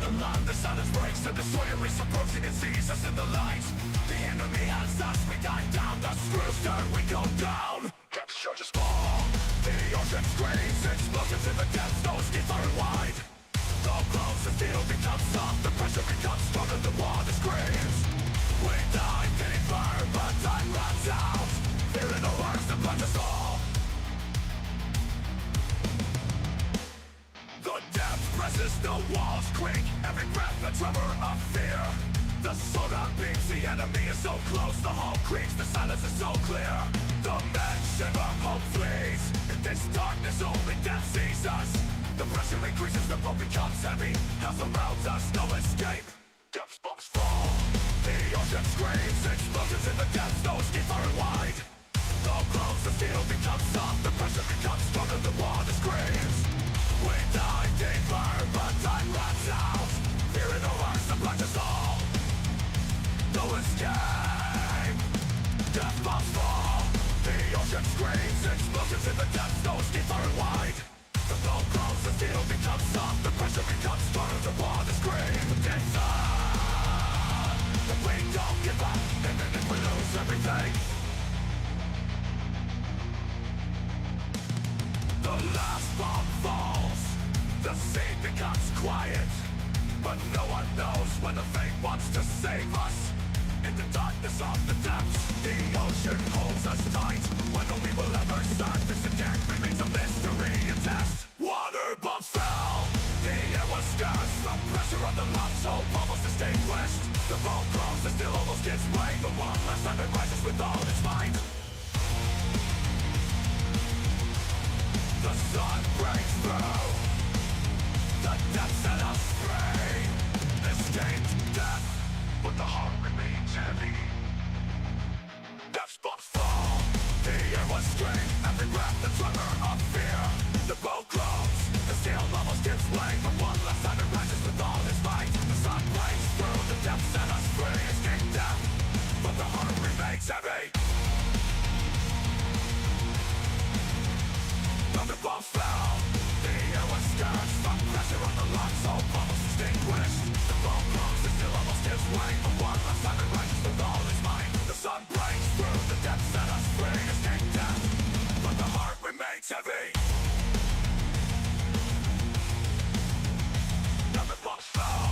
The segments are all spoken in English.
alarm, the silence breaks. The destroyer is approaching and sees us in the light. The enemy has us, we die down. The screws turn, we go down. Depth charges fall, the ocean screams. Explosions in the depths, those skies far and wide. The blows, the steel becomes soft. The pressure becomes stronger, the water screams. We die, getting burned, but time runs out. Fear in our hearts that blinds us all. The depth presses, the walls quake. Every breath a tremor of fear. The soul that beats, the enemy is so close. The hull creaks, the silence is so clear. The men shiver, hope flees. In this darkness only death sees us. The pressure increases, the boat becomes heavy. Hell surrounds us, no escape. Depth bombs fall, the ocean screams. Explosions in the depths, those skies far and wide. The blows, the steel becomes soft. The pressure becomes stronger, the water screams. We die deeper, but time runs out. Fear in our hearts that blinds us all. No escape. Death bombs fall, the ocean screams. Explosions in the depths, those skies far and wide. The boat grows, the steel becomes soft. The pressure becomes stronger, the water screams. It's on, but we don't give up. And then we lose everything. The last bomb falls, the sea becomes quiet. But no one knows when the fate wants to save us. In the darkness of the depths, the ocean holds us tight. When only will ever surface, the deck remains a mystery and test. Water bombs fell, the air was scarce. The pressure on the lungs, hope almost extinguished. The boat grows, the still almost gives way. The one last time it rises with all its might. The sun breaks through, the depths set us free. Escaped death, but the heart remains heavy. Death's bombs fall, the air was strained. Every breath the tremor of fear. The boat grows, the steel almost gives way. But one last time it rises with all its might. The sun breaks through, the depths set us free. Escaped death, but the heart remains heavy. The bombs fell, the air was scarce. The pressure on the lungs, hope almost extinguished. The boat grows, it still almost gives way. But one last time it rises with all its might. The sun breaks through, the depths set us free. Escape death, but the heart remains heavy. The bombs fell,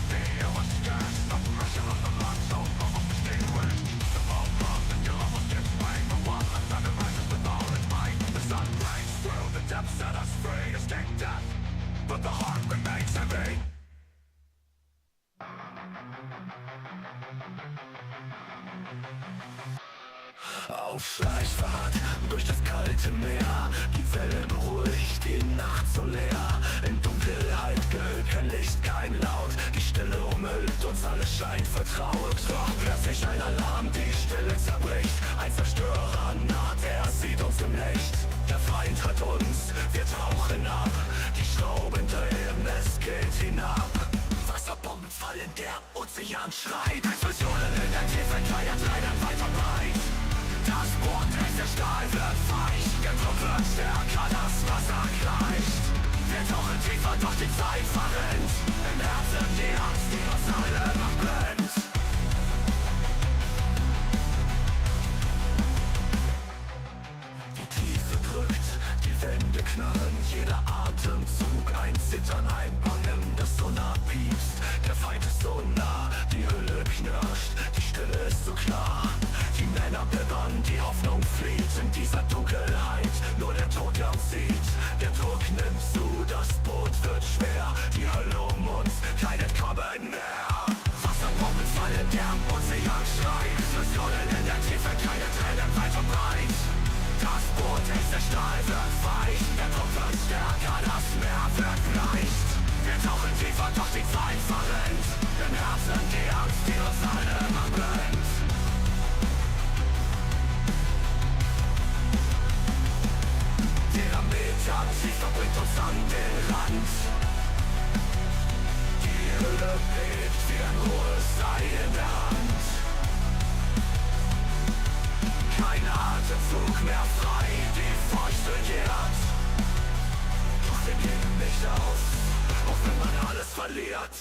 the air was scarce. The pressure on the lungs, hope almost extinguished. The boat grows, it still almost gives way. But one last time it rises with all its might. The sun breaks through, the depths set us free. Escape death, but the heart remains heavy. Auf Fleischfahrt durch das kalte Meer. Die Welle beruhigt, die Nacht so leer. In Dunkelheit gehüllt, kein Licht, kein Laut. Die Stille umhüllt uns, alles scheint vertraut. Doch plötzlich ein Alarm, die Stille zerbricht. Ein Zerstörer naht, er sieht uns im Licht. Der Feind hat uns, wir tauchen ab. Die Schrauben drehen, es geht hinab. Wasserbomben fallen, der Ozean schreit. Explosionen in der Tiefe, kleiner Tränen weiter breit. Das Boot ist, der Stahl wird weich. Der Druck wird stärker, das Wasser gleicht. Wir tauchen tiefer, doch die Zeit verrinnt. Im Herzen die Angst, die uns alle macht blind. Die Tiefe drückt, die Wände knallen. Jeder Atemzug, ein Zittern, ein Bangen, das so nah piepst. Der Feind ist so nah, die Hülle knirscht. Die Stille ist so klar. Die Männer bibbern, die Hoffnung flieht in dieser Dunkelheit. Nur der Tod, der uns sieht. Der Druck nimmt zu, das Boot wird schwer. Die Hölle um uns, kein Entkommen mehr. Wasserbomben fallen, der Ozean schreit. Explosionen in der Tiefe, keine Tränen weit und breit. Das Boot ist, der Stahl wird weich. Der Druck wird stärker, das Meer wird leicht. Wir tauchen tiefer, doch die Zeit verrinnt. Im Herzen die Angst, die uns alle macht blind. Jeder Meter tiefer bringt uns an den Rand. Die Hülle bebt wie ein hohes Seil in der Hand. Kein Atemzug mehr frei, die Feuchte gärt. Doch wir geben nicht auf, auch wenn man alles verliert.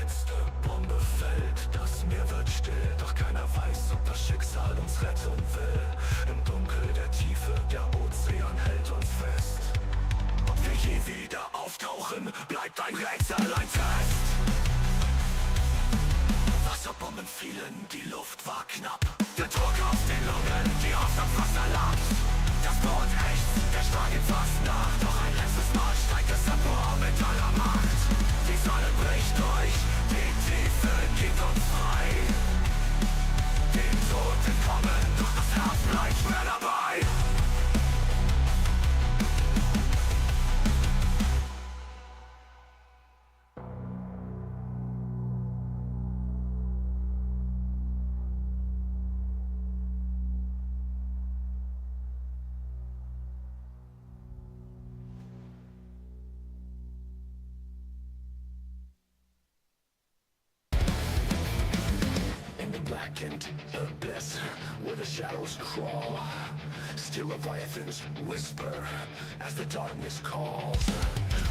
letzte Bombe fällt, das Meer wird still, doch keiner weiß, ob das Schicksal uns retten will. Im Dunkel der Tiefe, der Ozean hält uns fest. Ob wir je wieder auftauchen, bleibt ein Rätsel, ein Test. Wasserbomben fielen, die Luft war knapp. Der Druck auf den Lungen, die Hoffnung fast erlaubt. Das Boot ächzt, der Strahl geht fast nach. Doch ein letztes Mal steigt es empor mit aller Macht. Die Sonne bricht durch, die Tiefe gibt uns frei. Den Tod entkommen, doch das Herz bleibt schwer dabei. Blackened abyss where the shadows crawl, still leviathans whisper as the darkness calls.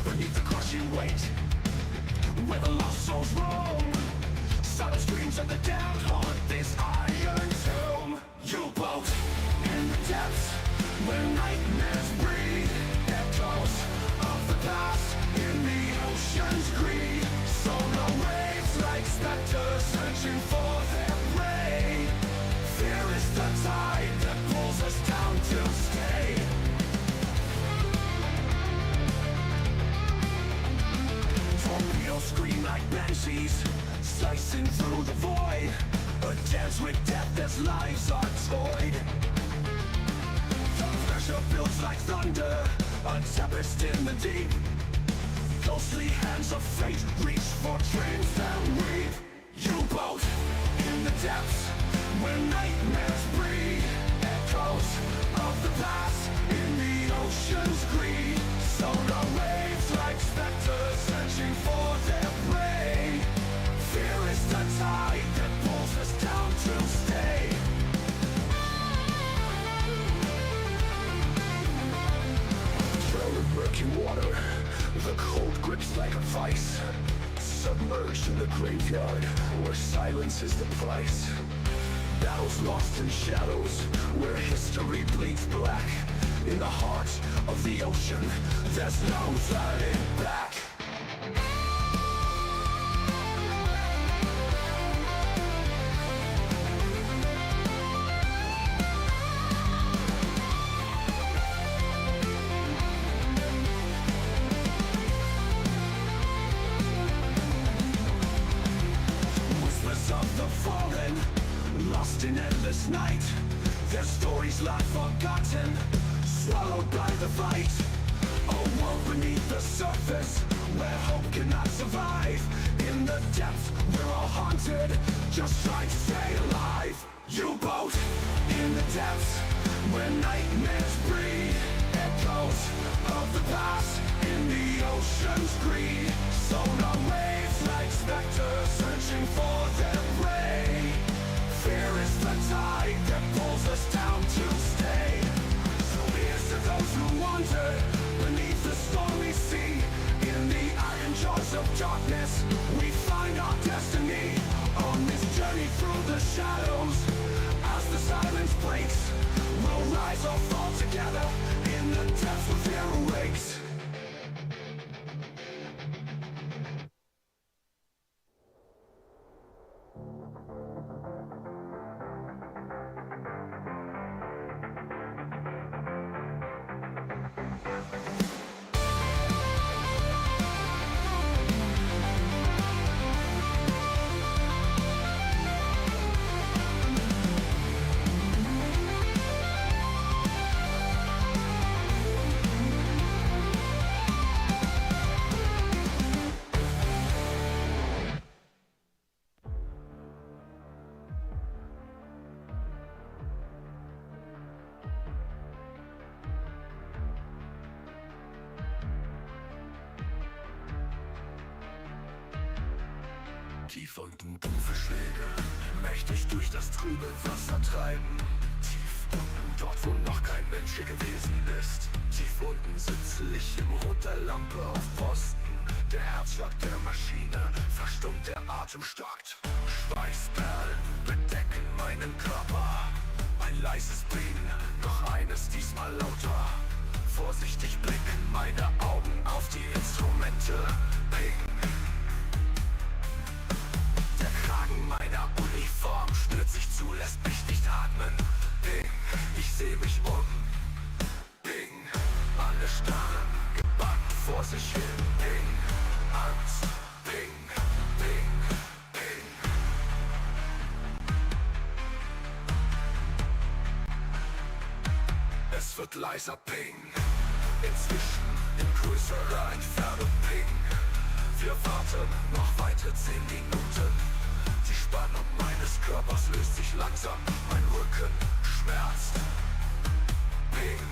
Beneath the crushing weight, where the lost souls roam, silent screams of the damned haunt this iron tomb. U-boat in the depths where nightmares breed, echoes of the past in the ocean's greed. Sonar waves like specters searching for their prey. Fear is the tide that pulls us down to stay. Torpedoes scream like banshees, slicing through the void. A dance with death as lives are toyed. The pressure builds like thunder, a tempest in the deep. Ghostly hands of fate reach for dreams that weep. U-boat in the depths where nightmares breed, echoes of the past in the ocean's greed. Sonar waves like specters searching for their prey. Fear is the tide that pulls us down to stay. Trail of murky water, the cold grips like a vice. Submerged in the graveyard, where silence is the price. Battles lost in shadows, where history bleeds black. In the heart of the ocean, there's no turning back. Lost in endless night, their stories lie forgotten, swallowed by the fight. A world beneath the surface, where hope cannot survive. In the depths, we're all haunted, just trying to stay alive. U-boat in the depths, where nightmares breed, echoes of the past in the ocean's greed. Sonar waves like specters searching for their prey. Fear is the tide that pulls us down to stay. So here's to those who wander beneath the stormy sea. In the iron jaws of darkness, we find our destiny. On this journey through the shadows, as the silence breaks, we'll rise or fall together in the depths where fear awakes. Tief unten dumpfe Schläge, mächtig durch das trübe Wasser treiben. Tief unten, dort wo noch kein Mensch hier gewesen ist. Tief unten sitze ich im Rot der Lampe auf Posten. Der Herzschlag der Maschine, verstummt der Atem stockt. Schweißperlen bedecken meinen Körper. Ein leises Bing, noch eines diesmal lauter. Vorsichtig blicken meine Augen auf die Instrumente. Ping. Der Kragen meiner Uniform schnürt sich zu, lässt mich nicht atmen. Ping, ich seh mich um. Ping, alle starren, gebannt vor sich hin. Ping, Angst. Ping, ping, ping. Es wird leiser Ping. Inzwischen in größerer Entfernung Ping. Wir warten noch weitere 10 Minuten. Die Spannung meines Körpers löst sich langsam. Mein Rücken schmerzt. Ping.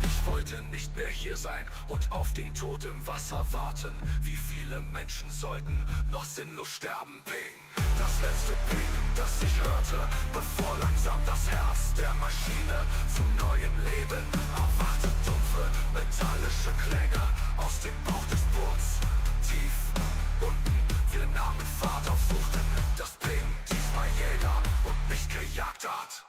Ich wollte nicht mehr hier sein und auf den Tod im Wasser warten. Wie viele Menschen sollten noch sinnlos sterben? Ping. Das letzte Ping, das ich hörte, bevor langsam das Herz der Maschine zum neuen Leben erwachte. Dumpfe, metallische Klänge aus dem Bauch des Boots. Tief unten, wir nahmen Fahrt auf, suchten das Ping, diesmal jeder und mich gejagt hat.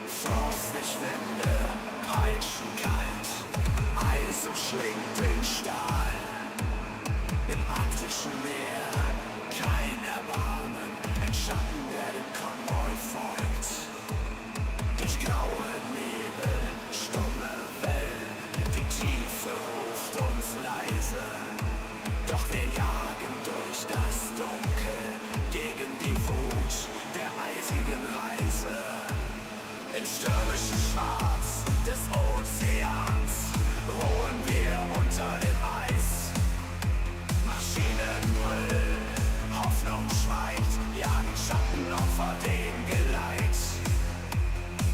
Frostig Wände, peitschenkalt, Eis umschlingt den Stahl. Im arktischen Meer kein Erbarmen, ein Schatten, der dem Konvoi folgt. Durch graue Nebel, stumme Wellen, die Tiefe ruft uns leise. Doch wir jagen durch das Dunkel, gegen die Wut der eisigen Reise. Im stürmischen Schwarz des Ozeans ruhen wir unter dem Eis. Maschinen brüllen, Hoffnung schweigt, jagen Schattenopfer dem Geleit.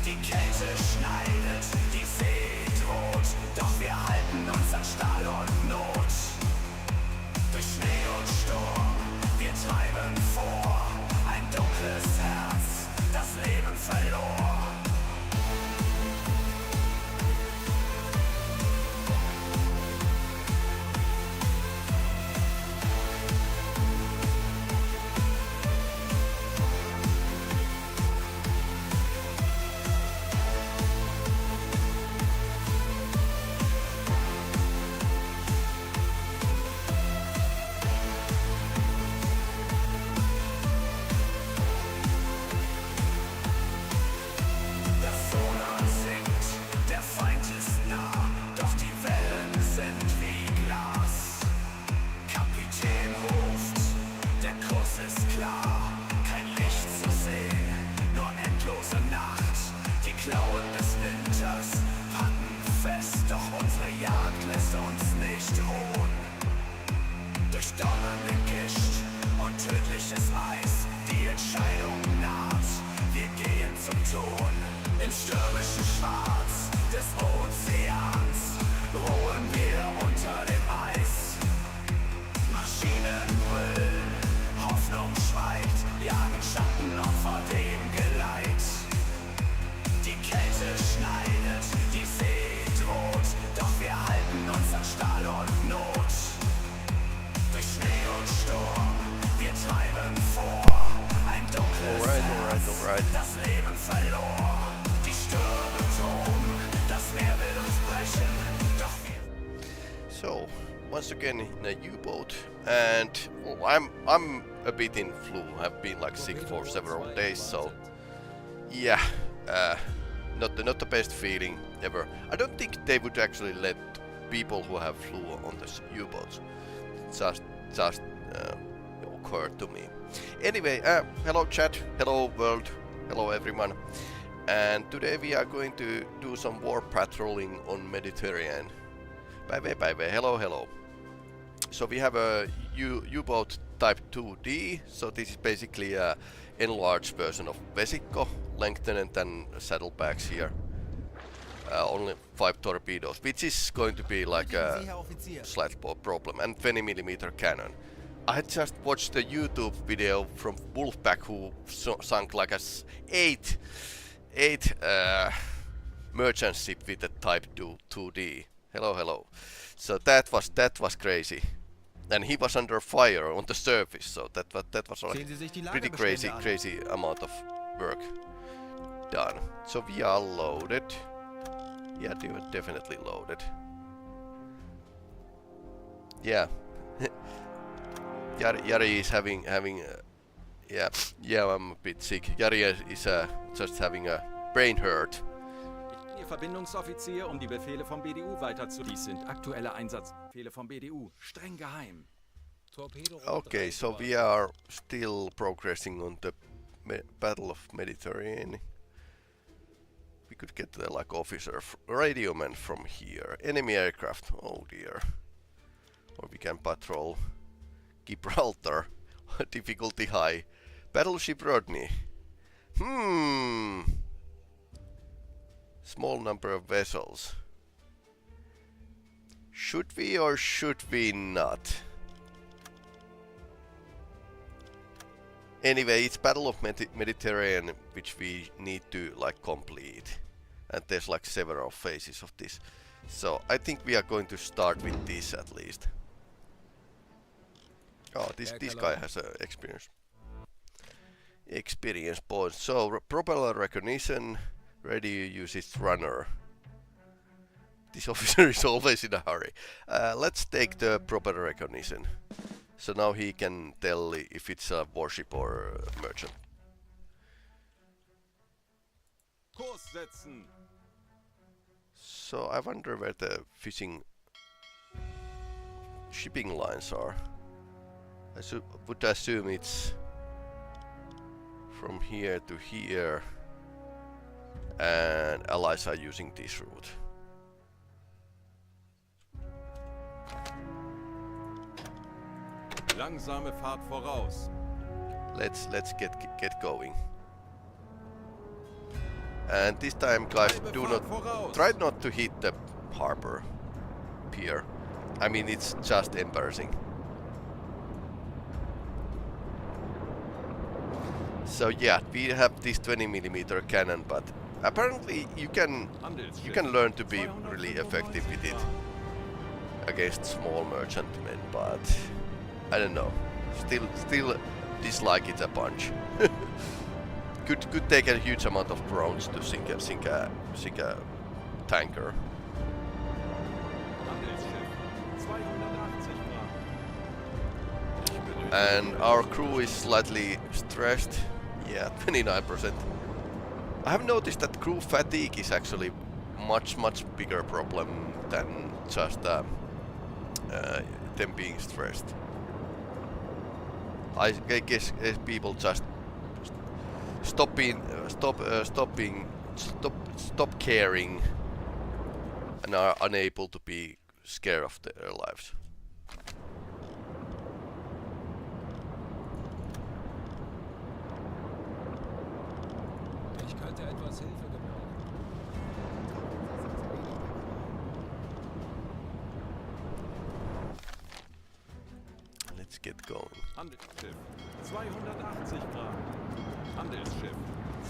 Die Kälte schneidet, die See droht, doch wir halten uns an Stahl und Not. Durch Schnee und Sturm, wir treiben vor, ein dunkles Herz, das Leben verlor. Im stürmischen Schwarz des Ozeans ruhen wir unter dem Eis. Maschinen brüllen, Hoffnung schweigt, jagen Schattenopfer dem Geleit. Die Kälte schneidet, die See droht, doch wir halten uns an Stahl und Not. Durch Schnee und Sturm, wir treiben vor, ein dunkles Herz, das Leben verlor. Die Stürme toben, das Meer will uns brechen, doch wir... So, once again in a U-boat, and well, I'm a bit in flu. I've been like sick for several days, so yeah, not the best feeling ever. I don't think they would actually let people who have flu on the U-boats. Just occurred to me. Anyway, hello chat, hello world, hello everyone, and today we are going to do some war patrolling on Mediterranean. Päivä, hello. So we have a U-boat Type 2D, so this is basically a enlarged version of Vesikko, lengthened and saddlebags here. Only 5 torpedoes, which is going to be like a slight problem, and 20mm cannon. I had just watched a YouTube video from Wolfpack who sunk like a 8 merchant ship with a Type 2D. Hello. So that was crazy. And he was under fire on the surface, so that was like pretty crazy amount of work done. So we are loaded. Yeah, they were definitely loaded. Yeah. Jari is having yeah, I'm a bit sick. Jari is just having a brain hurt. Ihr Verbindungsoffizier, die Befehle vom BDU weiterzu. Dies sind aktuelle Einsatzbefehle vom BDU, streng geheim. Okay, so we are still progressing on the Battle of Mediterranean. We could get the like officer, radioman from here. Enemy aircraft, oh dear. Or we can patrol Gibraltar, difficulty high. Battleship Rodney. Small number of vessels. Should we or should we not? Anyway, it's Battle of Mediterranean which we need to like complete. And there's like several phases of this. So I think we are going to start with this at least. Oh, this guy has experience points. So propeller recognition, radio usage runner. This officer is always in a hurry. Let's take the propeller recognition. So now he can tell if it's a warship or a merchant. Kurs setzen. So I wonder where the shipping lines are. I would assume it's from here to here, and allies are using this route. Langsame Fahrt voraus. Let's get going. And this time, guys, try not to hit the harbor pier. I mean, it's just embarrassing. So yeah, we have this 20mm cannon, but apparently you can learn to be really effective with it against small merchantmen, but I don't know. Still dislike it a bunch. could take a huge amount of drones to sink a tanker. And our crew is slightly stressed. Yeah, 29%. I have noticed that crew fatigue is actually much bigger problem than just them being stressed. I guess people just stop caring and are unable to be scared of their lives. Ich könnte etwas Hilfe gebrauchen. Let's get going. Handelsschiff 280 Grad. Handelsschiff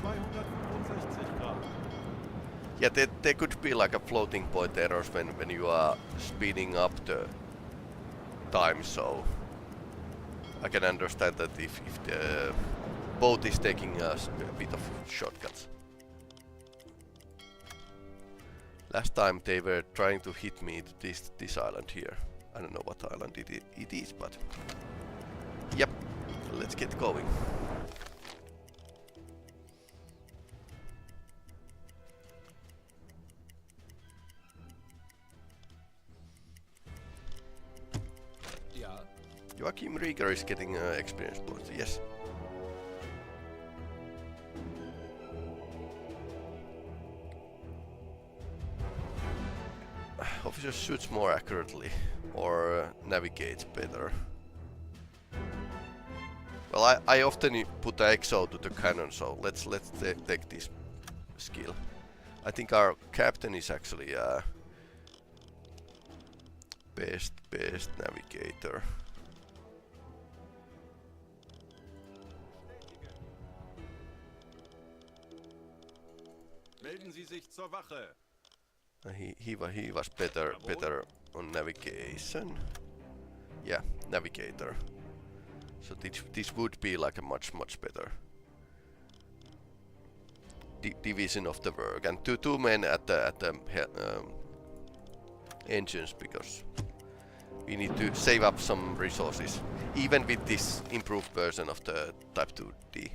265 Grad. Yeah, there could be like a floating point errors when you are speeding up the time, so I can understand that if the boat is taking a bit of shortcuts. Last time they were trying to hit me to this island here. I don't know what island it is, but yep, let's get going. Ja. Joachim Rieger is getting experience points, yes. Officer shoots more accurately or navigates better. Well, I often put the exo to the cannon, so let's take this skill. I think our captain is actually best navigator. Melden Sie sich zur Wache. He was better on navigation. Yeah, navigator. So this would be like a much better division of the work, and two men at the engines, because we need to save up some resources, even with this improved version of the Type 2D.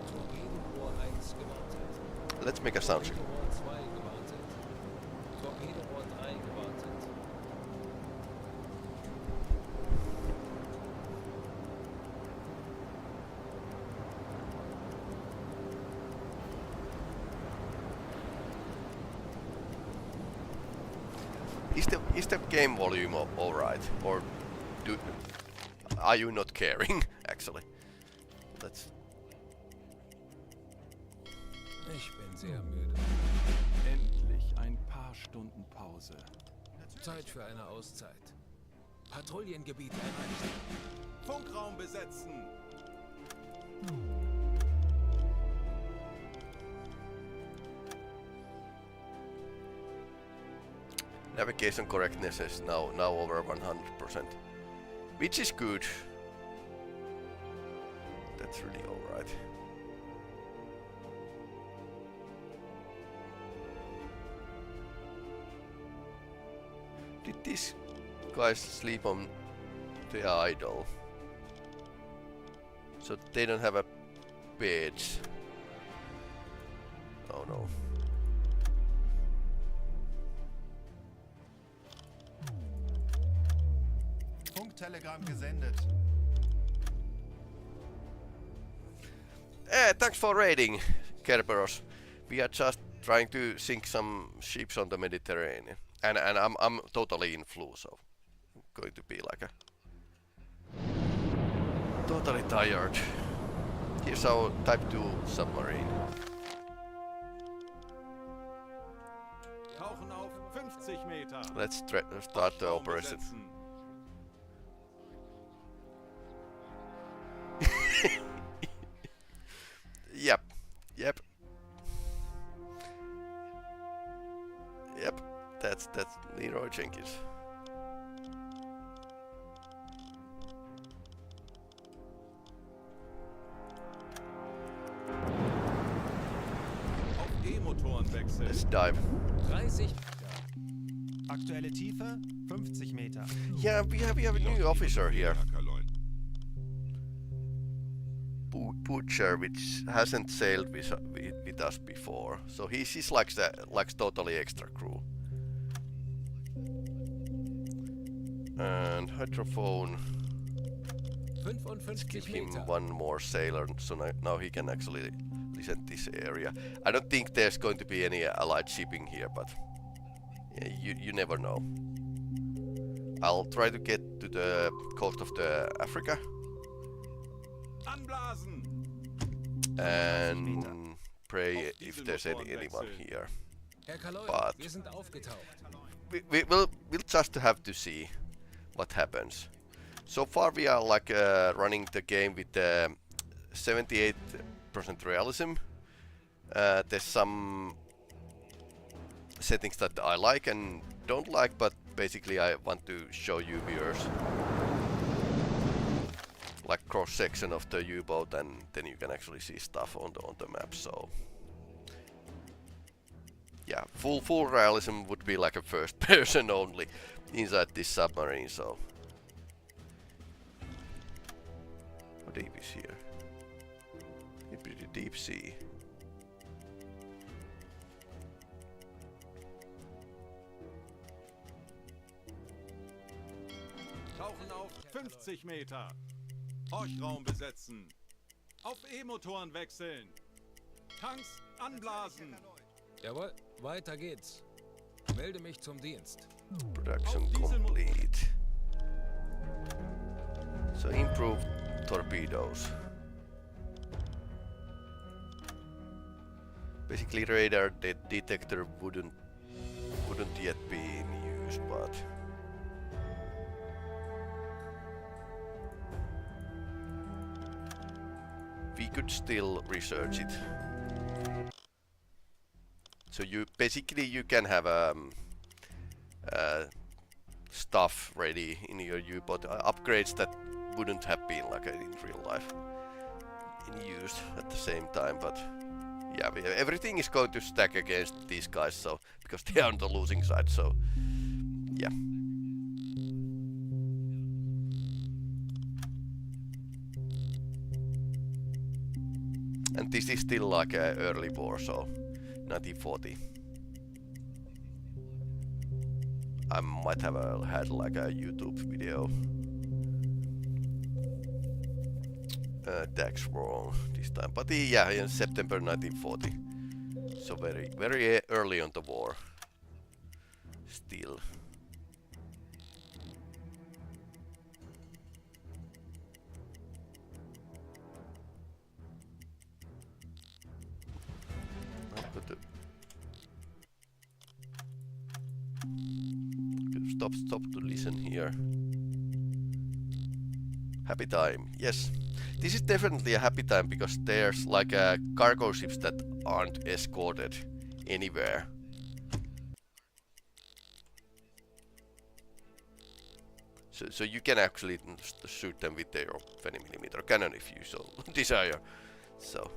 Torpedobohr 1 gewartet. Let's make a sound check. Torpedobohr 2 gewartet. Torpedobohr 3 gewartet. Is the game volume alright, or are you not caring actually? Let's. Ich bin sehr müde. Endlich ein paar Stunden Pause. Zeit für eine Auszeit. Patrouillengebiet erreicht. Funkraum besetzen. Navigation correctness is now over 100%, which is good. That's really alright. Did these guys sleep on the idle? So they don't have a bed. Oh no. Funktelegramm gesendet. Thanks for raiding, Kerberos. We are just trying to sink some ships on the Mediterranean, and I'm totally in flu, so I'm going to be like a totally tired. Here's our Type 2 submarine. Tauchen auf 50 Meter. Let's start the Funkraum operation. besetzen. Yep. That's Leroy Jenkins. Auf E-Motoren wechseln. Let's dive. 30. Aktuelle Tiefe 50 Meter. Yeah, we have a new officer here. Butcher, which hasn't sailed with us before, so he's like totally extra crew. And hydrophone. 55 Give him Meter. one more sailor, so now he can actually listen this area. I don't think there's going to be any allied shipping here, but yeah, you never know. I'll try to get to the coast of the Africa Anblasen. and pray if there's anyone here. Herr Kaloy, But- wir sind aufgetaucht. We'll just have to see what happens. So far we are like running the game with 78% realism. There's some settings that I like and don't like, but basically I want to show you viewers like cross section of the U-boat, and then you can actually see stuff on the map. So yeah, full realism would be like a first person only inside this submarine. So how deep is here? It's pretty deep sea. Tauchen auf 50 Meter. Horchraum besetzen. Auf E-Motoren wechseln. Tanks anblasen. Jawohl, weiter geht's. Melde mich zum Dienst. Production complete. So improve torpedoes. Basically radar detector wouldn't yet be in use, but we could still research it. So you basically you can have stuff ready in your U-boat, upgrades that wouldn't have been like in real life in use at the same time, but yeah, everything is going to stack against these guys, so because they are on the losing side, so yeah. And this is still like a early war, so 1940. I might have had like a YouTube video. That's wrong this time, but yeah, in September 1940. So very early on the war. Still. Stop to listen here. Happy time, yes. This is definitely a happy time because there's like cargo ships that aren't escorted anywhere. So you can actually shoot them with their 20mm cannon if you so desire. So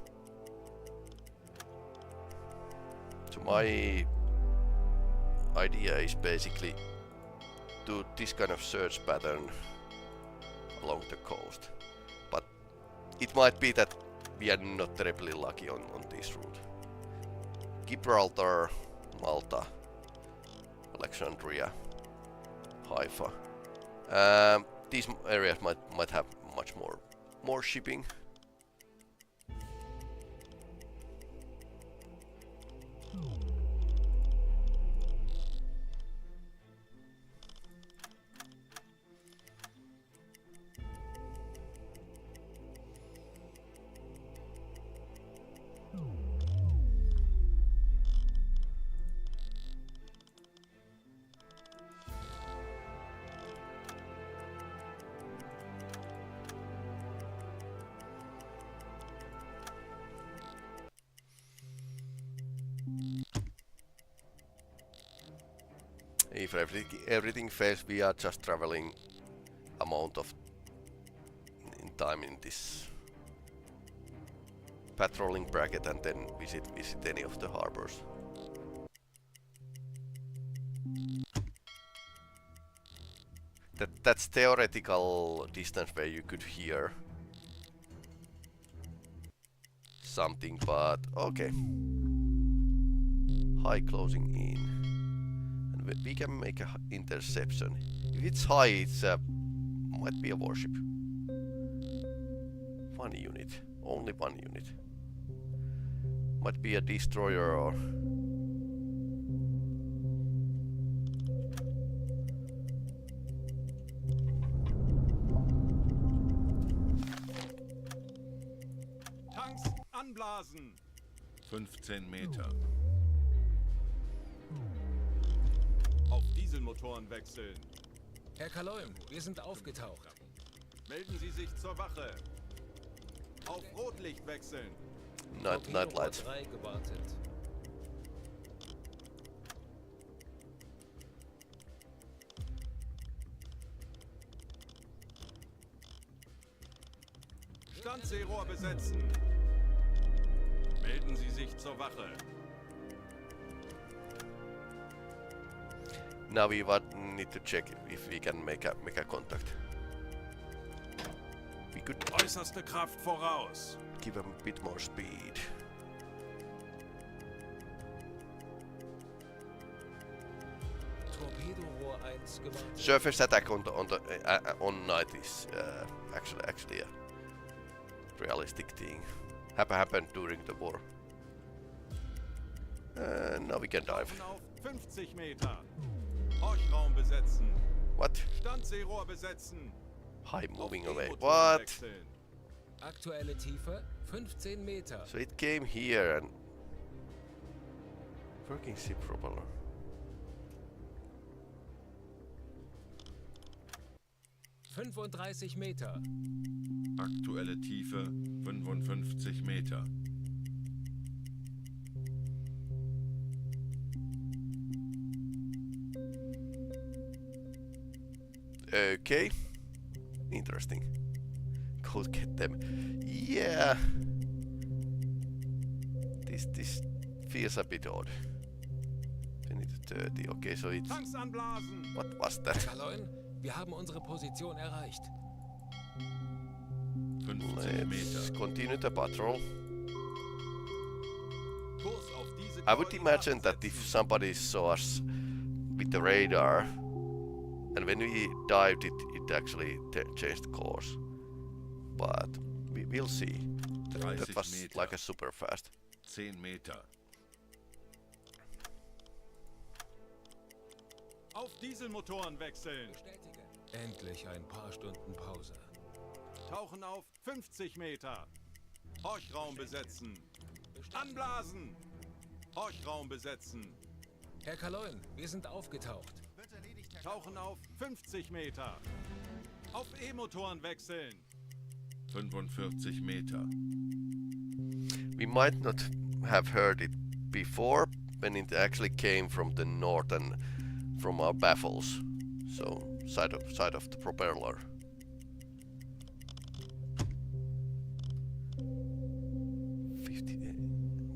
my idea is basically do this kind of search pattern along the coast, but it might be that we are not terribly lucky on this route. Gibraltar, Malta, Alexandria, Haifa. These areas might have much more shipping. If everything fails, we are just traveling amount of time in this patrolling bracket and then visit any of the harbors. That's theoretical distance where you could hear something, but okay. High closing in. We can make an interception. If it's high, it's might be a warship. 1 unit, only 1 unit. Might be a destroyer or. Tanks anblasen! 15 Meter. Auf Dieselmotoren wechseln. Herr Kaloim, wir sind aufgetaucht. Melden Sie sich zur Wache. Auf Rotlicht wechseln. Night lights. 3 gewartet. Standseerohr besetzen. Melden Sie sich zur Wache. Now we need to check if we can make a contact. We could Äußerste Kraft voraus. give them a bit more speed. Torpedorohr 1 gewartet. Surface attack on night is actually a realistic thing. Happened during the war. Now we can dive. Auf 50 Meter. Horchraum besetzen. What? Standseerohr besetzen. Hi, moving Auf away. E-Motoren What? wechseln. Aktuelle Tiefe 15 Meter. So it came here and... Working ship propeller. ...35 Meter. Aktuelle Tiefe 55 Meter. Okay. Interesting. Go get them. Yeah. This feels a bit odd. 20 to 30. Okay, so it's... Tanks anblasen. What was that? Kaloin, wir haben unsere Position erreicht. 50 Let's Meter. continue the patrol. Kurs auf diese I would Koordinaten imagine that if setzen. somebody saw us with the radar and when we dived it actually changed course. But we'll see. That 30 was Meter. like a super fast. 10 Meter. Auf Dieselmotoren wechseln. Endlich ein paar Stunden Pause. Tauchen auf 50 Meter. Horchraum besetzen. Anblasen. Horchraum besetzen. Herr Kaloin, wir sind aufgetaucht. Wird erledigt, Herr Tauchen auf 50 Meter. Auf E-Motoren wechseln. 45 Meter. We might not have heard it before when it actually came from the north and from our baffles. So side of the propeller.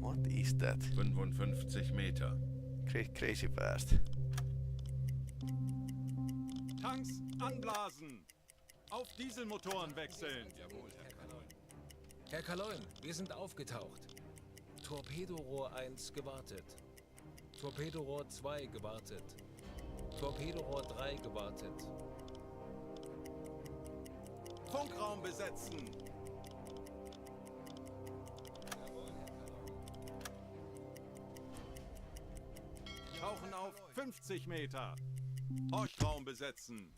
What is that? 55 Meter. Crazy fast. Tanks anblasen. Auf Dieselmotoren wechseln. Herr Kaloin, wir sind aufgetaucht. Torpedorohr 1 gewartet. Torpedorohr 2 gewartet. Torpedorohr 3 gewartet. Funkraum besetzen. Tauchen auf 50 Meter. Horchraum besetzen.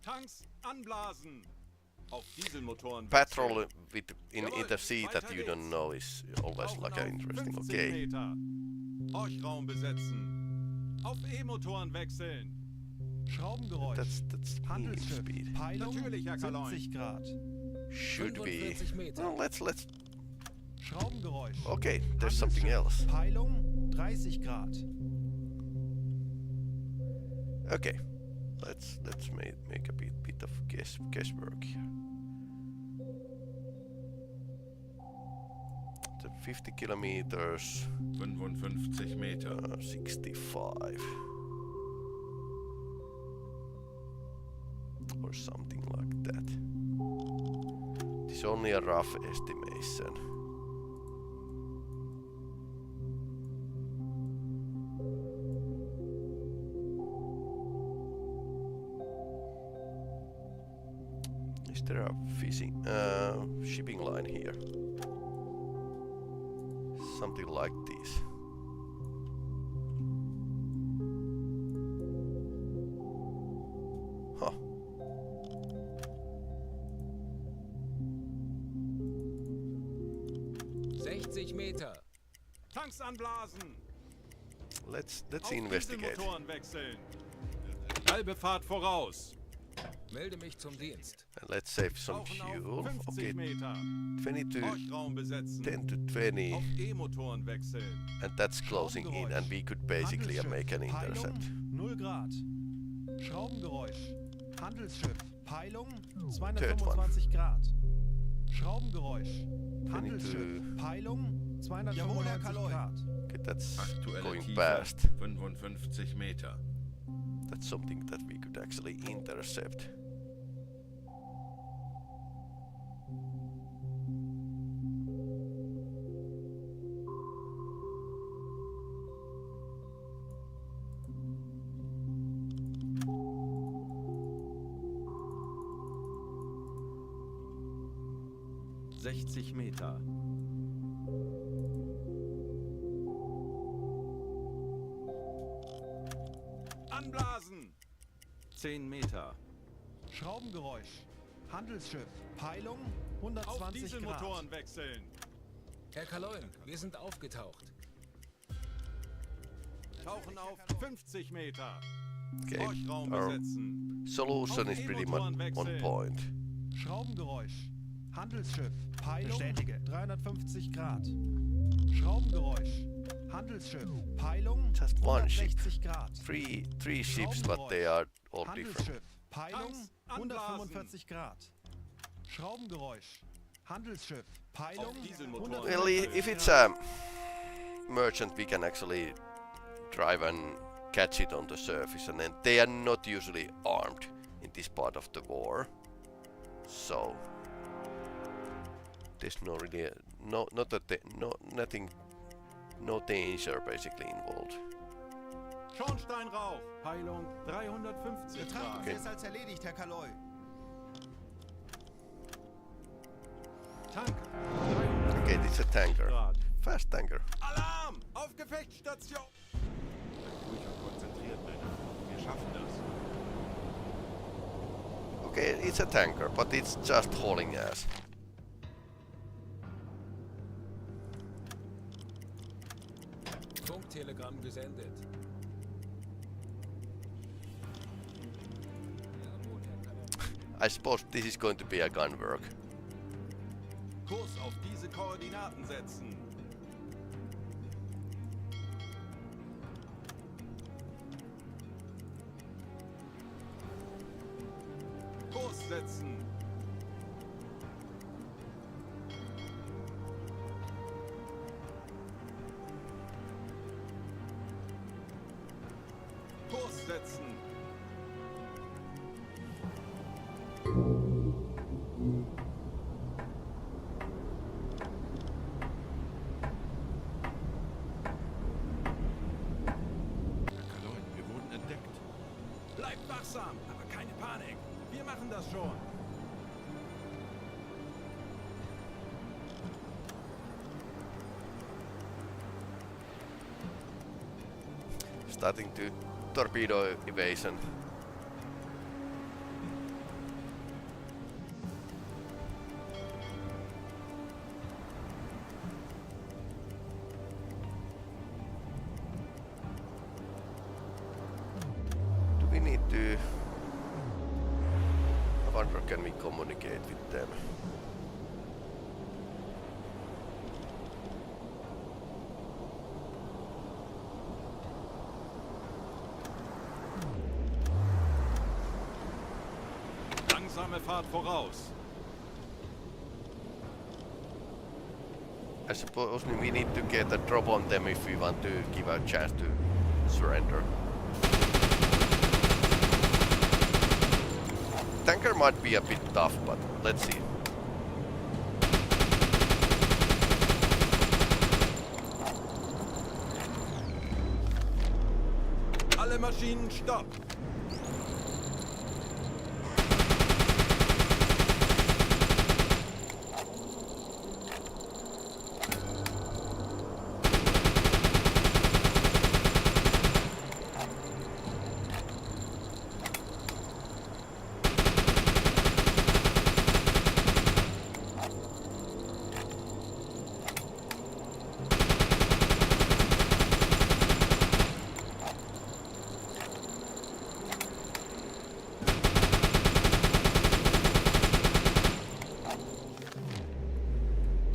Tanks anblasen. Auf Dieselmotoren Patrol wechseln. in the sea that you don't know is always Tauchen like auf interesting. 50 Okay. Meter. Horchraum besetzen. Auf E-Motoren wechseln. Schraubengeräusch. That's medium Handelsschiff. speed. Peilung Natürlich, Herr Kaloin. 70 Grad. Should be. 45 Meter. Well, let's. Schraubengeräusch. Okay, there's something else. Peilung 30 Grad. Okay, let's make a bit of guesswork here. The 50 kilometers, 55 Meter. 65 or something like that. It's only a rough estimation. Is there a shipping line here? Something like this. Huh. Meter. Tanks anblasen. Let's Auf investigate. Dieselmotoren wechseln. Halbe Fahrt voraus. Melde mich zum Dienst. And let's save some Tauchen fuel. auf 50 Okay, Meter. 20 to Horchraum besetzen. 10 to 20, Auf E-Motoren wechseln. and that's closing in, and we could basically make an intercept. Peilung 0 Grad. Schraubengeräusch. Handelsschiff. Peilung Third one. 225 Grad. Schraubengeräusch. Handelsschiff. Peilung Jawohl, Herr 295 Kaloy. Grad. Okay, that's Aktuelle going Tiefe past. 55 Meter. That's something that we could actually intercept. Meter. Anblasen! 10 Meter. Schraubengeräusch. Handelsschiff. Peilung Auf 120 Dieselmotoren Grad. wechseln. Herr Kaloin, wir sind aufgetaucht. Tauchen auf 50 Meter. Okay, Horchraum our besetzen. solution is pretty much on point. Schraubengeräusch. Handelsschiff. Peilung. Bestätige. 350 Grad. Schraubengeräusch. Handelsschiff. Peilung. Just one ship. 160 Grad. Three ships, but they are all different. Handelsschiff. Peilung. Tanks anblasen. 145 Grad. Schraubengeräusch. Handelsschiff. Peilung. Auf Dieselmotoren. 145 Well, if it's a merchant, we can actually drive and catch it on the surface, and then they are not usually armed in this part of the war, so there's no really no danger basically involved. Schornsteinrauch. Peilung 350 Betrachten Grad. Sie es als erledigt, Herr Kaloy. Tank. Okay, this is a tanker, Grad. fast tanker. Alarm! Auf Gefechtsstation! Ruhig und konzentriert, Männer. Wir schaffen das. Okay, it's a tanker, but it's just hauling ass. Funktelegramm gesendet. Jawohl, Herr Kaloin. I suppose this is going to be a gun work. Kurs auf diese Koordinaten setzen. Kurs setzen. Kurs setzen. Herr Kaloin, wir wurden entdeckt. Bleibt wachsam, aber keine Panik. Wir machen das schon. Starting to torpedo evasion. Do we need to... I wonder, can we communicate with them? Langsame Fahrt voraus. I suppose we need to get a drop on them if we want to give a chance to surrender. Tanker might be a bit tough, but let's see. Alle Maschinen stopp.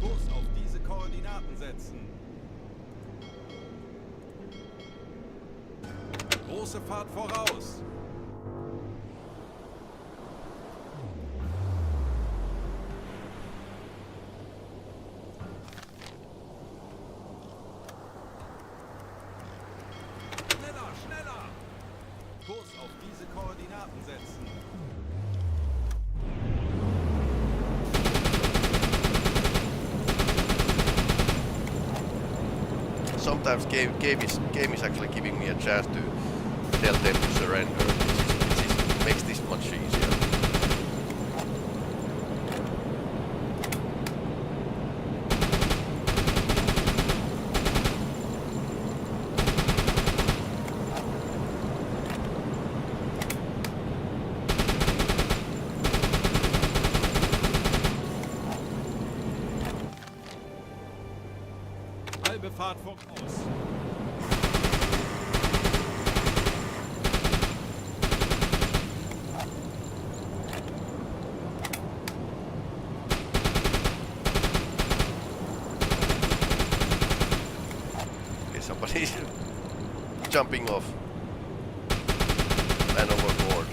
Kurs auf diese Koordinaten setzen. Große Fahrt voraus. Schneller, schneller! Kurs auf diese Koordinaten setzen. Sometimes game is actually giving me a chance to tell them to surrender, which makes this much easier. Fahrt voraus. Okay, somebody's jumping off and overboard.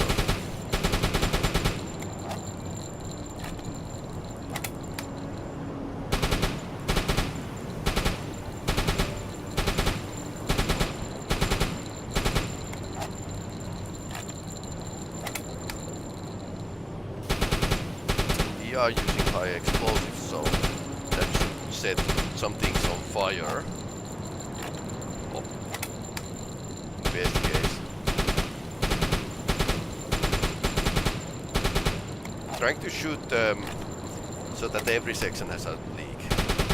We are using high explosives, so that should set some things on fire. Oh. Best case. Trying to shoot so that every section has a leak.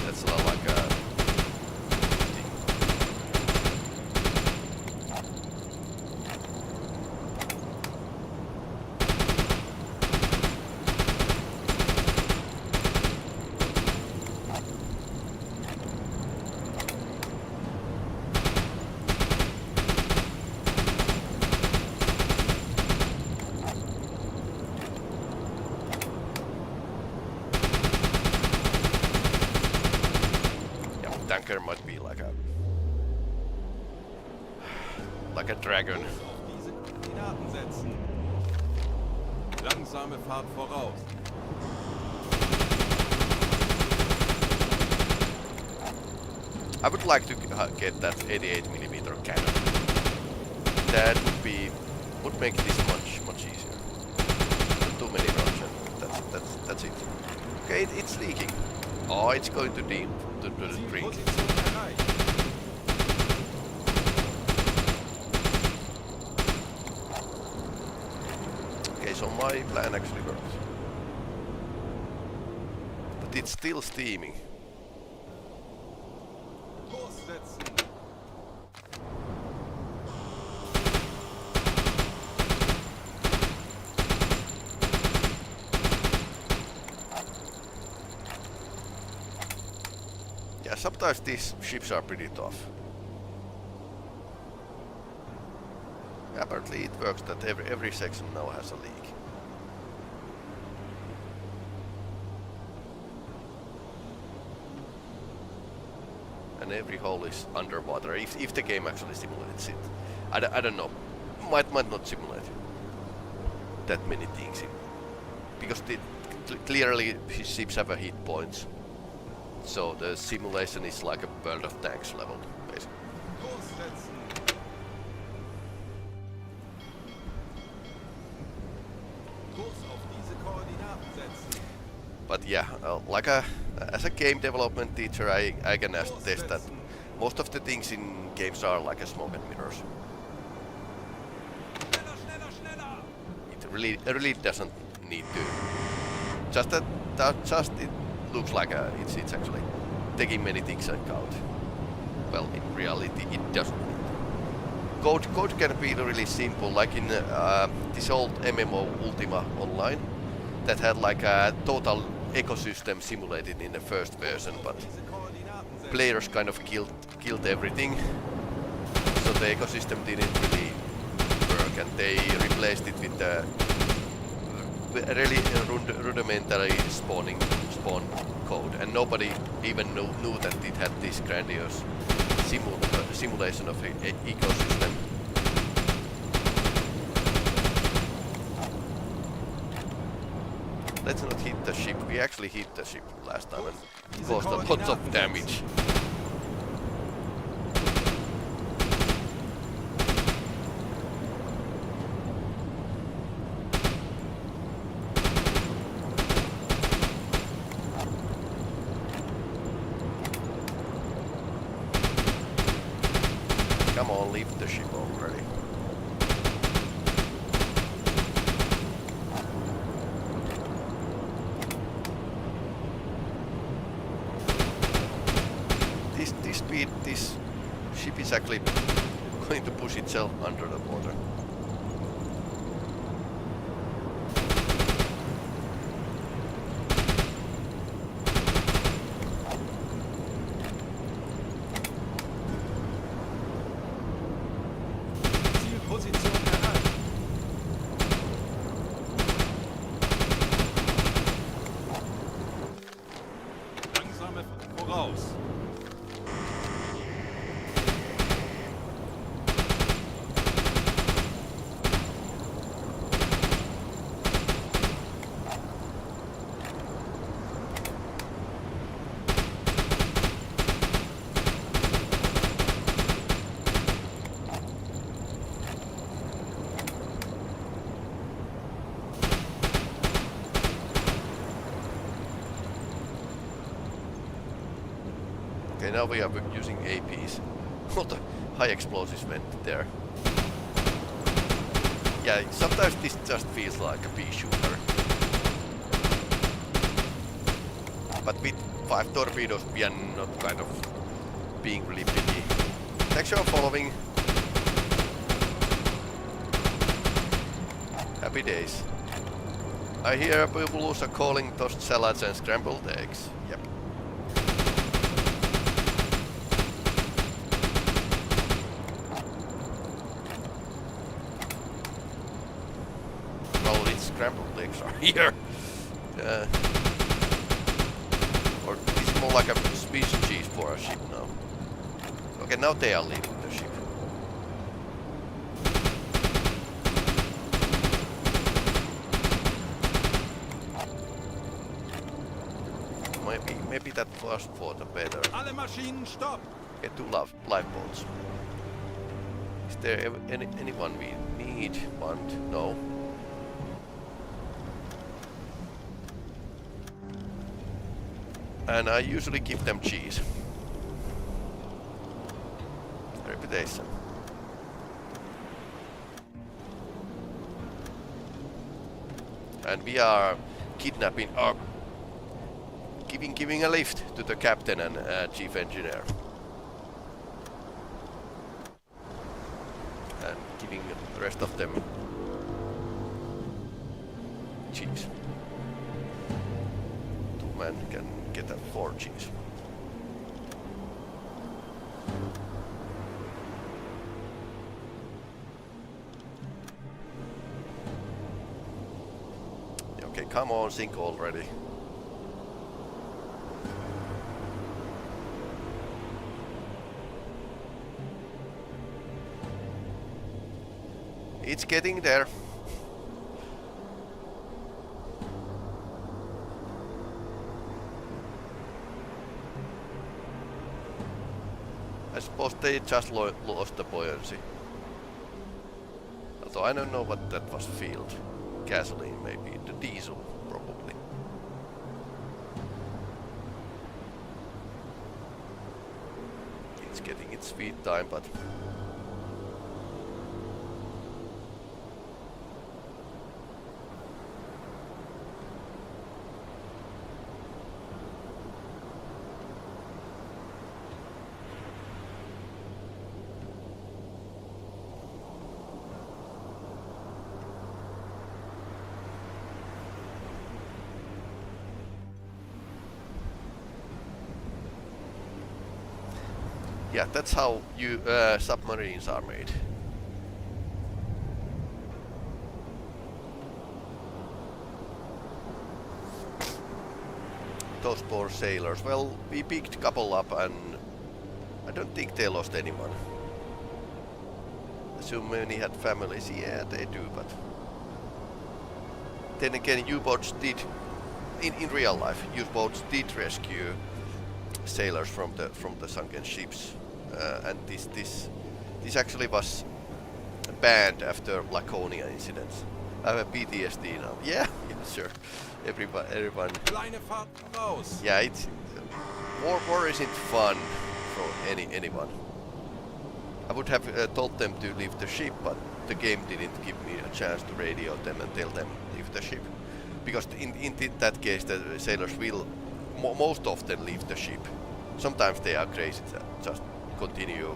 That's like a thing. Tanker might be like a dragon. Auf diese Koordinaten setzen. Langsame Fahrt voraus. I would like to get that 88mm cannon. That would make this much easier. Not too many rounds, and that's it. Okay, it's leaking. Oh, it's going to the drink. Zielposition erreicht. Okay, so my plan actually works. But it's still steaming. Kurs setzen. Yeah, sometimes these ships are pretty tough. Apparently it works that every section now has a leak. And every hole is underwater, if the game actually simulates it. I don't know. Might not simulate that many things. Because clearly ships have a hit points. So the simulation is like a World of Tanks level, basically. Kurs setzen. Kurs auf diese Koordinaten setzen. But yeah, as a game development teacher, I can attest that most of the things in games are like a smoke and mirrors. Schneller, schneller, schneller. It really doesn't need to. Just it looks like it's actually taking many things into account. Well, in reality, it doesn't. Code can be really simple, like in this old MMO Ultima Online, that had like a total ecosystem simulated in the first version, but Diese Koordinaten setzen. players kind of killed everything, so the ecosystem didn't really work, and they replaced it with the really rudimentary spawn code, and nobody even knew that it had this grandiose simulation of an ecosystem. Let's not hit the ship. We actually hit the ship last time and caused a lot of damage. Come on, leave the ship already. This ship is actually going to push itself under the water. Okay, now we are using APs. What the high explosives went there. Yeah, sometimes this just feels like a pea shooter. But with 5 torpedoes we are not kind of being really picky. Thanks for following. Happy days. I hear Bubulus are calling tossed salads and scrambled eggs. Yep. Well, it's scrambled eggs are here. Or it's more like a Swiss cheese for a ship now. Okay, now they are leaving the ship. Maybe that was for the better. Alle Maschinen stopp! Okay, 2 lifeboats. Is there anyone we need? Want? No. And I usually give them cheese. Reputation. And we are kidnapping our giving a lift to the captain and chief engineer. And giving the rest of them cheese. 2 men can get a 4 cheese. Okay, come on, sink already. It's getting there. I suppose they just lost the buoyancy. Although I don't know what that was filled. Gasoline maybe, the diesel probably. It's getting its feed time, but yeah, that's how submarines are made. Those poor sailors. Well, we picked a couple up and I don't think they lost anyone. So many had families. Yeah, they do, but then again, U-boats did, in real life, U-boats did rescue sailors from the sunken ships, and this actually was banned after Laconia incidents. I have a PTSD now. Yeah, sure. Everyone. Kleine Fahrt raus! Yeah, it's war isn't fun for anyone. I would have told them to leave the ship, but the game didn't give me a chance to radio them and tell them leave the ship, because in that case the sailors will most often leave the ship. Sometimes they are crazy that just continue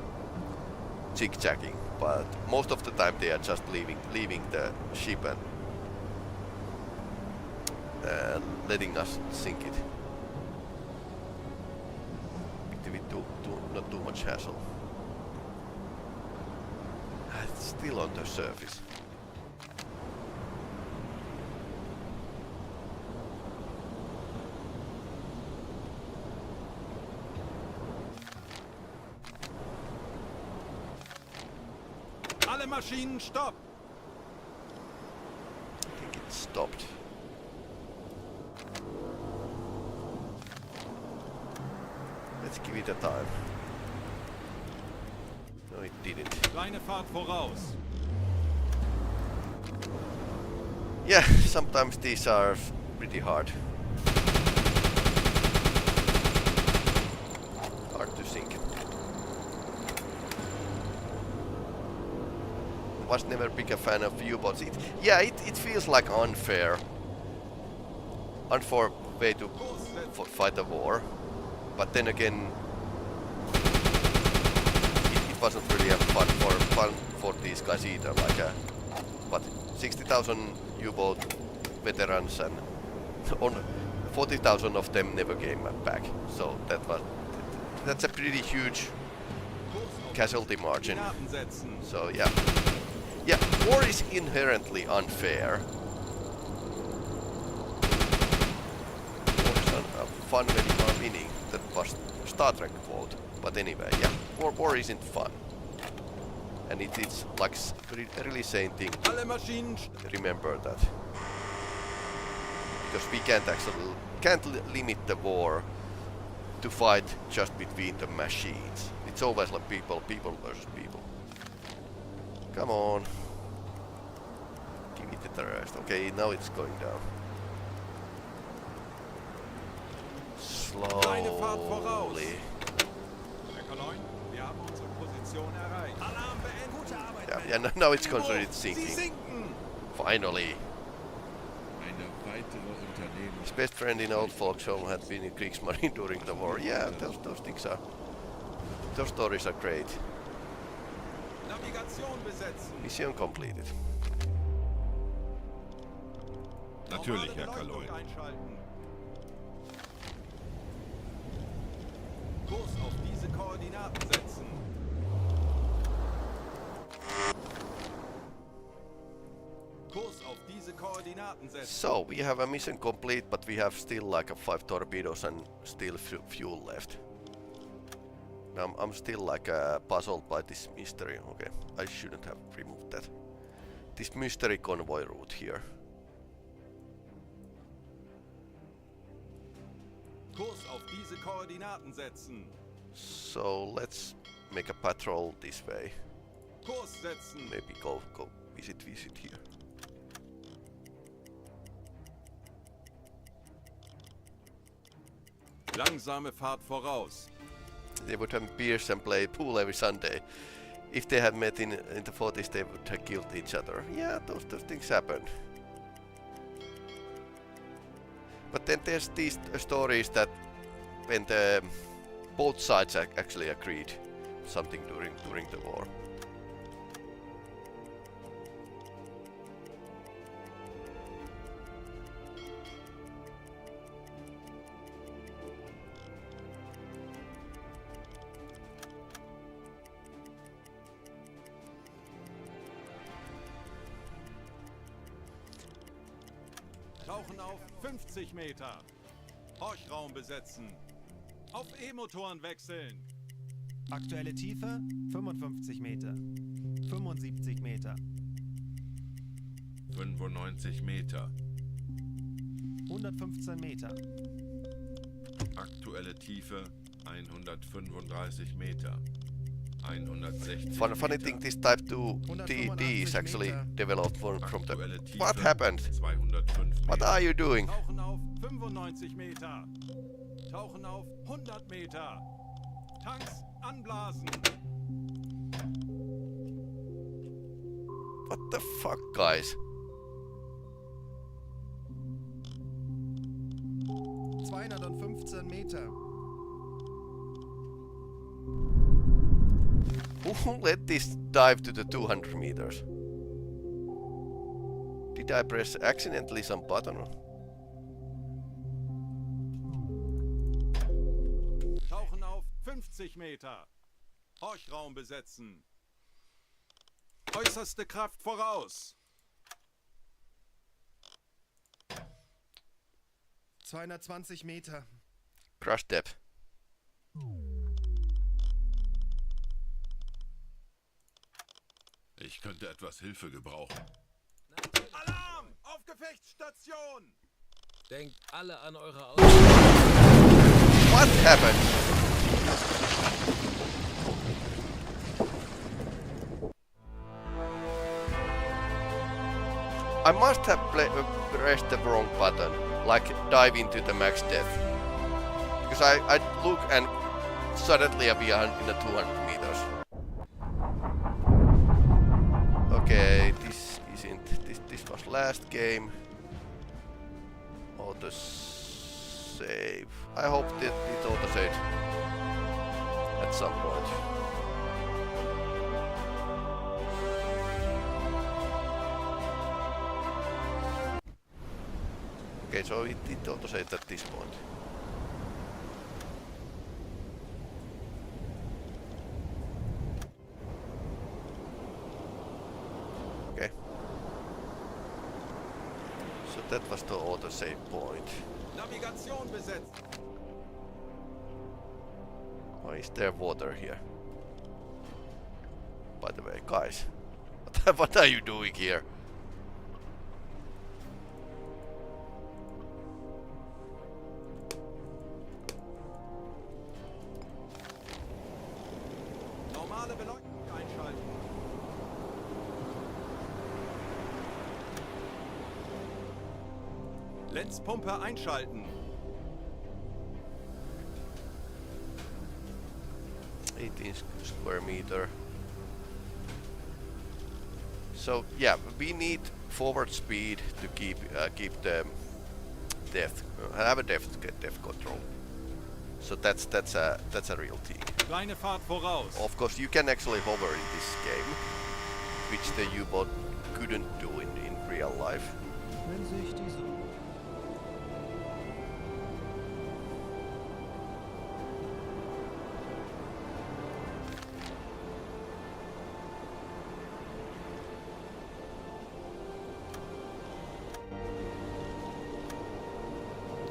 zigzagging, but most of the time they are just leaving the ship and letting us sink it. Not too much hassle. It's still on the surface. Alle Maschinen stopp! I think it stopped. Let's give it a time. No, it didn't. Kleine Fahrt voraus! Yeah, sometimes these are pretty hard. Hard to was never big a fan of U-boats. It feels like unfair way to fight a war. But then again, it wasn't really a fun for these guys either. Like, but 60,000 U-boat veterans and on 40,000 of them never came back. So that's a pretty huge casualty margin. So yeah, war is inherently unfair. War is fun when you are winning. That was a Star Trek quote. But anyway, yeah, war isn't fun, and it's like really sane thing to remember that, because we can't limit the war to fight just between the machines. It's always like people versus people. Come on. Give it the rest. Okay, now it's going down. Slowly. Yeah, now it's considered sinking. Finally. His best friend in old folks home had been in Kriegsmarine during the war. Yeah, those things are... Those stories are great. Mission completed. Natürlich, Herr Kaloy. Kurs auf diese Koordinaten setzen. Kurs auf diese Koordinaten setzen. So, we have a mission complete, but we have still like 5 torpedoes and still fuel left. I'm still like puzzled by this mystery. Okay, I shouldn't have removed that. This mystery convoy route here. Kurs auf diese Koordinaten setzen. So let's make a patrol this way. Kurs setzen. Maybe go visit here. Langsame Fahrt voraus. They would have beers and play pool every Sunday. If they had met in the 40s, they would have killed each other. Yeah, those things happened. But then there's these stories that when both sides actually agreed something during the war. Tauchen auf 50 Meter. Horchraum besetzen. Auf E-Motoren wechseln. Aktuelle Tiefe 55 Meter. 75 Meter. 95 Meter. 115 Meter. Aktuelle Tiefe 135 Meter. 160 Funny thing, this Type 2 TD is actually developed from the... What happened? 205 What are you doing? Tauchen auf 95 Meter. Tauchen auf 100 Meter. Tanks anblasen. What the fuck, guys? 215 Meter. Who let this dive to the 200 meters? Did I press accidentally some button? Tauchen auf 50 Meter. Horchraum besetzen. Äußerste Kraft voraus. 220 Meter. Crush depth. Ich könnte etwas Hilfe gebrauchen. Alarm! Auf Gefechtsstation! Denkt alle an eure Aus... What happened? I must have pressed the wrong button, like dive into the max depth. Because I look and suddenly we are in the 200 meters. Okay. last game. Auto save. I hope that it auto saved at some point. Okay, so it auto saved at this point. Okay. So that was the auto save point. Navigation besetzt. Why is there water here? By the way, guys, what are you doing here? Normale Beleuchtung einschalten. Lenzpumpe einschalten. 18 square meter. So yeah, we need forward speed to keep the depth, have a depth control. So that's a real thing. Kleine Fahrt voraus. Of course, you can actually hover in this game, which the U-boat couldn't do in real life. Wenn sich diese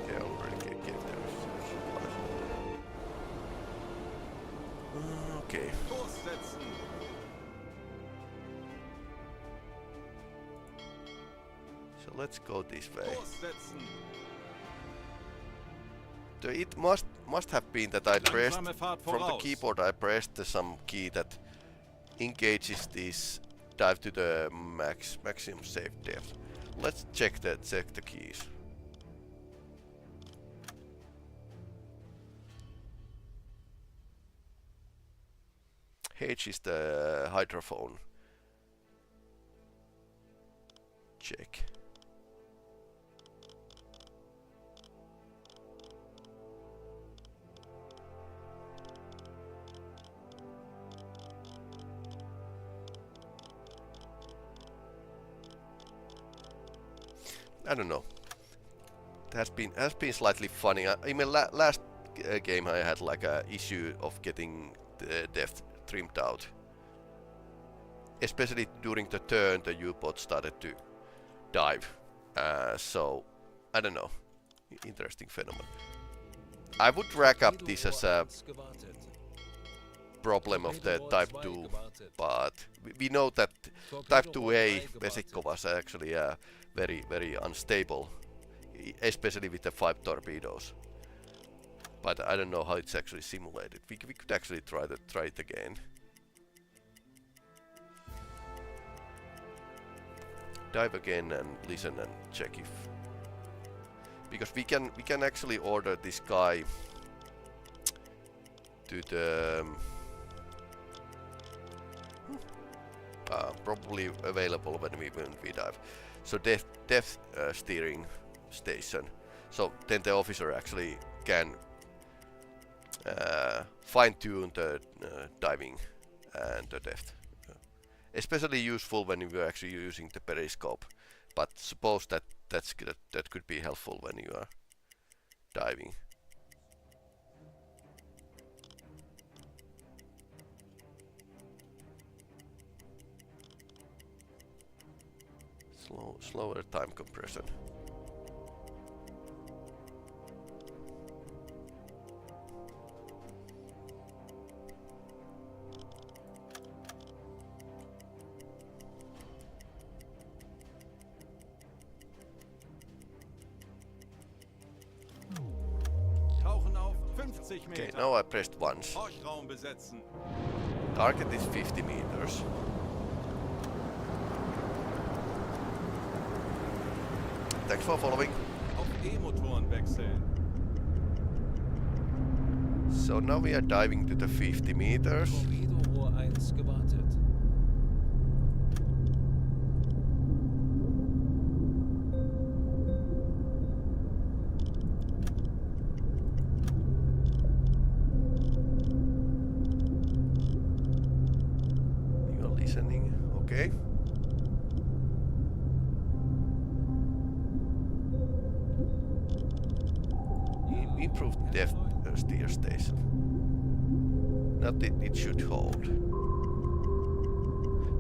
Okay, I already gave them supplies. Okay. Kurs setzen. So let's go this way. Kurs setzen. It must have been that I pressed Langsame Fahrt from the voraus. keyboard. I pressed some key that engages this dive to the maximum safe depth. Let's check the keys. H is the hydrophone. Check. I don't know. It has been slightly funny. I mean, last game I had like a issue of getting the depth trimmed out. Especially during the turn, the U-boat started to dive. So I don't know. Interesting phenomenon. I would rack up this as a problem of the Type 2, but we know that Type 2A Vesikko was actually very unstable, especially with the 5 torpedoes. But I don't know how it's actually simulated. We could actually try it again. Dive again and listen and check if, because we can actually order this guy to the probably available when we dive. So depth steering station. So then the officer actually can fine-tune the diving and the depth. Especially useful when you're actually using the periscope. But suppose that that could be helpful when you are diving. Slower time compression. Tauchen auf 50 Okay, Meter. now I pressed once. Horchraum besetzen. Target is 50 meters. Thanks for following. Auf E-Motoren wechseln. So now we are diving to the 50 meters. Torpedorohr 1 gewartet. improved depth steer station. Now it should hold.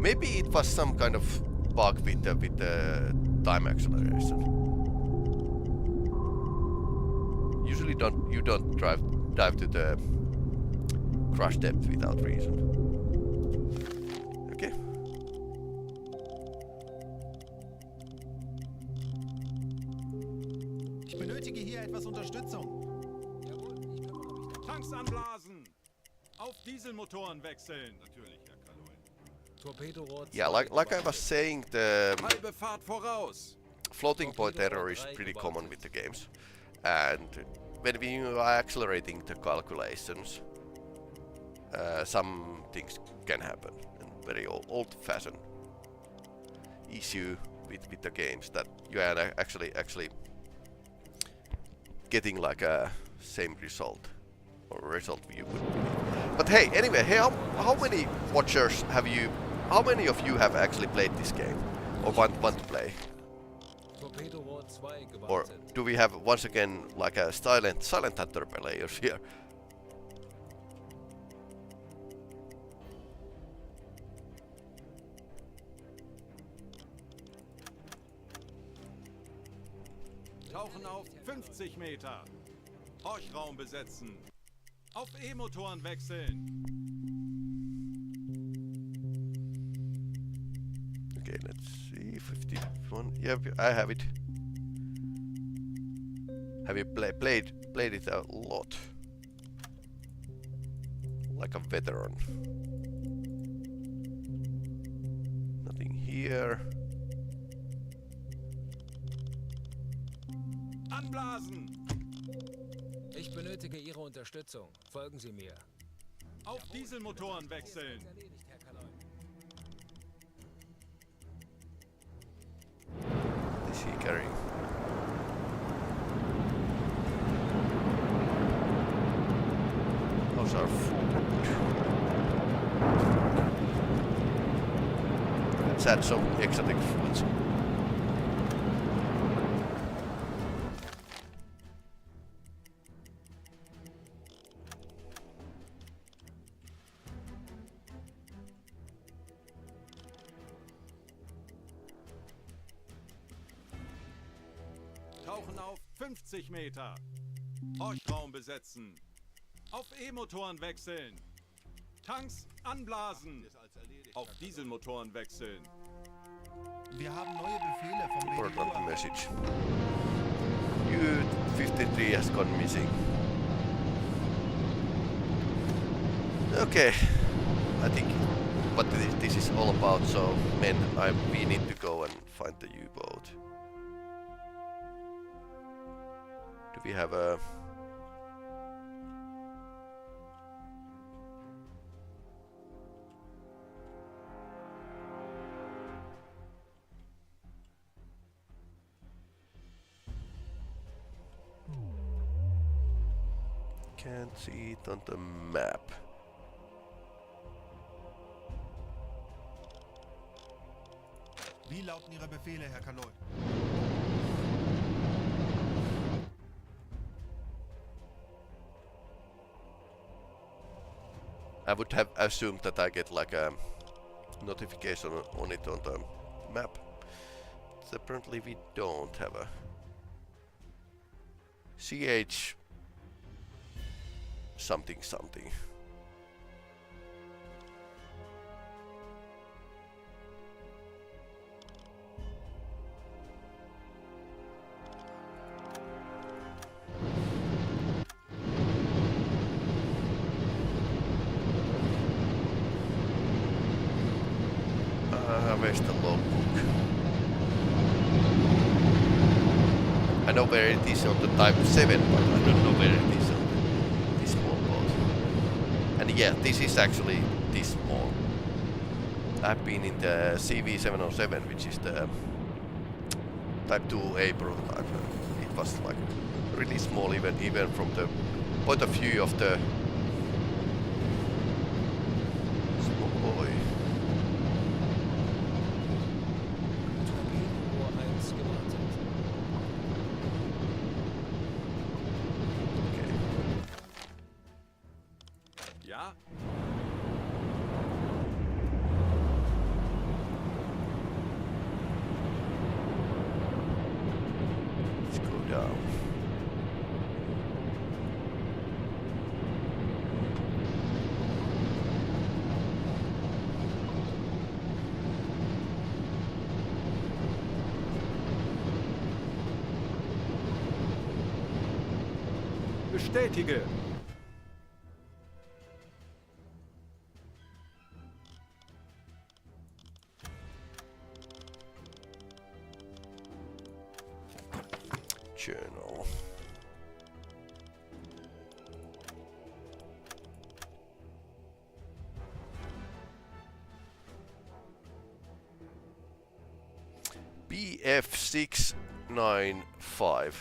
Maybe it was some kind of bug with the time acceleration. Usually you don't dive to the crash depth without reason. Okay. Ich benötige hier etwas Unterstützung. Tanks anblasen! Auf Dieselmotoren wechseln! Natürlich, Herr Kaloi. Torpedorohr 2 Yeah, like I was saying, the Halbe Fahrt voraus! floating point error is pretty common with the games, and when we are accelerating the calculations, some things can happen. And very old-fashioned issue with the games that you are actually getting like a same result or result you would believe. But hey, anyway, hey, how many watchers have you? How many of you have actually played this game or want to play? Torpedorohr 2 Or gewartet. do we have once again like a silent hunter players here? Tauchen auf 50 Meter! Horchraum besetzen! Auf E-Motoren wechseln! Okay, let's see. 51. Yeah, I have it. Have you played it a lot? Like a veteran. Nothing here. Anblasen! Ich benötige Ihre Unterstützung. Folgen Sie mir. Auf Dieselmotoren wechseln! Erledigt, Herr Kaloi. What is he carrying? Those are food. Let's add some exotic foods. Tauchen auf 50 Meter! Horchraum besetzen! Auf E-Motoren wechseln! Tanks anblasen! Auf Dieselmotoren wechseln! Wir haben neue Befehle vom Important BDU. message. U-53 has gone missing. Okay, I think what this is all about. So, men, we need to go and find the U-boat. Do we have a? Can't see it on the map. Wie lauten Ihre Befehle, Herr Kaloi? I would have assumed that I get like a notification on it on the map. So apparently we don't have a CH something something. Where's the logbook? I know where it is on the Type 7, but I don't know where it is on this small boat. And yeah, this is actually this small. I've been in the CV707, which is the Type 2A prototype. It was like really small, even from the point of view of the small boy. Torpedorohr 1 gewartet. down. Bestätige. Journal. BF695.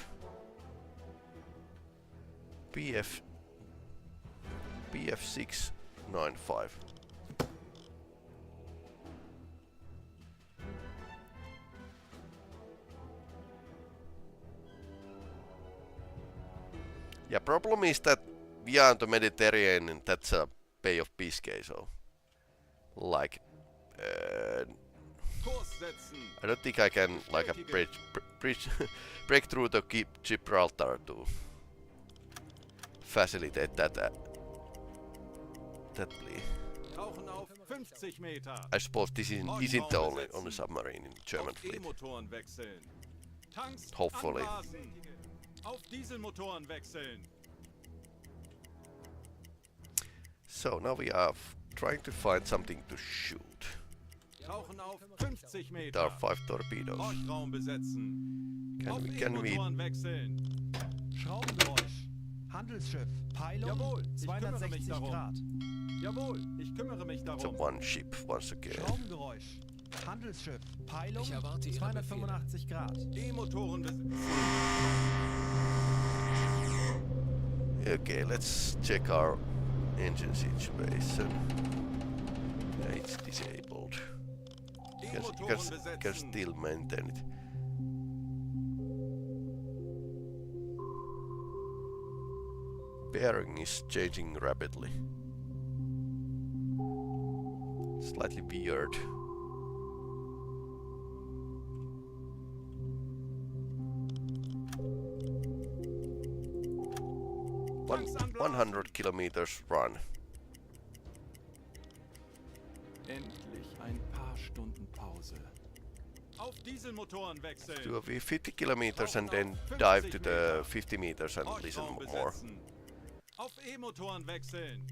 BF695. Yeah, problem is that we are in the Mediterranean, that's a Bay of Biscay, so like Kurs setzen. I don't think I can like a bridge break through the Gibraltar to facilitate that plea. Tauchen auf 50 Meter. I suppose this isn't the only submarine in the German fleet. E-Motoren wechseln. Tanks Hopefully. anblasen. Auf Dieselmotoren wechseln. So now we are trying to find something to shoot. Tauchen auf 50 There are Meter. 5 torpedoes. Horchraum besetzen. Auf Can we E-Motoren wechseln. Schraubengeräusch. Handelsschiff. Peilung Jawohl, ich kümmere mich 260 darum. Grad. Jawohl, ich kümmere mich so darum. one ship once again? Schraubengeräusch. Handelsschiff. Peilung Ich erwarte Ihre 285 Grad. E-Motoren besitzen. Okay, let's check our engine situation. Yeah, it's disabled. You E-Motoren can besetzen. still maintain it. Bearing is changing rapidly. Slightly weird. Tanks anblasen. 100 kilometers run. Endlich ein paar Stunden Pause. Auf Dieselmotoren wechseln. Do a 50 kilometers and then dive to the 50 meters and listen Horchraum more. besetzen. Auf E-Motoren wechseln.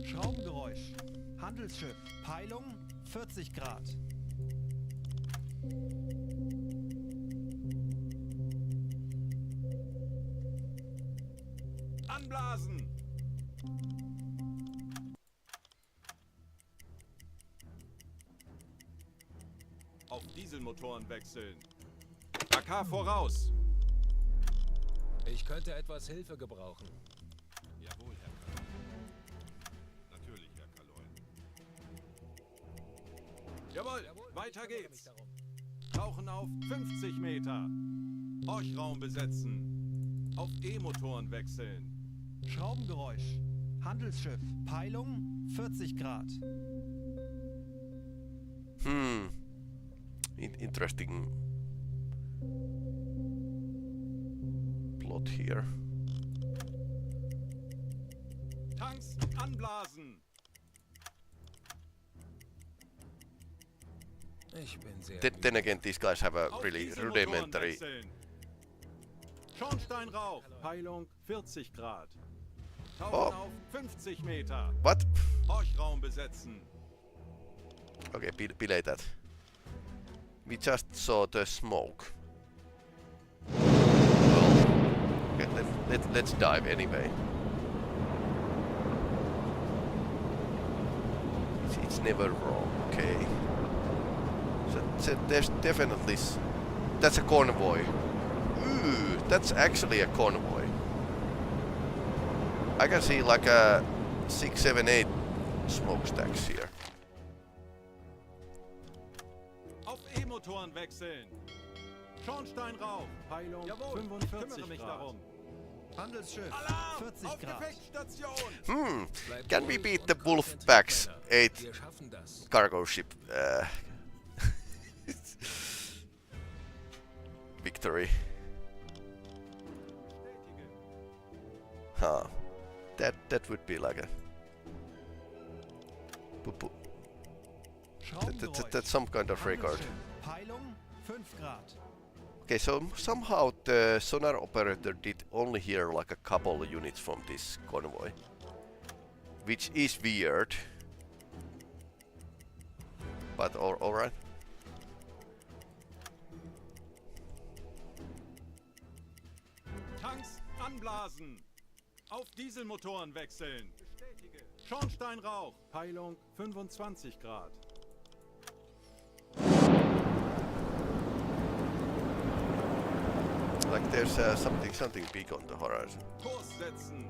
Schraubengeräusch. Handelsschiff. Peilung 40 Grad. Anblasen. Auf Dieselmotoren wechseln. AK voraus. Ich könnte etwas Hilfe gebrauchen. Jawohl, Herr Kaloy. Natürlich, Herr Kaloy. Jawohl, weiter geht's. Tauchen auf 50 Meter. Horchraum besetzen. Auf E-Motoren wechseln. Schraubengeräusch. Handelsschiff. Peilung 40 Grad. Interesting plot here. Tanks anblasen. Ich bin sehr Then again, these guys have a Auf really Dieselmotoren rudimentary. wechseln. Schornsteinrauch. Peilung 40 Grad. Tauchen Oh. auf 50 Meter. What? Horchraum besetzen. Okay, belay that. We just saw the smoke. Well, okay, let's dive anyway. It's never wrong, okay. So there's definitely that's a convoy. Ooh, that's actually a convoy. I can see like a 6, 7, 8 smokestacks here. Auf E-Motoren wechseln. Schornsteinrauch. Peilung Jawohl, 45 ich kümmere mich Grad. darum. Handelsschiff. 40 Auf Grad. Gefechtsstation! Can we beat the Wolfpack's 8 Wir schaffen das. cargo ship victory? Huh. That would be like a... That's some kind of record. Peilung 5 Grad. Okay, so somehow the sonar operator did only hear like a couple of units from this convoy, which is weird. But alright. Tanks anblasen! Auf Dieselmotoren wechseln! Bestätige. Schornsteinrauch! Peilung 25 Grad. Like there's something big on the horizon. Kurs setzen!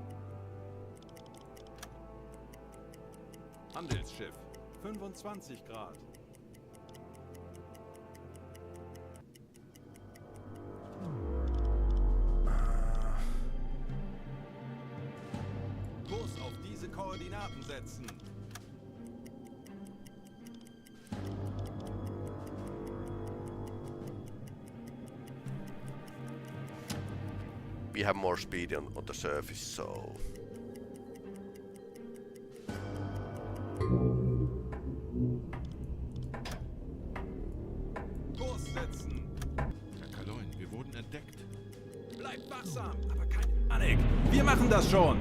Handelsschiff 25 Grad. Kurs auf diese Koordinaten setzen. We have more speed on the surface, so... Kurs setzen! Herr Kaloin, wir wurden entdeckt. Bleibt wachsam, aber keine Panik! Wir machen das schon!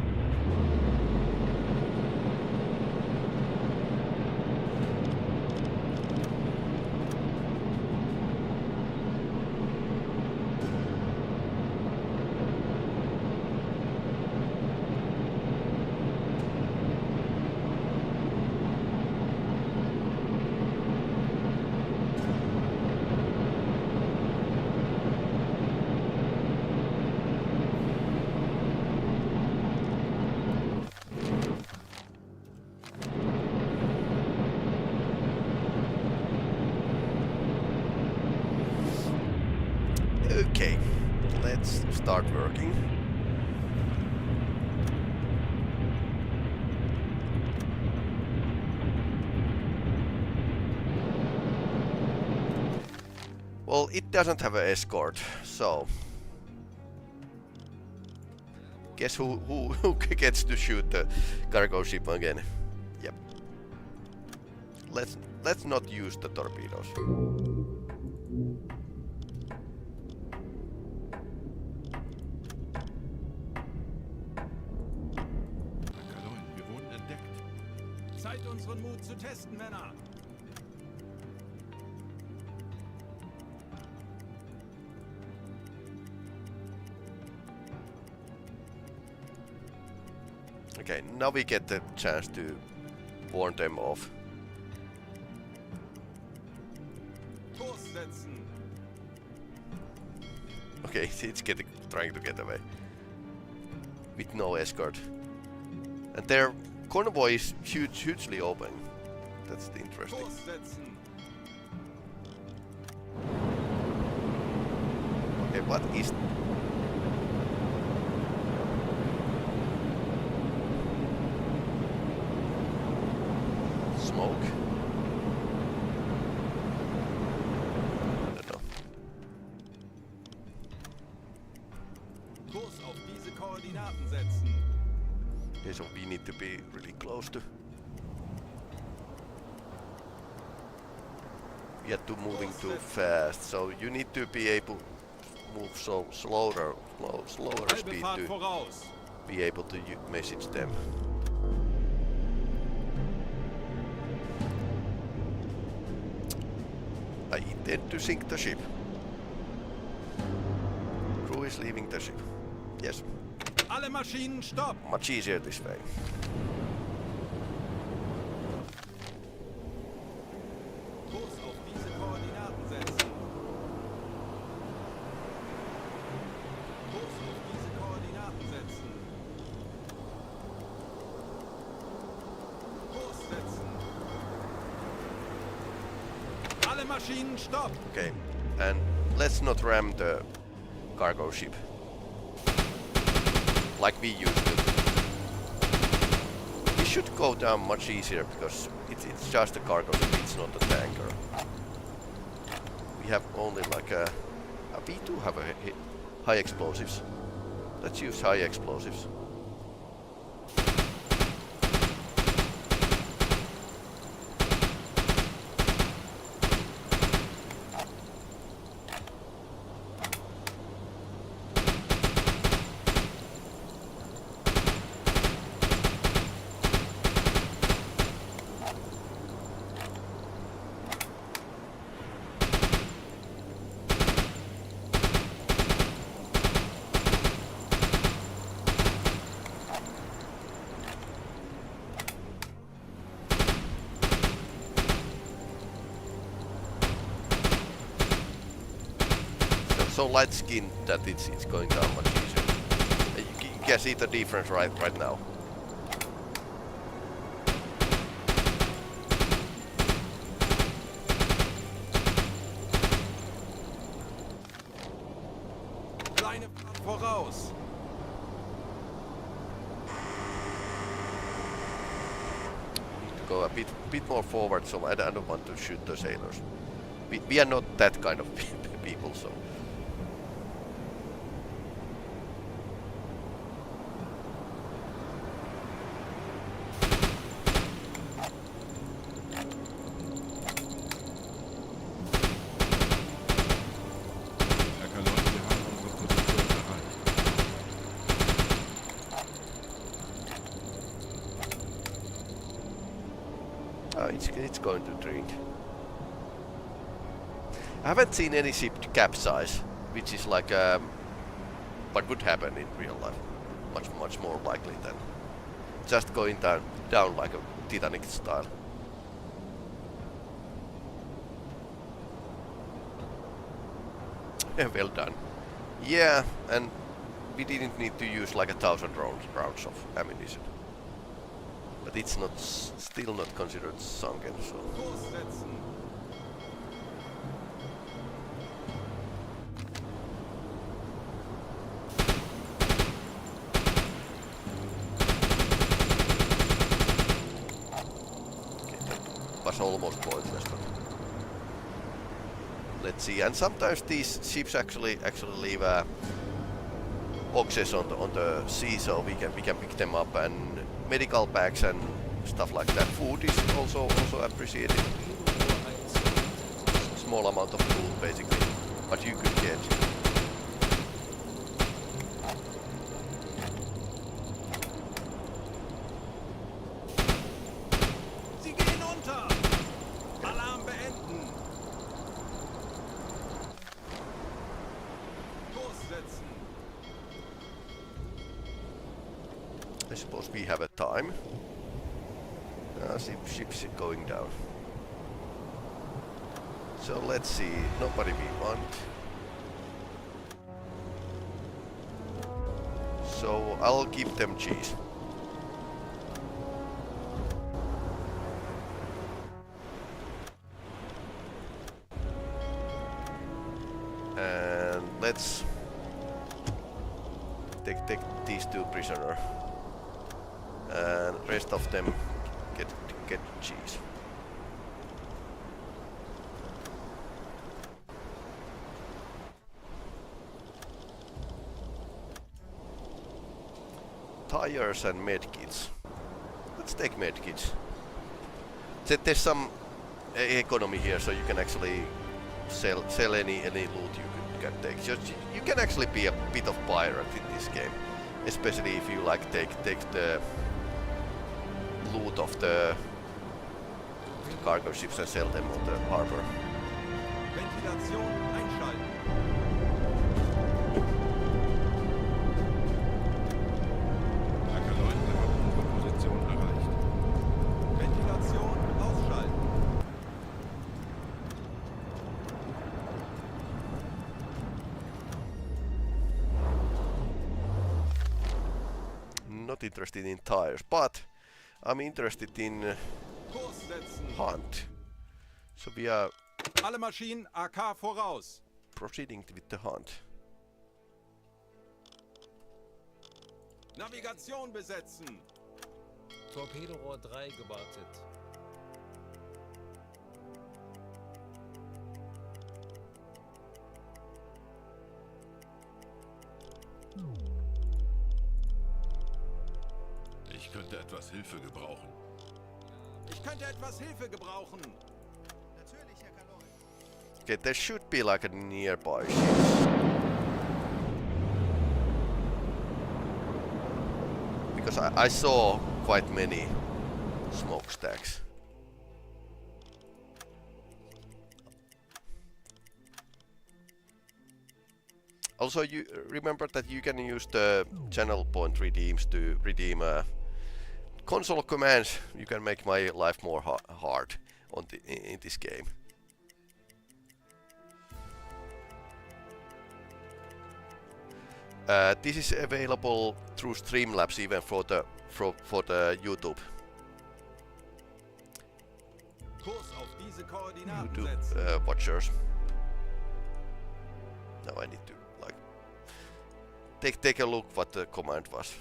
Okay, let's start working. Well, it doesn't have an escort, so guess who gets to shoot the cargo ship again? Yep. Let's not use the torpedoes. Herr Kaloin, wir wurden entdeckt. Zeit, unseren Mut zu testen, Männer! Okay, now we get the chance to warn them off. Kurs setzen! Okay, it's trying to get away with no escort, and their convoy is hugely open. That's the interesting. Kurs setzen! Okay, what is? Smoke? I don't know. Kurs auf diese Koordinaten setzen! Okay, so we need to be really close to. We are moving too fast, so you need to be able to move so slower Halbe speed Fahrt to voraus! be able to message them. I intend to sink the ship. Crew is leaving the ship. Yes, Alle Maschinen stopp! much easier this way. Kurs auf diese Koordinaten setzen! Kurs auf diese Koordinaten setzen! Kurs setzen! Alle Maschinen stopp! Okay, and let's not ram the cargo ship. like we used to. We should go down much easier because it's just a cargo ship, it's not a tanker. We have only like a we do have a high explosives. Let's use high explosives. So light skin that it's going down much easier. You can see the difference right now. Kleine Fahrt voraus. Need to go a bit more forward, so I don't want to shoot the sailors. We are not that kind of people, so. Herr Kalon, wir haben unsere Position erreicht. It's going to drink. I haven't seen any ship capsize, which is like what would happen in real life. Much more likely than just going down like a Titanic style. Well done. Yeah, and we didn't need to use like 1,000 rounds of ammunition. But it's not still not considered sunken, so. Kurs setzen. Okay, that was almost pointless, but let's see. And sometimes these ships actually leave boxes on the sea, so we can pick them up, and medical bags and stuff like that. Food is also appreciated. Small amount of food basically, but you could get. Sie gehen unter. Alarm beenden. Kurs setzen. I suppose we have a time. Ships going down. So let's see. Nobody we want. So I'll give them cheese. And let's take these two prisoners. And rest of them get cheese. Tires and medkits. Let's take medkits. There's some economy here, so you can actually sell any loot you can take. So you can actually be a bit of pirate in this game, especially if you like take the loot of the cargo ships and sell them on the harbor. Ventilation einschalten. Herr Kalon, wir haben unsere Position erreicht. Ventilation ausschalten. Not interested in tires, but I'm interested in Kurs setzen. hunt. So we are Alle Maschinen AK voraus. proceeding with the hunt. Navigation besetzen. Torpedorohr 3 gewartet. Ich könnte etwas Hilfe gebrauchen. Ich könnte etwas Hilfe gebrauchen. Natürlich, Herr Kanone. Okay, there should be like a nearby ships. Because I saw quite many smokestacks. Also, you remember that you can use the channel point redeems to redeem console commands. You can make my life more hard on in this game. This is available through Streamlabs even for the YouTube. Kurs auf diese Koordinaten YouTube setzen. watchers. Now I need to like take a look what the command was.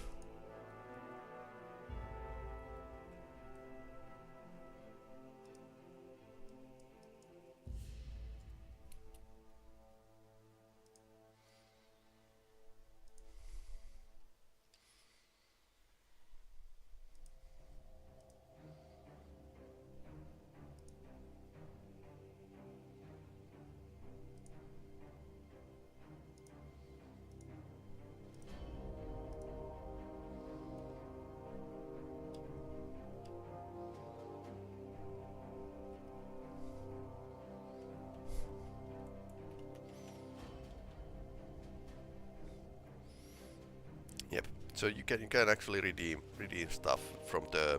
Yep. So you can actually redeem stuff from the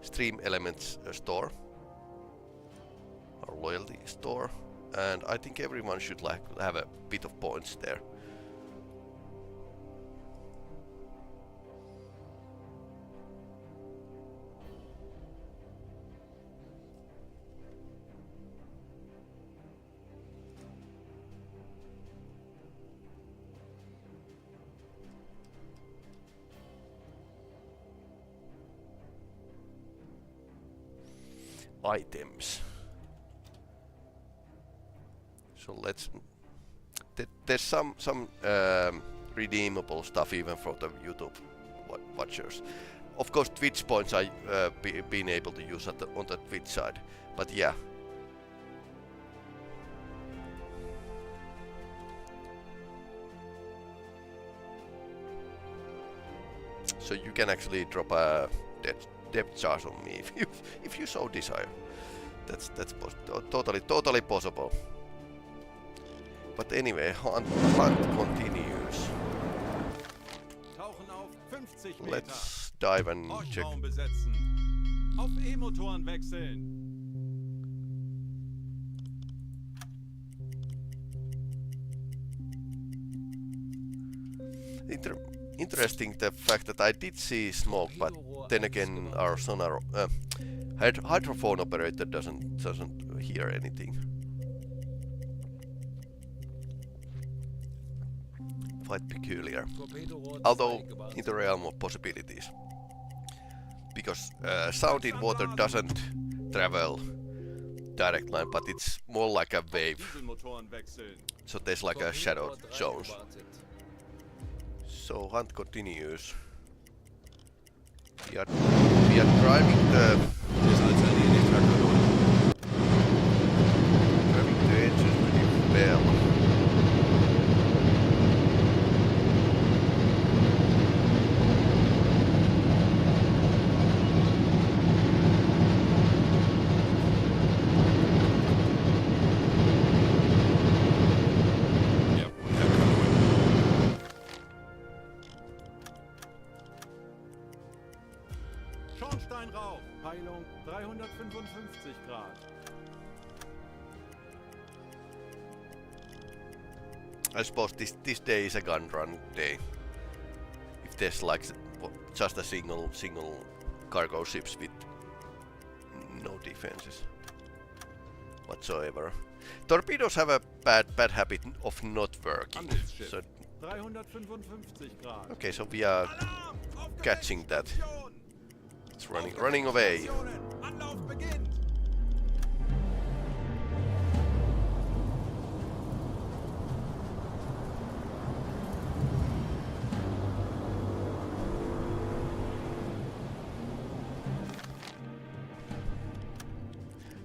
Stream Elements store or loyalty store, and I think everyone should like have a bit of points there. Items. So let's. There's some redeemable stuff even for the YouTube watchers. Of course, Twitch points I been able to use on the Twitch side, but yeah. So you can actually drop a depth charge on me if you so desire. That's totally possible. But anyway, hunt continues. Tauchen auf 50 Meter. Let's dive and check. Horchraum besetzen. Auf E-Motoren wechseln. Interesting the fact that I did see smoke, but then again our sonar hydrophone operator doesn't hear anything. Quite peculiar, although in the realm of possibilities, because sound in water doesn't travel direct line, but it's more like a wave, Dieselmotoren wechseln. so there's like a shadow zones. So hunt continues. We are driving the engine pretty well. Schornsteinrauch. Peilung 355 Grad. I suppose this day is a gun run day. If there's like just a single cargo ships with no defenses whatsoever. Torpedoes have a bad habit of not working, so 355 Grad. Okay, so we are catching that. It's running away. Anlauf beginnt.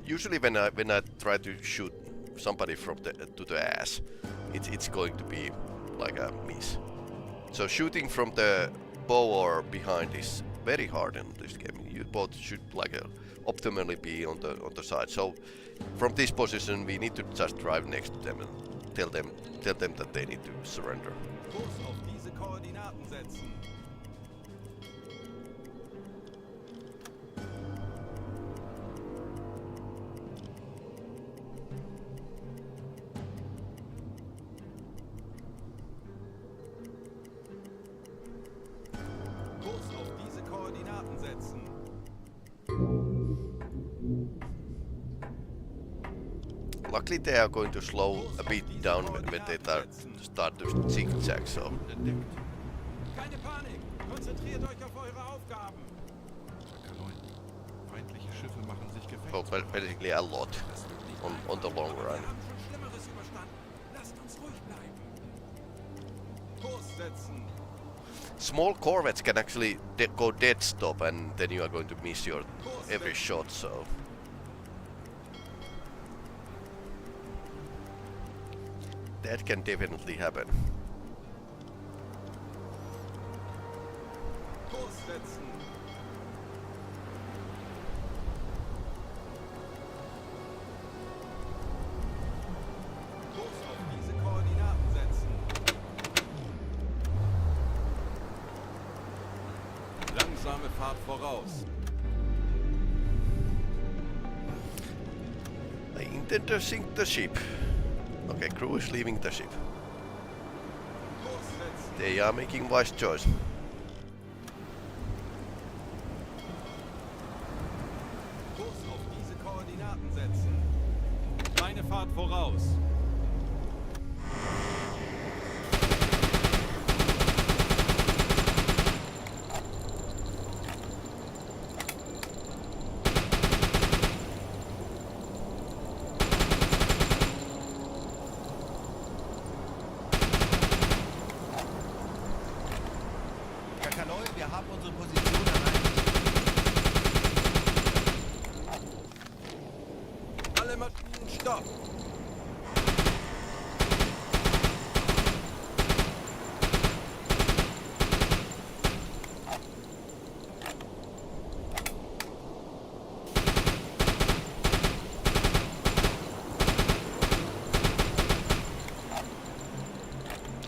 Usually when I try to shoot somebody from the ass, it's going to be like a miss. So shooting from the bow or behind is very hard in this game. You both should like optimally be on the side. So from this position we need to just drive next to them and tell them that they need to surrender. Kurs auf diese Koordinaten setzen. Kurs auf diese Koordinaten setzen. Luckily they are going to slow a bit down when they start to zigzag, so Keine Panik! Konzentriert euch auf eure Aufgaben! Kanonen. Feindliche Schiffe machen sich well, gefechtsbereit. basically a lot on the long run. Wir haben schon Schlimmeres überstanden. Lasst uns ruhig bleiben. Kurs setzen. Small corvettes can actually go dead stop and then you are going to miss your every shot, so that can definitely happen. Kurs setzen. Kurs auf diese Koordinaten setzen. Langsame Fahrt voraus. I intend to sink the ship. Okay, crew is leaving the ship. Kurs setzen. They are making wise choice. Kurs auf diese Koordinaten setzen. Kleine Fahrt voraus. Kakaloi, wir haben unsere Position erreicht. Alle Maschinen stopp.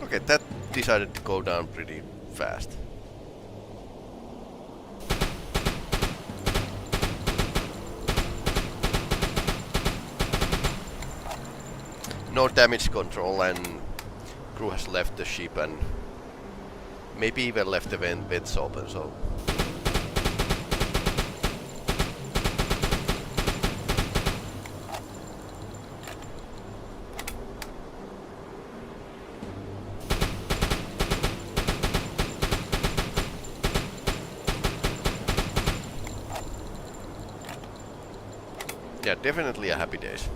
Okay, that decided to go down pretty fast. No damage control and crew has left the ship and maybe even left the vents open, so yeah, definitely a happy days.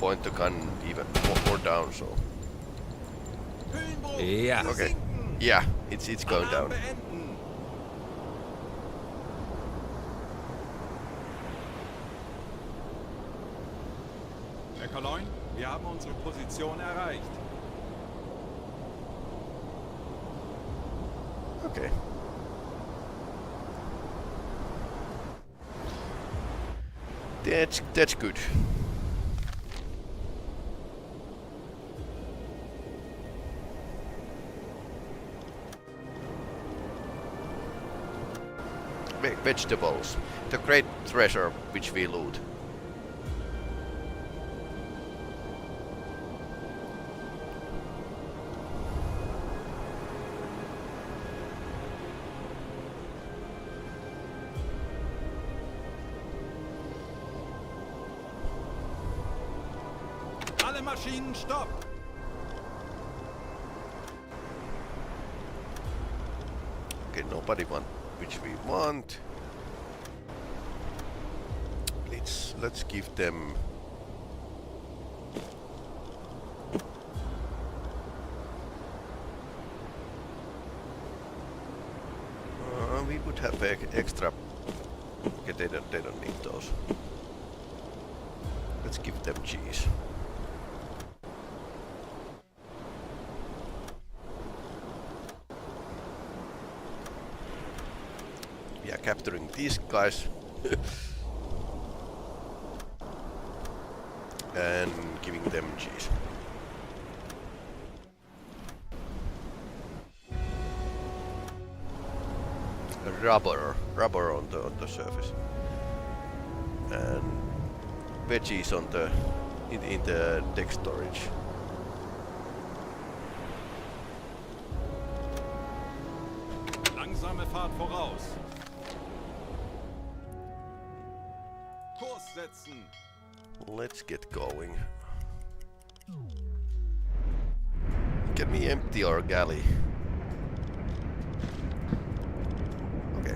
point the gun even more down, so... Ja. Okay. Yeah, it's going down. Beenden. Echo 9, wir haben unsere Position erreicht. Okay. That's good. Vegetables, the great treasure which we loot. Alle Maschinen stopp! Okay, nobody want which we want. Let's give them we would have extra. Okay, they don't need those. Let's give them cheese. We are capturing these guys. And giving them cheese. Rubber on the surface, and veggies on the in the deck storage. Langsame Fahrt voraus. Kurs setzen. Let's get going. Can we empty our galley? Okay.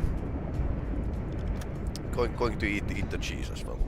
Going to eat the cheese as well.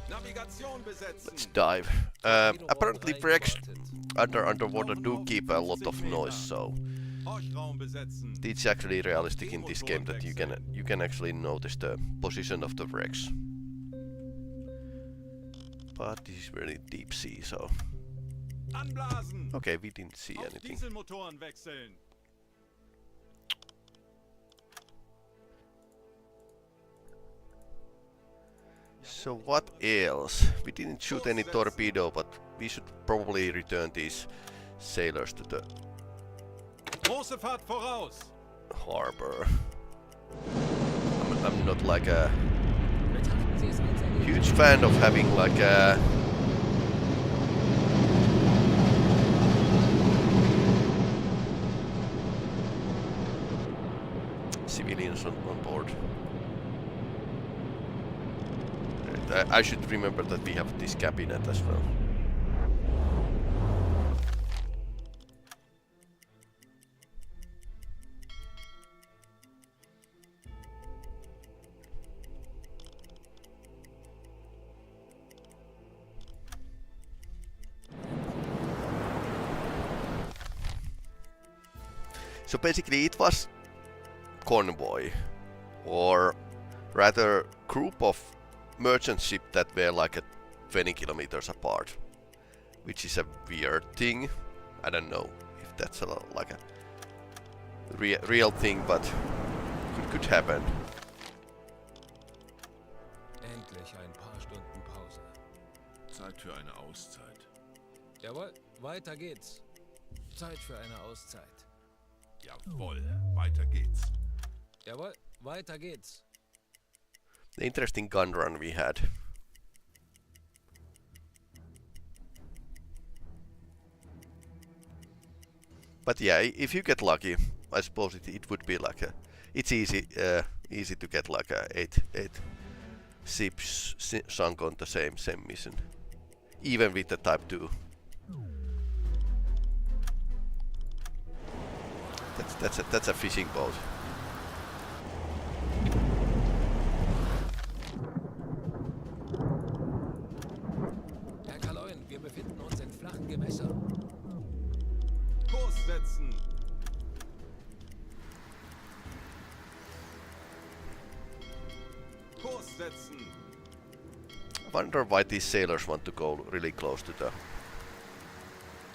Navigation besetzen. Let's dive. Apparently wrecks underwater do keep a lot of noise, so Horchraum besetzen. it's actually realistic in this game that you can actually notice the position of the wrecks. But this is really deep sea, so Anblasen. okay, we didn't see Auf anything. Dieselmotoren wechseln. So what else? We didn't shoot any torpedo, but we should probably return these sailors to the Große Fahrt voraus. harbor. I'm not like a huge fan of having like a civilians on board. I should remember that we have this cabinet as well. So basically it was convoy, or rather group of merchant ship that were like 20 kilometers apart, which is a weird thing. I don't know if that's like a real thing, but could happen. Endlich ein paar Stunden Pause. Zeit für eine Auszeit. Jawohl, weiter geht's. Zeit für eine Auszeit. Jawohl, weiter geht's. Jawohl, weiter geht's. The interesting gun run we had. But yeah, if you get lucky, I suppose it would be like a. It's easy to get like a eight ships sunk on the same mission, even with the Type 2. That's a fishing boat. Herr Kaloin, wir befinden uns in flachen Gewässern. Kurs setzen! Kurs setzen! I wonder why these sailors want to go really close to the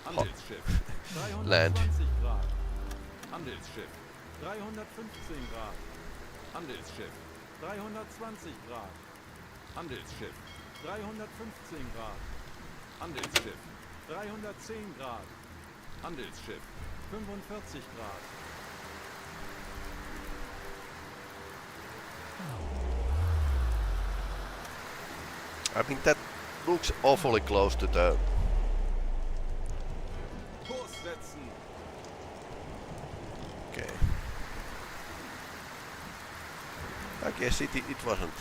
Handelsschiff. land. 320 Grad. Handelsschiff. 315 Grad. Handelsschiff. 320 Grad. Handelsschiff. 315 Grad. Handelsschiff. 310 Grad. Handelsschiff. 45 Grad. I think that looks awfully close to the. Kurs setzen! Okay. I guess it wasn't.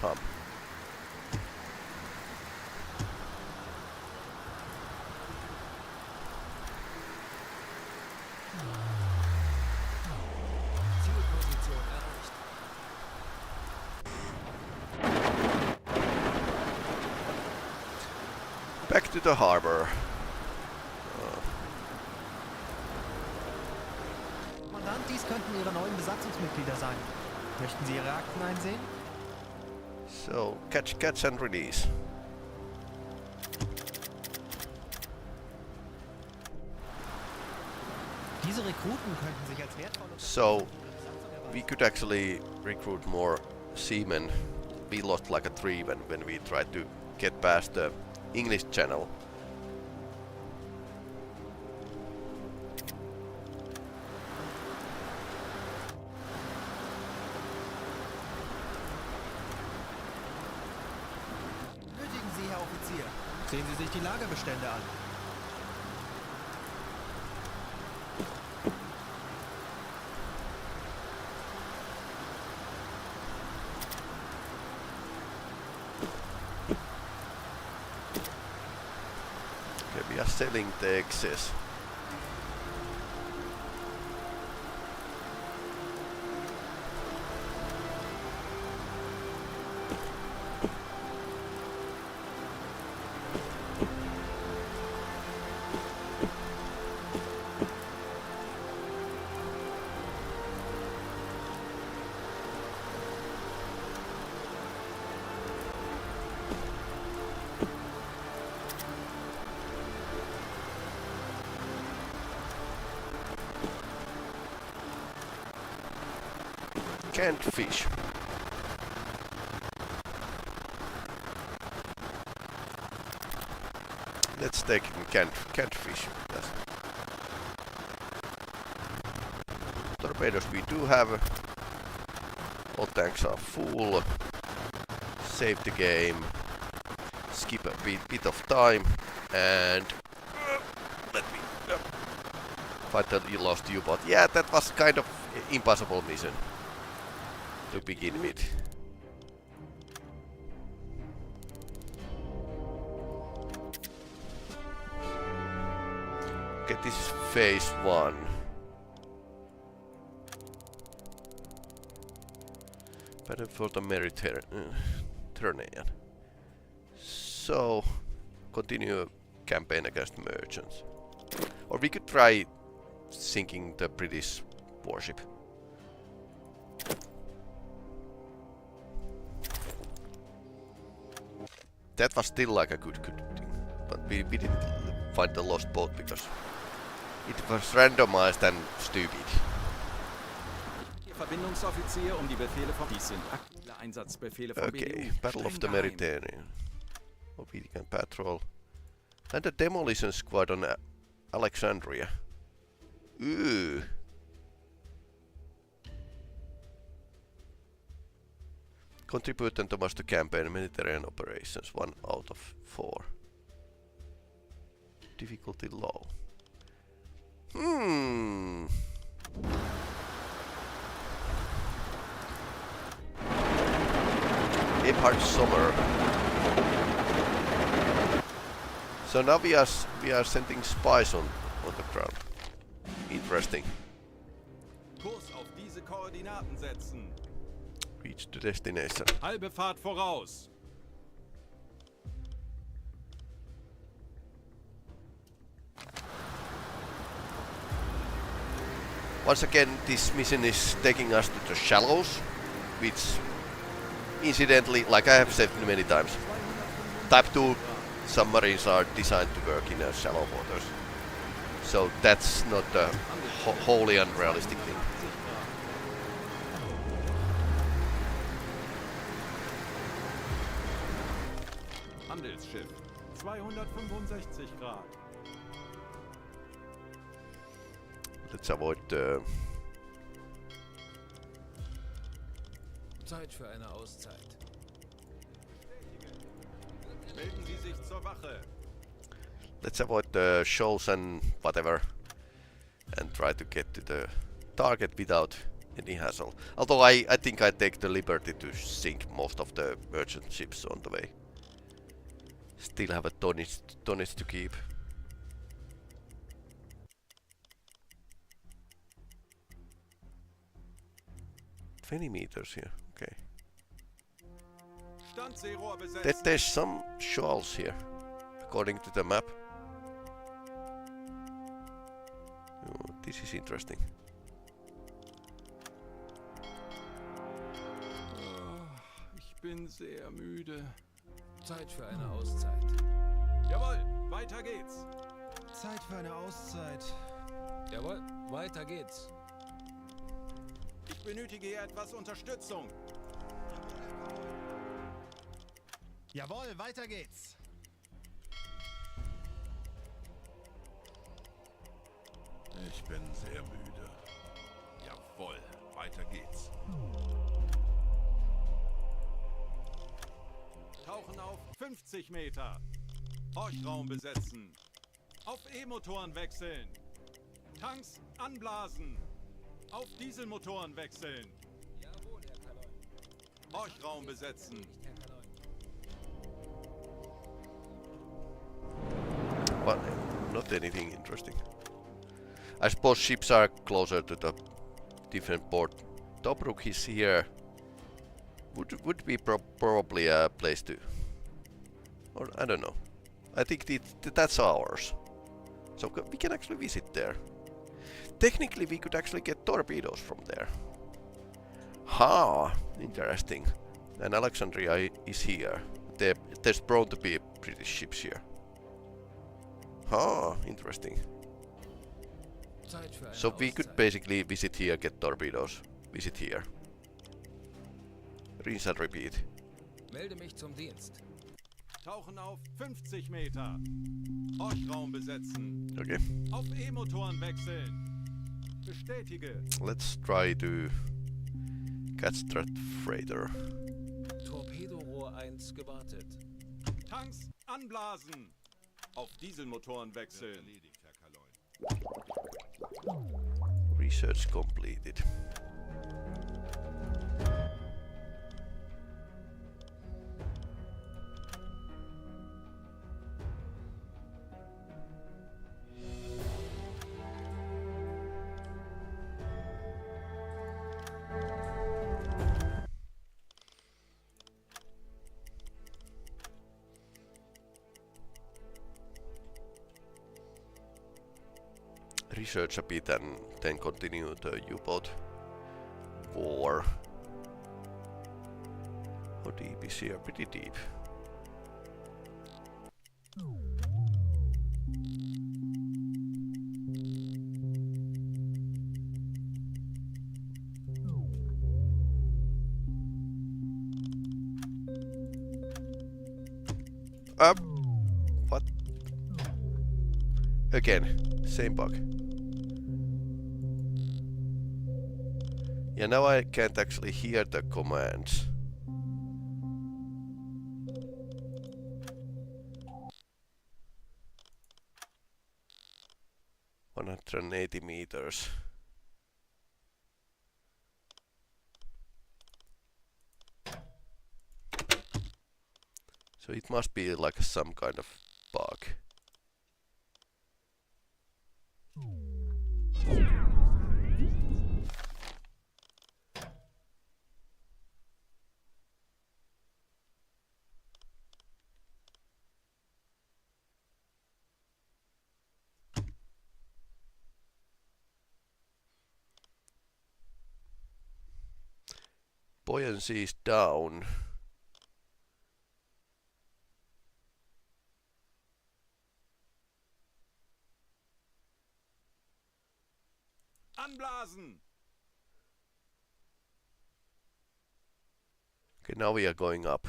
Huh. Zielposition erreicht. Back to the harbor. Kommandant, dies könnten Ihre neuen Besatzungsmitglieder sein. Möchten Sie Ihre Akten einsehen? So catch and release. Diese Rekruten könnten sich als wertvolle So we could actually recruit more seamen. We lost like a 3 when we tried to get past the English channel. Nötigen Sie, Herr Offizier. Sehen Sie sich die Lagerbestände an. Okay, we are selling the excess. Canned fish. Let's take canned fish. Yes. Torpedoes we do have. All tanks are full. Save the game. Skip a bit of time and let me fight the lost U-boat. Yeah, that was kind of impossible mission to begin with. Okay, this is phase 1. Battle for the Mediterranean. So, continue campaign against merchants. Or we could try sinking the British warship. That was still like a good thing, but we didn't find the lost boat because it was randomized and stupid. Verbindungsoffizier die Befehle von... Dies sind aktuelle Einsatzbefehle von Okay, BDU. Battle of the Streng geheim. Mediterranean. Obedient Patrol. And the Demolition Squad on Alexandria. Ooh. Contribute Thomas to campaign Mediterranean operations. 1 out of 4. Difficulty low. Ephard Sommer. So now we are sending spies on the ground. Interesting. Kurs auf diese Koordinaten setzen. Reach the destination. Halbe Fahrt voraus. Once again, this mission is taking us to the shallows, which incidentally, like I have said many times, Type 2 submarines are designed to work in shallow waters. So that's not a wholly unrealistic thing. Handelsschiff. 265 Grad. Let's avoid the... Zeit für eine Auszeit. Melden Sie sich zur Wache. Let's avoid the shoals and whatever, and try to get to the target without any hassle. Although I think I take the liberty to sink most of the merchant ships on the way. Still have a tonnage to keep. $20 here, okay. Standseerohr besetzt. There's some shoals here, according to the map. Oh, this is interesting. Ich bin sehr müde. Zeit für eine Auszeit. Jawohl, weiter geht's. Zeit für eine Auszeit. Jawohl, weiter geht's. Ich benötige hier etwas Unterstützung. Jawohl, weiter geht's. Ich bin sehr müde. Jawohl, weiter geht's. Tauchen auf 50 Meter. Horchraum besetzen. Auf E-Motoren wechseln. Tanks anblasen. Auf Dieselmotoren wechseln. Jawohl, Herr Kalon. Horchraum besetzen. Herr Kalon. But not anything interesting. I suppose ships are closer to the different port. Tobruk is here. Would be probably a place to, or I don't know. I think that's ours, so we can actually visit there. Technically, we could actually get torpedoes from there. Ha, interesting. And Alexandria is here. There's prone to be British ships here. Ha, interesting. Zeit für eine So we could Auszeit. basically visit here, get torpedoes. Visit here. Rinse and repeat. Melde mich zum Dienst. Tauchen auf 50 Meter. Horchraum besetzen. Okay, Auf E-Motoren wechseln. Bestätige. let's try to catch that freighter. Torpedorohr 1 gewartet. Tanks anblasen. Auf Dieselmotoren wechseln. Erledigt, Herr Kalon. Research completed. Research a bit and then continue the U-boat war. How deep is here? Pretty deep. What? Again, same bug. Yeah, now I can't actually hear the commands. 180 meters. So it must be like some kind of bug. Buoyancy is down. Anblasen! Okay, now we are going up.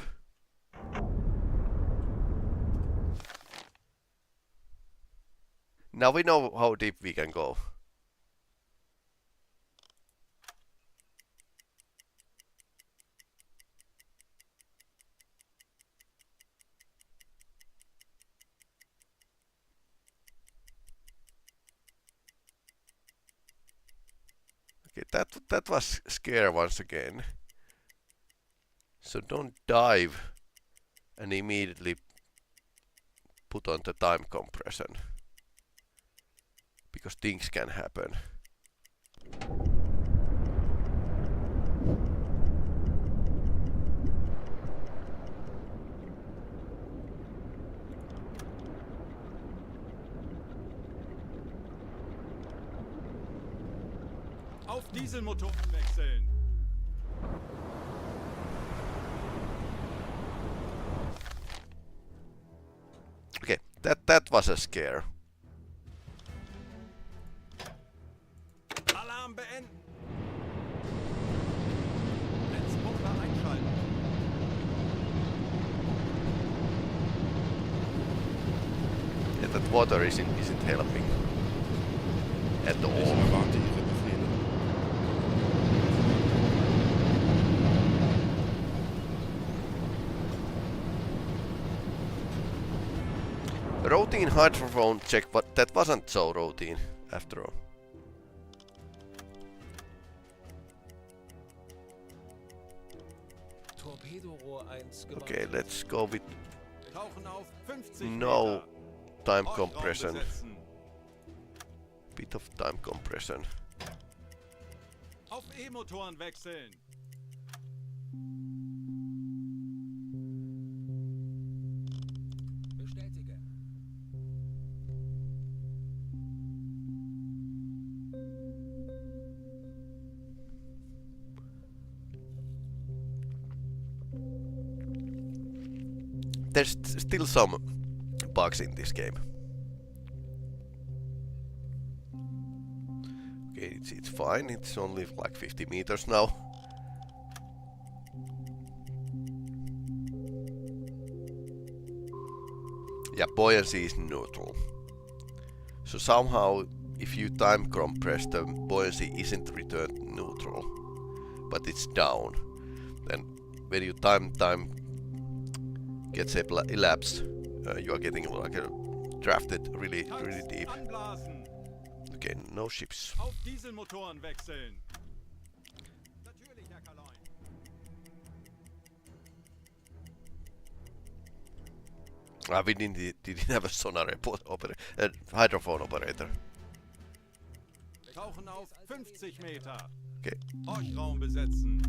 Now we know how deep we can go. Okay, that was scare once again. So don't dive and immediately put on the time compression, because things can happen. Auf Dieselmotor wechseln! Okay, that was a scare. Alarm beenden! Netzpumpe einschalten! Yeah, that water isn't helping at Ich all. erwarte Ihre Befehle. Routine hydrophone check, but that wasn't so routine after all. Torpedorohr 1 gewartet. Okay, let's go with Tauchen auf 50 no Meter. time Ortraum compression. besetzen. Bit of time compression. Auf E-Motoren wechseln! Bestätige. There's still some bugs in this game. Okay, it's fine. It's only like 50 meters now. Yeah, buoyancy is neutral. So somehow, if you time compress, the buoyancy isn't returned neutral, but it's down. Then when you time gets elapsed, you are getting like a drafted really deep. Anblasen! Okay, no ships. Auf Dieselmotoren wechseln! Natürlich, Herr Kaloin. We didn't have a sonar hydrophone operator. Tauchen auf 50 Meter. Okay. Ortraum besetzen.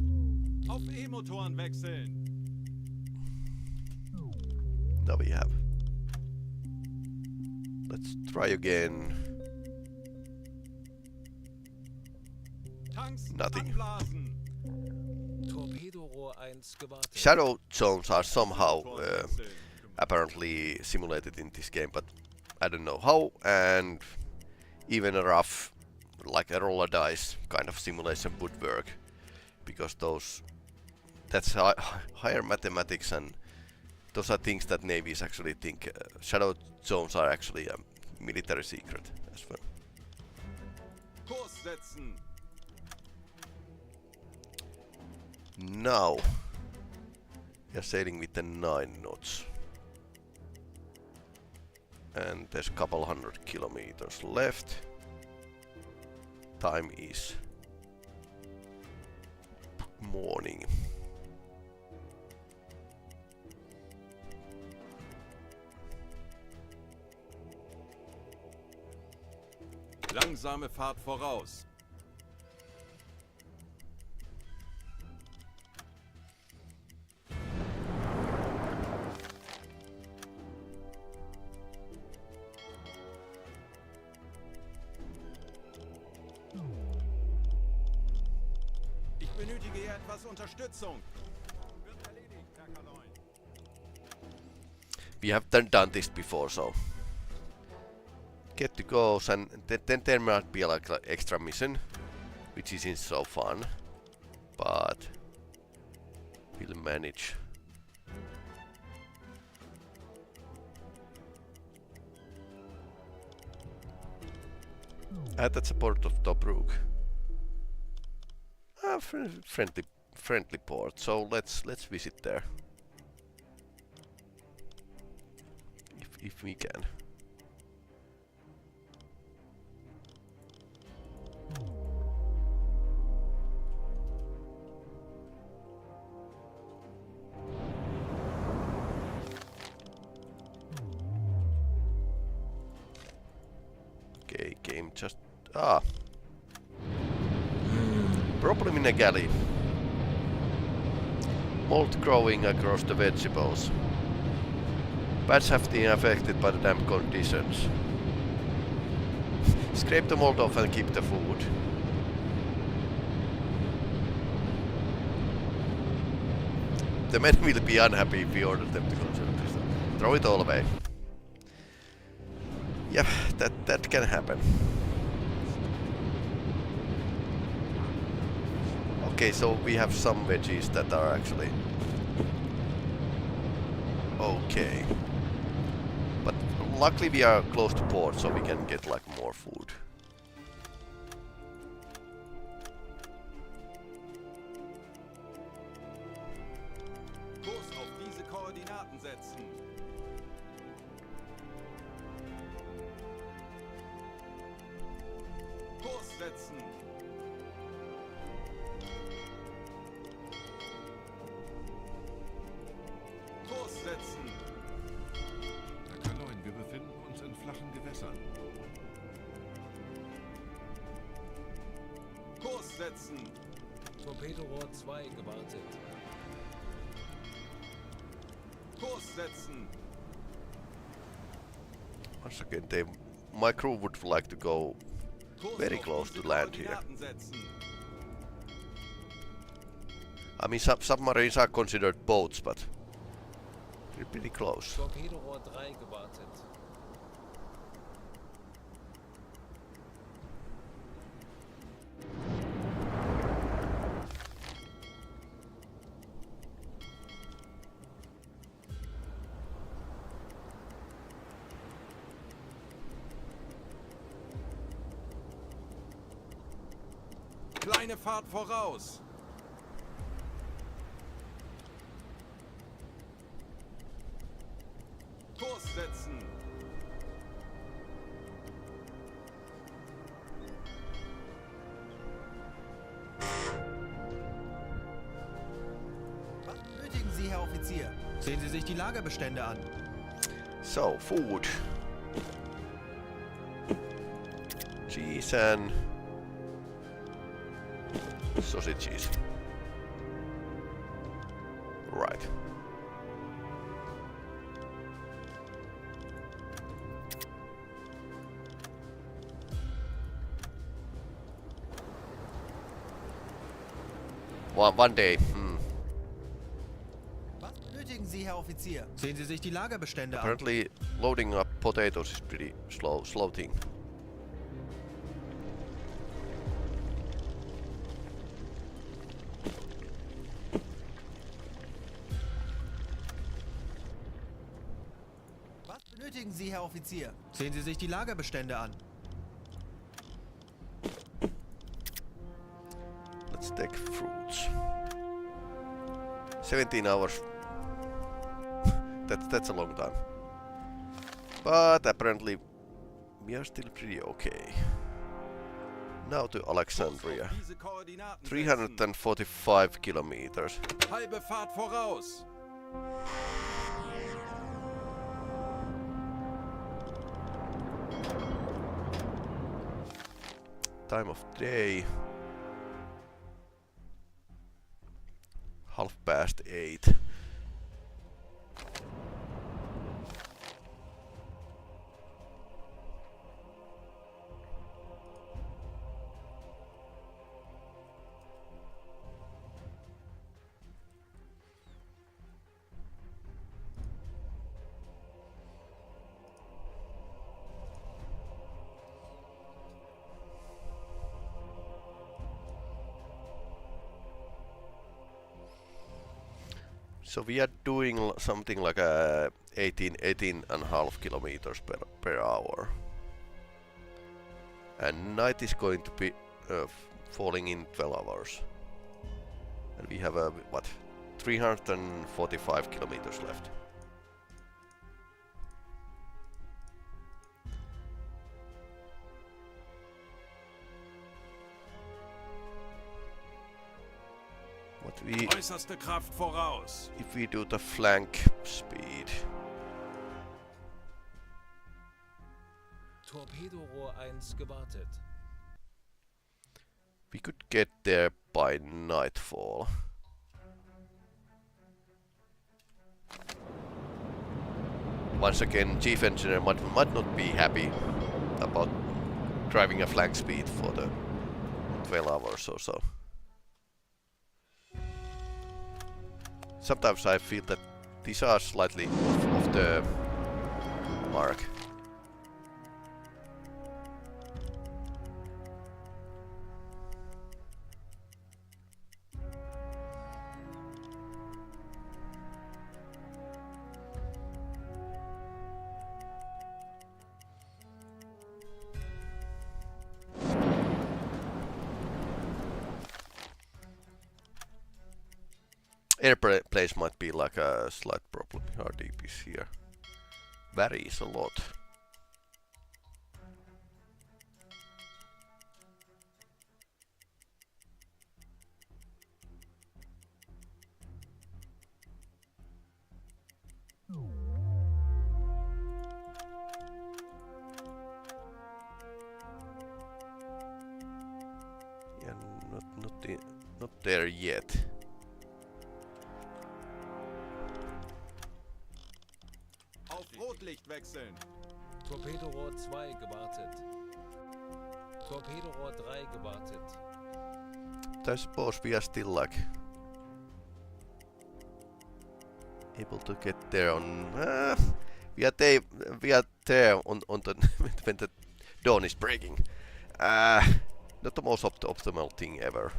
Auf E-Motoren wechseln. Now we have. Let's try again. Tanks Nothing. anblasen. Torpedorohr 1 gewartet. Shadow zones are somehow Motoren wechseln. apparently simulated in this game, but I don't know how, and even a rough, like a roll a dice kind of simulation would work, because that's higher mathematics, and those are things that navies actually think. Shadow zones are actually a military secret as well. Kurs setzen. Now we are sailing with the 9 knots. And there's a couple 100 kilometers left. time is morning. Langsame Fahrt voraus. Ich benötige hier etwas Unterstützung. Wird erledigt, Herr Kaloin. We have done this before, so get to go, and then there might be like an extra mission, which isn't so fun, but we'll manage. That's a port of Tobruk. Friendly port. So let's visit there if we can. Okay, game just problem in a galley. Mold growing across the vegetables. Bats have been affected by the damp conditions. Scrape the mold off and keep the food. The men will be unhappy if we order them to consume this. Throw it all away. Yeah, that can happen. Okay, so we have some veggies that are actually okay. But luckily we are close to port, so we can get like more food. Kurs auf diese Koordinaten setzen. Kurs setzen. Kurs setzen. Herr Kaloin, wir befinden uns in flachen Gewässern. Kurs setzen. Torpedorohr 2 gewartet. Kurs setzen. Once again, my crew would like to go Kurs very auf close diese to land here. Koordinaten setzen. I mean, submarines are considered boats, but they're pretty close. Torpedorohr 3 gewartet. Kleine Fahrt voraus. Kurs setzen. Was benötigen Sie, Herr Offizier? Sehen Sie sich die Lagerbestände an. So, food. Cheese and sausages. Right. One day. Was benötigen Sie, Herr Offizier? Sehen Sie sich die Lagerbestände an. Apparently, loading up potatoes is pretty slow thing. Was benötigen Sie, Herr Offizier? Sehen Sie sich die Lagerbestände an. Let's take fruits. 17 hours. That's a long time. But apparently we are still pretty okay. Now to Alexandria. Auf diese Koordinaten setzen. 345 kilometers. Halbe Fahrt voraus. Time of day. 8:30. So we are doing something like 18 and a half kilometers per hour. And night is going to be falling in 12 hours. And we have what? 345 kilometers left. What we Äußerste Kraft voraus. if we do the flank speed? Torpedorohr 1 gewartet. We could get there by nightfall. Once again, Chief Engineer might not be happy about driving a flank speed for the 12 hours or so. Sometimes I feel that these are slightly off the mark. Airplanes might be like a slight problem. RDPs here varies a lot. Yeah, not there yet. Auf Rotlicht wechseln. Torpedorohr 2 gewartet. Torpedorohr 3 gewartet. I suppose we are still like able to get there on. We are there on the when the dawn is breaking. Not the most optimal thing ever.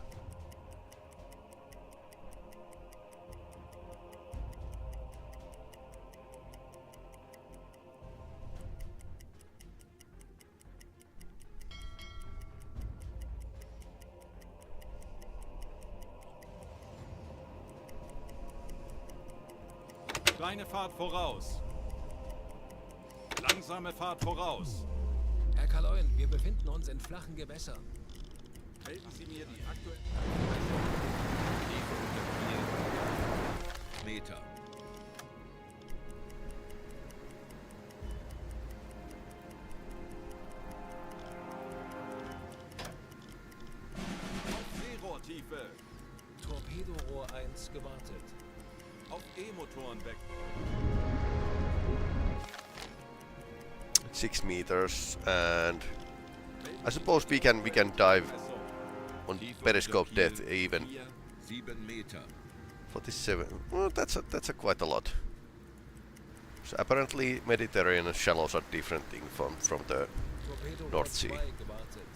Kleine Fahrt voraus. Langsame Fahrt voraus. Herr Kaloin, wir befinden uns in flachen Gewässern. Melden Sie mir die aktuelle... Tiefe unter 4 Meter. Auf Seerohrtiefe. Torpedorohr 1 gewartet. Auf E-Motoren weg. 6 meters, and I suppose we can dive on periscope depth even 7 Meter. 47. Well, that's a quite a lot. So apparently Mediterranean shallows are different thing from the Torpedorohr North Sea. 2 gewartet.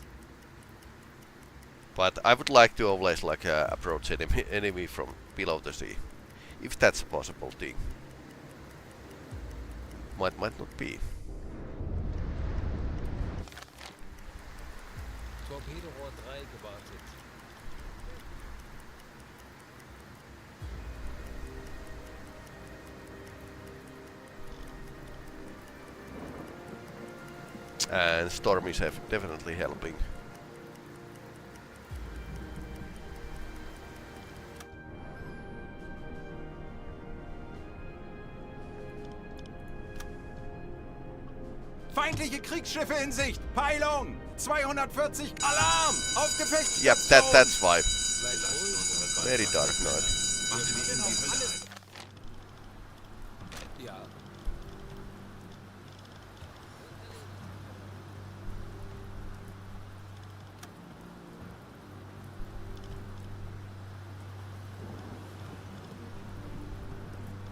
But I would like to always like approach enemy from below the sea, if that's a possible thing. Might not be. Torpedorohr 3 gewartet. And storm is definitely helping. Feindliche Kriegsschiffe in Sicht! Peilung! 240 Alarm! Auf Gefecht! Yep, that's why. Very Dark Knight. Ja.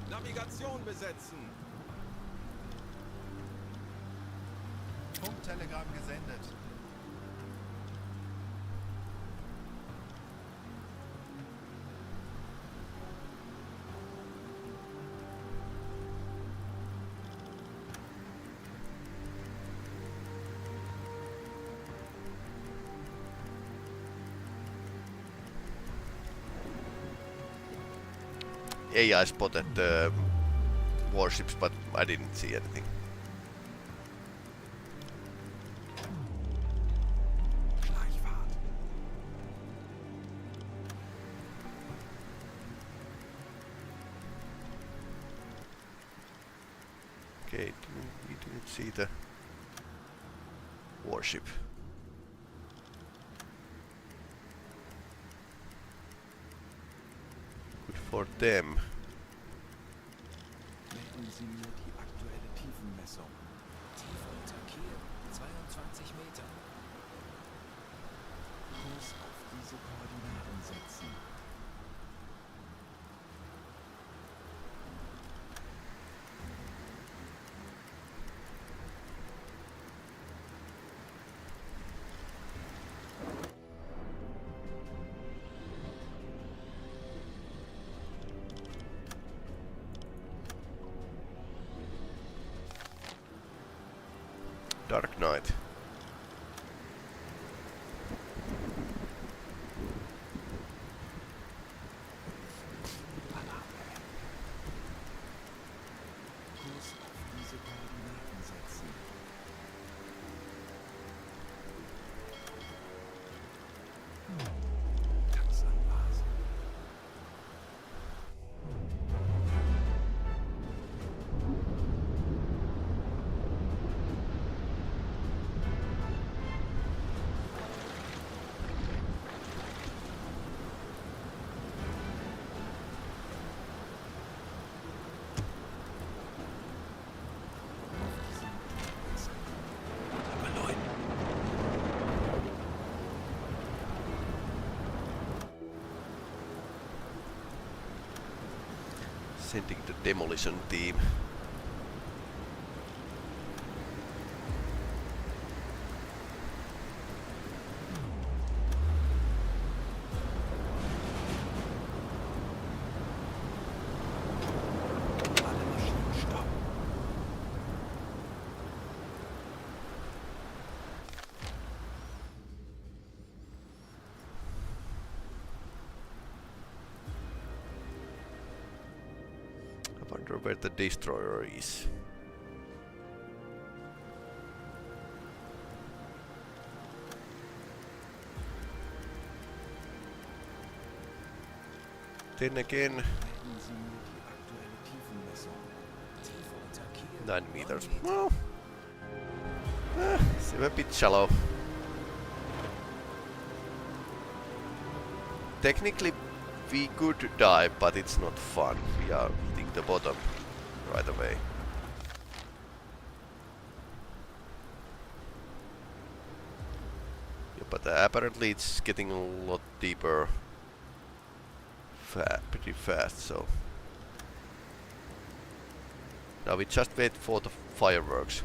Navigation besetzen! Funktelegramm gesendet. AI spotted the warships, but I didn't see anything. Schleichfahrt! Okay, we didn't see the warship. Good for them. Melden Sie mir die aktuelle Tiefenmessung. Tiefe unter Kiel. 22 Meter. Kurs auf diese Koordinaten setzen. Dark Knight. Kurs auf diese Koordinaten setzen. Tanzanlage. Sending the demolition team. Alle Maschinen stoppen. I wonder where the destroyer is. Then again, Melden Sie mir die aktuelle Tiefenmessung. Tiefe unter Kiel. 9 meters. 9 Meter. Well, it's a bit shallow. Technically, we could dive, but it's not fun. We are hitting the bottom right away. Yeah, but apparently it's getting a lot deeper pretty fast, so now we just wait for the fireworks.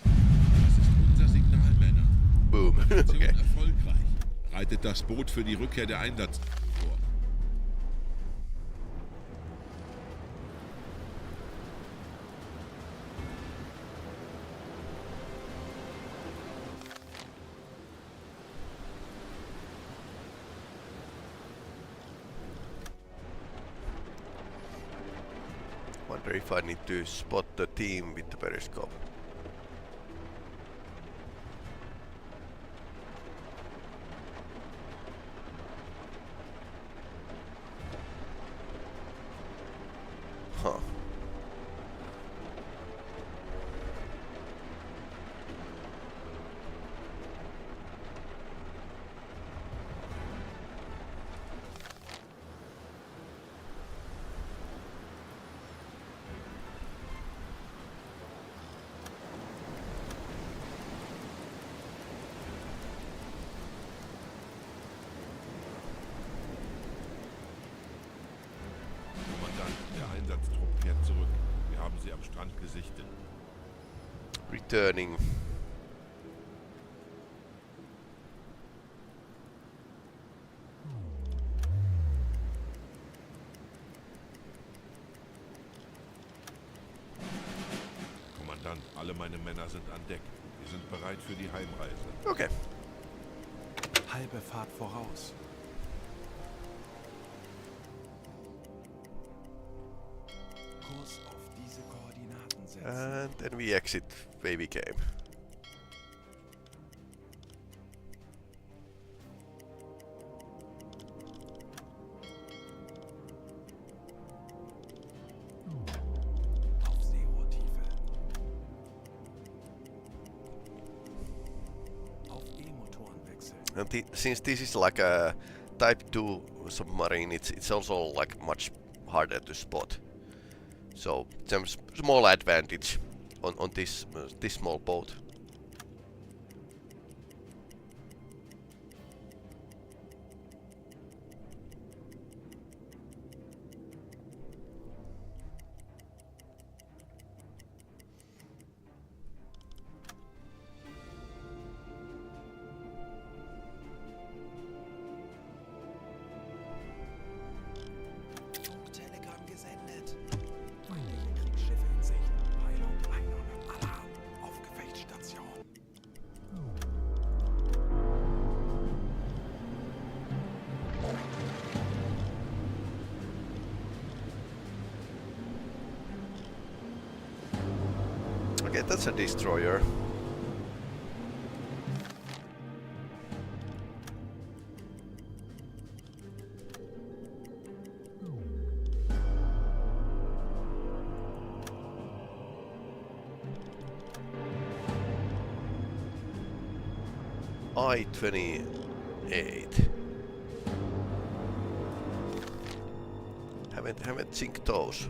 Das ist unser Signal, Männer. Boom. Operation Okay. erfolgreich. Reitet das Boot für die Rückkehr der Einsatz vor. Wonder if I need to spot the team with the periscope. Huh. Kommandant, der Einsatztrupp kehrt zurück. Wir haben sie am Strand gesichtet. Returning. Kommandant, alle meine Männer sind an Deck. Sie sind bereit für die Heimreise. Okay. Halbe Fahrt voraus. Kurs auf diese Koordinaten setzen. And then we exit baby game. Auf Seerohrtiefe. Auf E-Motoren wechseln. And since this is like a Type 2 submarine, it's also like much harder to spot. So some small advantage on this small boat. Telegramm gesendet. Feindliche Kriegsschiffe in Sicht. Peilung 100. Alarm. Auf Gefechtsstation. Okay, that's a destroyer. I-28. Haven't seen those.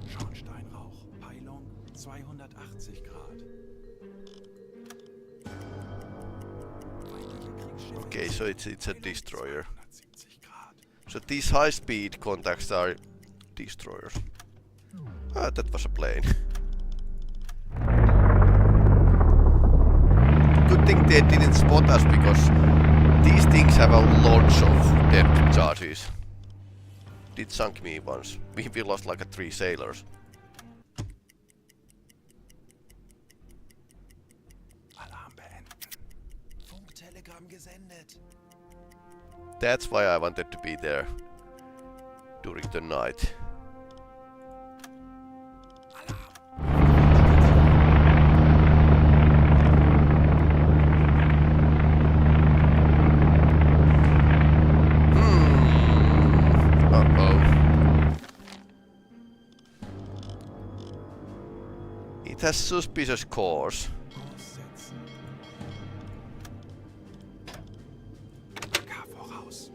Schornsteinrauch. Peilung 280 Grad. Feindliche Kriegsschiffe Okay, in so Sicht. it's a Peilung destroyer. 270 Grad. So these high-speed contacts are destroyers. Ah, that was a plane. Good thing they didn't spot us because these things have a launch of depth charges. Did sunk me once. We lost like 3 sailors. Alarm beenden. Funktelegramm gesendet. That's why I wanted to be there during the night. Uh-oh. It has suspicious course. Aussetzen. K voraus.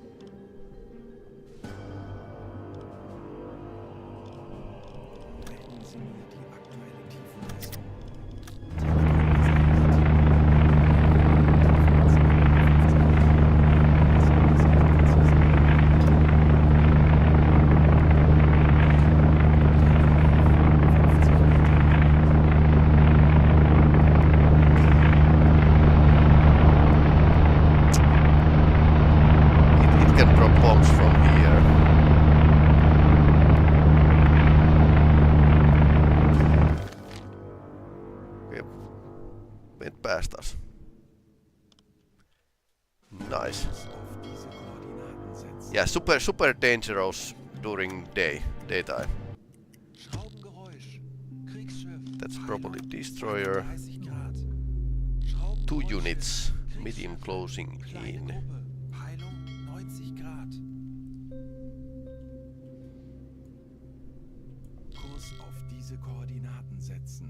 Melden Sie mir die aktuelle Tiefenmessung. It can drop bombs from here. Yeah, super dangerous during daytime. Schraubengeräusch. Kriegsschiff. That's probably Heilung, destroyer. 30 Grad. 2 Schraubengeräusch. units, Kriegsschiff. medium closing Kleine in. Gruppe. Heilung 90 Grad. Kurs auf diese Koordinaten setzen.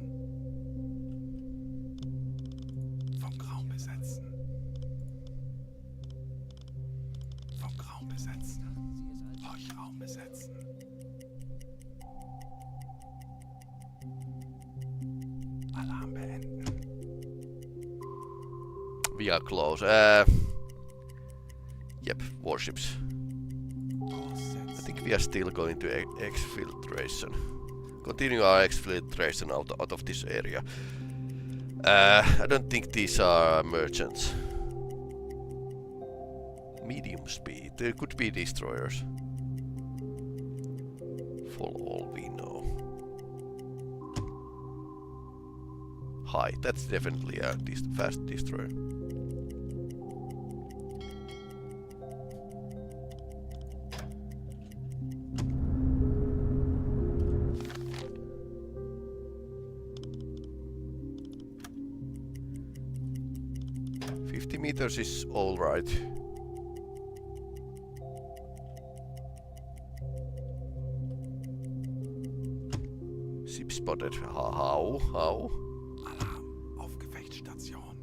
Funkraum besetzen. Funkraum besetzen. Horchraum besetzen. Alarm beenden. We are close. Yep, warships. Kurs I setzen. think we are still going to exfiltration. Continue our exfiltration out of this area. I don't think these are merchants. Medium speed. They could be destroyers. For all we know. High. That's definitely a fast destroyer. Meters is all right. Ship spotted. How? Alarm auf Gefechtsstation.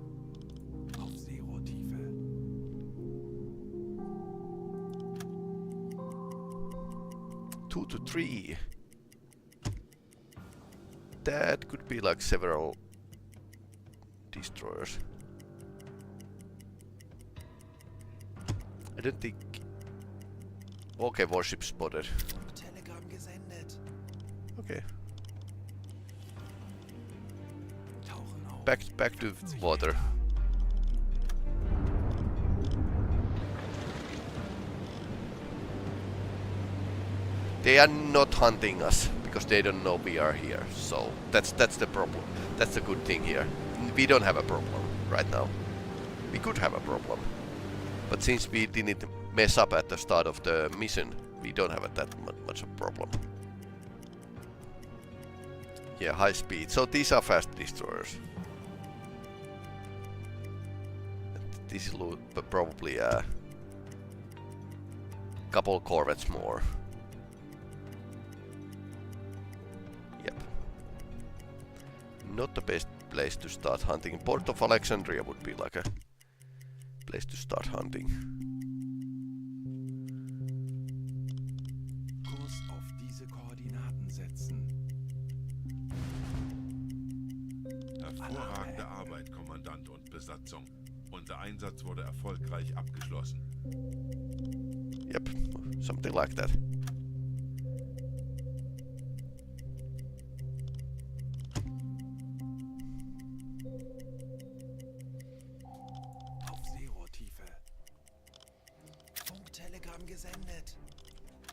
Auf Zero-Tiefe. Two to three. That could be like several destroyers. I don't think. Okay, warship spotted. Telegramm gesendet. Okay, Tauchen auf. back to water. They are not hunting us because they don't know we are here. So that's the problem. That's the good thing here. We don't have a problem right now. We could have a problem. But since we didn't mess up at the start of the mission, we don't have that much of a problem. Yeah, high speed. So these are fast destroyers. This is probably a couple corvettes more. Yep. Not the best place to start hunting. Port of Alexandria would be like a place to start hunting. Kurs auf diese Koordinaten setzen. Hervorragende Arbeit, Kommandant und Besatzung. Unser Einsatz wurde erfolgreich abgeschlossen. Yep, something like that. Auf Zero-Tiefe. Funktelegramm gesendet.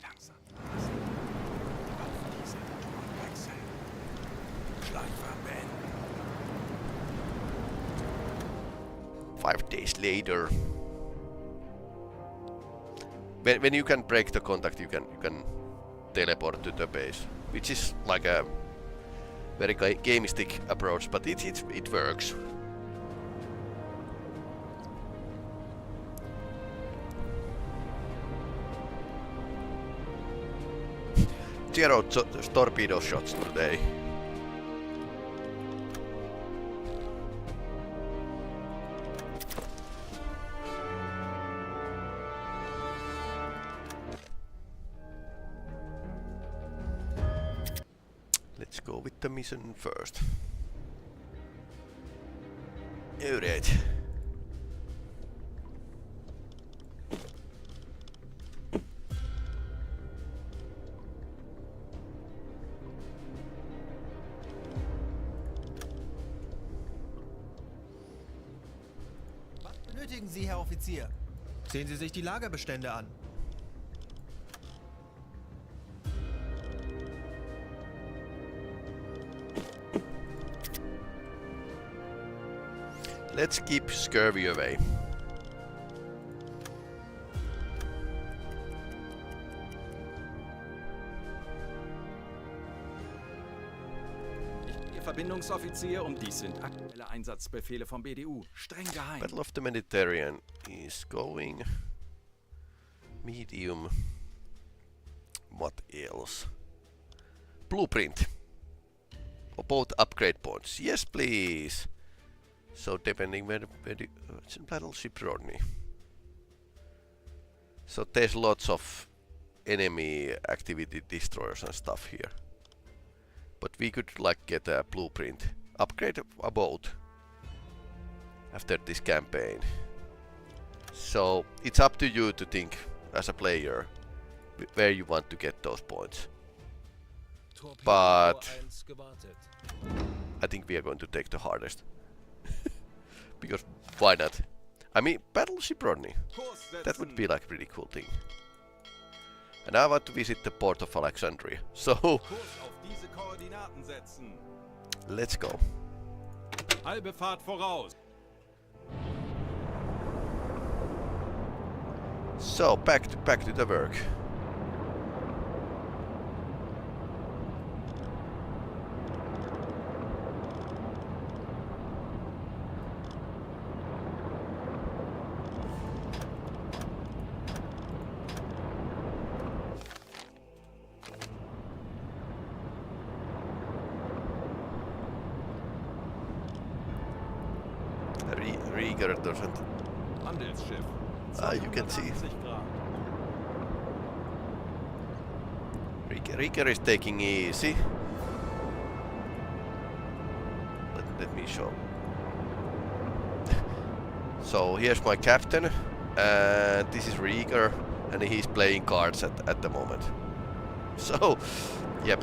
Langsam. Auf diese Motoren wechseln. Schleifer beenden. 5 days later. When you can break the contact, you can teleport to the base, which is like a very gamistic approach, but it works. Zero torpedo shots today. Let's go with the mission first. Alright. Was benötigen Sie, Herr Offizier? Sehen Sie sich die Lagerbestände an. Let's keep scurvy away. Verbindungsoffizier und dies sind aktuelle Einsatzbefehle vom BDU. Streng geheim. Battle of the Mediterranean is going. Medium. What else? Blueprint. Or both upgrade points. Yes, please. So depending where the it's in Battleship Rodney. So there's lots of enemy activity destroyers and stuff here. But we could like get a blueprint. Upgrade a boat after this campaign. So it's up to you to think as a player where you want to get those points. But I think we are going to take the hardest. Because why not? I mean, Battleship Rodney. That would be like a pretty cool thing. And I want to visit the port of Alexandria. So let's go. Halbe Fahrt voraus. So back to the work. Rieger doesn't. Handelsschiff. You can see. 20 Grad. Rieger is taking easy. Let me show. So here's my captain, and this is Rieger, and he's playing cards at the moment. So, yep.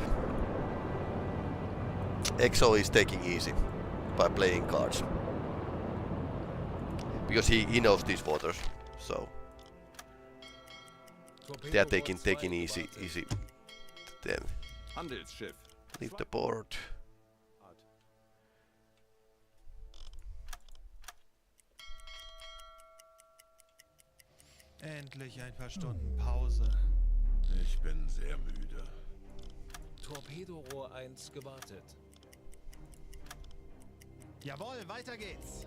EXO is taking easy by playing cards. Because he knows these waters, so they are taking easy. Then Handelsschiff. leave the port. Endlich ein paar Stunden Pause. Ich bin sehr müde. Torpedorohr 1 gewartet. Jawohl, weiter geht's.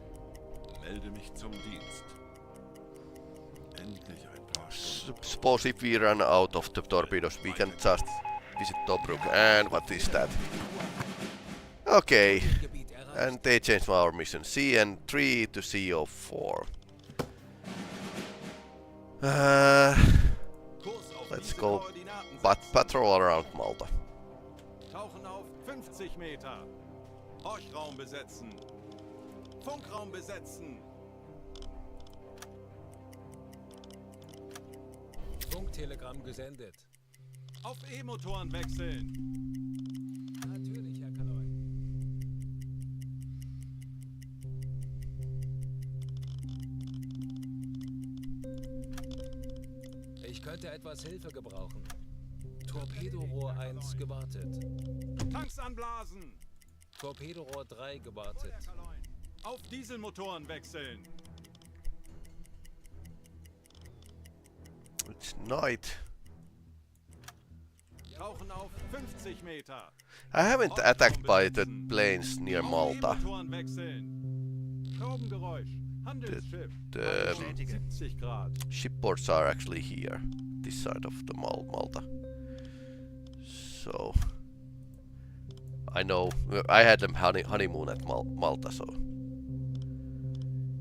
Melde mich zum Dienst. Endlich ein paar Stunden. Suppose if we run out of the torpedoes, we can just visit Tobruk. And what is that? Okay, Gebiet erreicht. and they changed our mission. CN3 to CO4. Kurs auf Let's diese go Koordinaten patrol around Malta. Tauchen auf 50 Meter. Horchraum besetzen. Funkraum besetzen. Funktelegramm gesendet. Auf E-Motoren wechseln. Natürlich, Herr Kaloi. Ich könnte etwas Hilfe gebrauchen. Torpedorohr 1 gewartet. Tanks anblasen. Torpedorohr 3 gewartet. Auf Dieselmotoren wechseln. It's night. Tauchen auf 50 Meter. I haven't attacked by the planes near Malta. Auf E-Motoren wechseln. Schraubengeräusch. Handelsschiff. The 70 Grad. shipports are actually here, this side of the Malta. So I know I had them honeymoon at Malta, so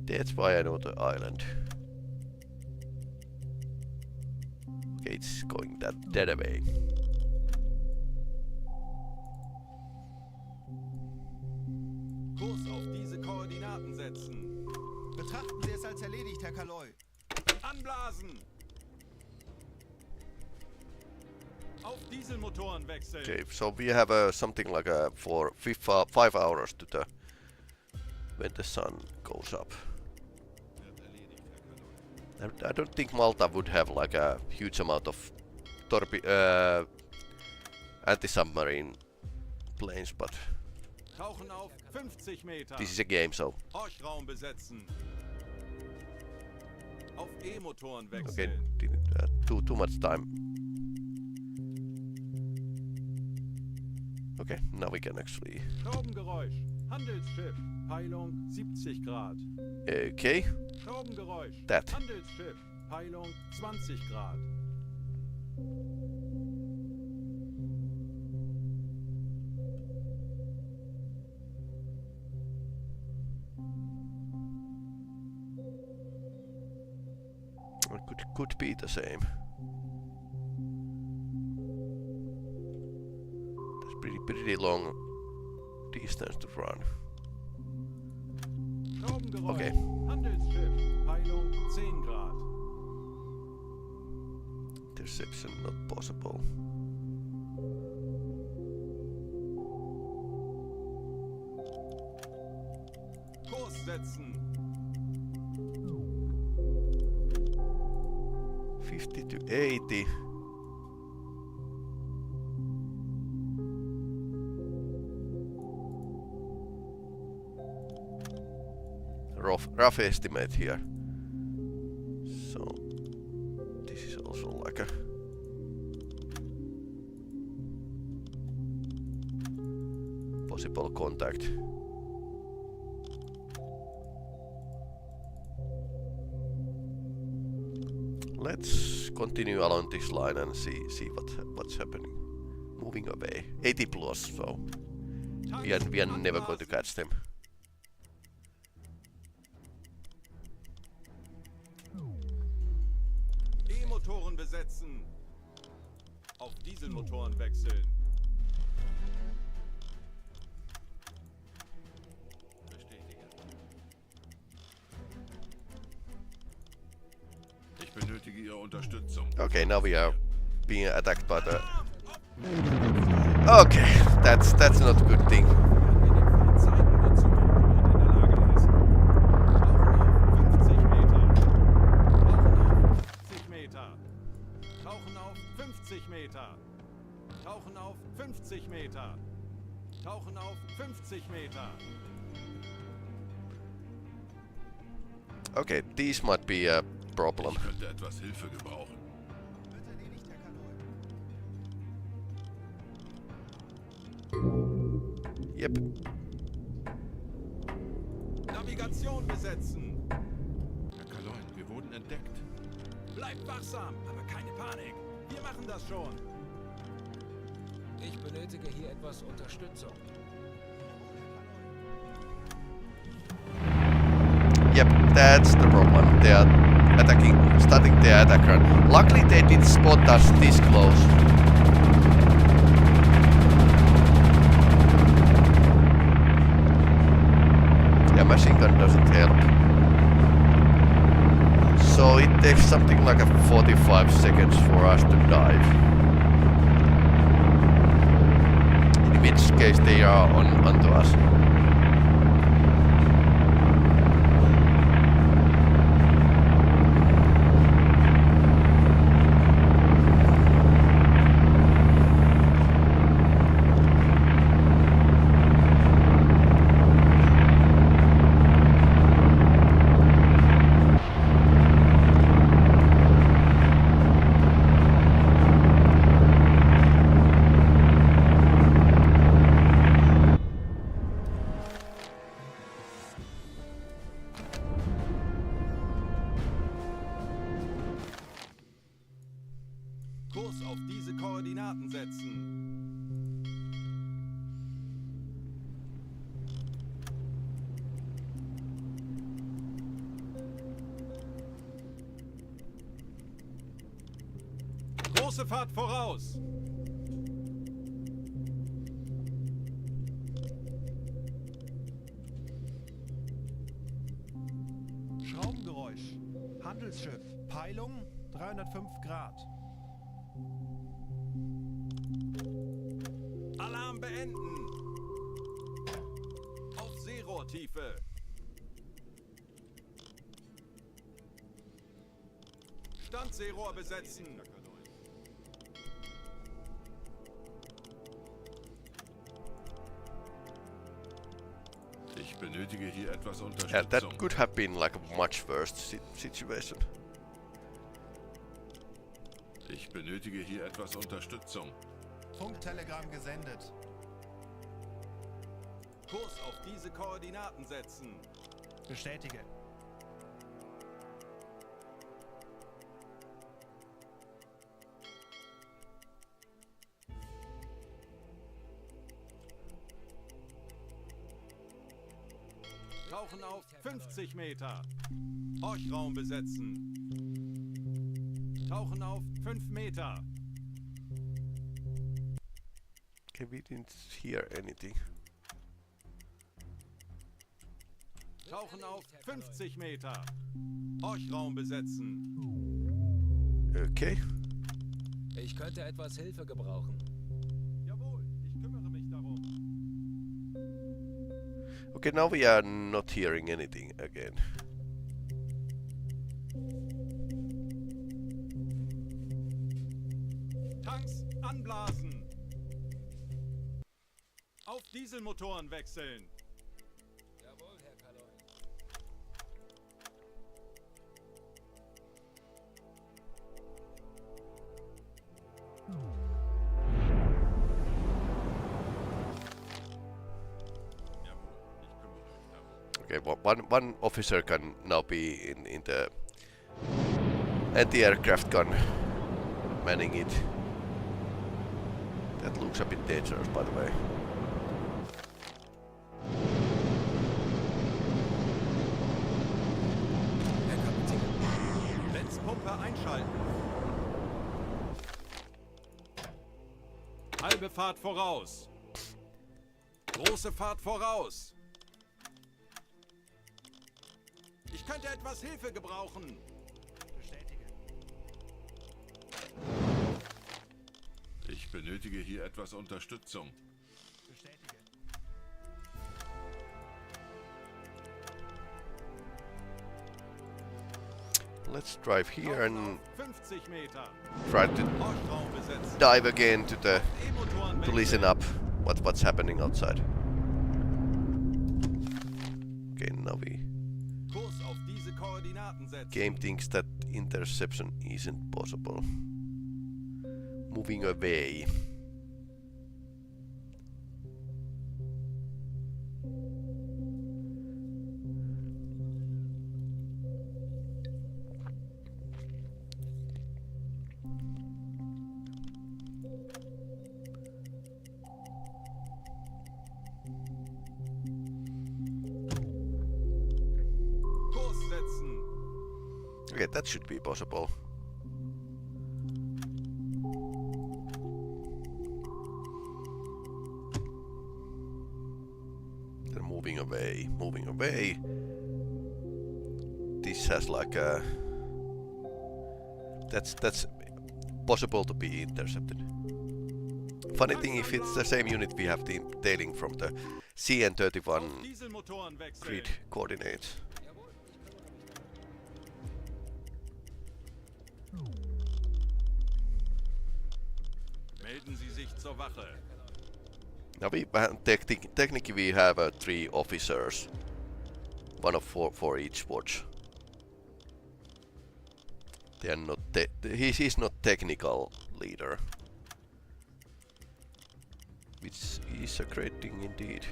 that's why I know the island. Okay, it's going that way. Kurs auf diese Koordinaten setzen. Betrachten Sie es als erledigt, Herr Kaloi. Anblasen. Auf Dieselmotoren wechseln. Okay, so we have something like for 5 hours to the when the sun goes up. I don't think Malta would have like a huge amount of anti-submarine planes, but Tauchen auf 50 Meter. this is a game, so Horchraum besetzen. Auf E-Motoren okay, wechseln. didn't too much time. Okay, now we can actually... Schraubengeräusch. Handelsschiff. Peilung 70 Grad. Okay, Schraubengeräusch. that. Handelsschiff. Peilung 20 Grad. Could be the same. That's pretty long distance to run. Schraubengeräusch. Okay. Handelsschiff. Peilung 10 Grad. Interception not possible. Kurs setzen. 50 to 80. Rough estimate here. So this is also like a possible contact. Let's continue along this line and see what's happening. Moving away. 80 plus, so we are never going to catch them. E-Motoren besetzen. Auf Dieselmotoren wechseln. Ich benötige Ihre Unterstützung. Okay, now we are being attacked by the... Okay, that's not a good thing. Tauchen auf 50 Meter. Tauchen auf 50 Meter. Tauchen auf 50 Meter. Okay, these might be a problem. Ich könnte etwas Hilfe gebrauchen. Wird erledigt, Herr Kanoi. Yep. Navigation besetzen. Herr Kaloin, wir wurden entdeckt. Bleibt wachsam, aber keine Panik. Wir machen das schon. Ich benötige hier etwas Unterstützung. Yep, that's the problem. They are starting their attack run. Luckily they didn't spot us this close. Yeah, machine gun doesn't help. So it takes something like a 45 seconds for us to dive. In which case they are onto us. Kurs auf diese Koordinaten setzen. Große Fahrt voraus. Schraubengeräusch. Handelsschiff. Peilung 305 Grad. Alarm beenden. Auf Seerohrtiefe. Standseerohr besetzen. Ich benötige hier etwas Yeah, Unterstützung. that could have been like a much worse situation. Ich benötige hier etwas Unterstützung. Funktelegramm gesendet. Kurs auf diese Koordinaten setzen. Bestätige. Tauchen auf 50 Meter. Horchraum besetzen. Tauchen auf 5 Meter. Okay, we didn't hear anything. Tauchen auf 50 Meter. Horchraum besetzen. Okay. Ich könnte etwas Hilfe gebrauchen. Jawohl, ich kümmere mich darum. Okay, now we are not hearing anything again. Tanks anblasen. Auf Dieselmotoren wechseln. Jawohl, Herr Kaloin. Okay, one officer can now be in the anti-aircraft gun, manning it. That looks a bit dangerous, by the way. Herr Kapitän. Letzpumpe einschalten. Halbe Fahrt voraus. Große Fahrt voraus. Ich könnte etwas Hilfe gebrauchen. Bestätige. Ich benötige hier etwas Unterstützung. Bestätige. Let's drive here and 50 Meter. try to Horchraum besetzen. dive again to the E-Motoren to listen wechseln. up what's happening outside. Okay, now we Kurs auf diese Koordinaten setzen. game thinks that interception isn't possible. Moving away. Kurs setzen. Okay, that should be possible. They're moving away, moving away. This has like a... That's possible to be intercepted. Funny thing, if it's the same unit, we have the tailing from the CN31 Auf Dieselmotoren wechseln. grid coordinates. Melden Sie sich zur Wache. Now we technically we have 3 officers, one of for each watch. They are not. He's not technical leader, which is a great thing indeed.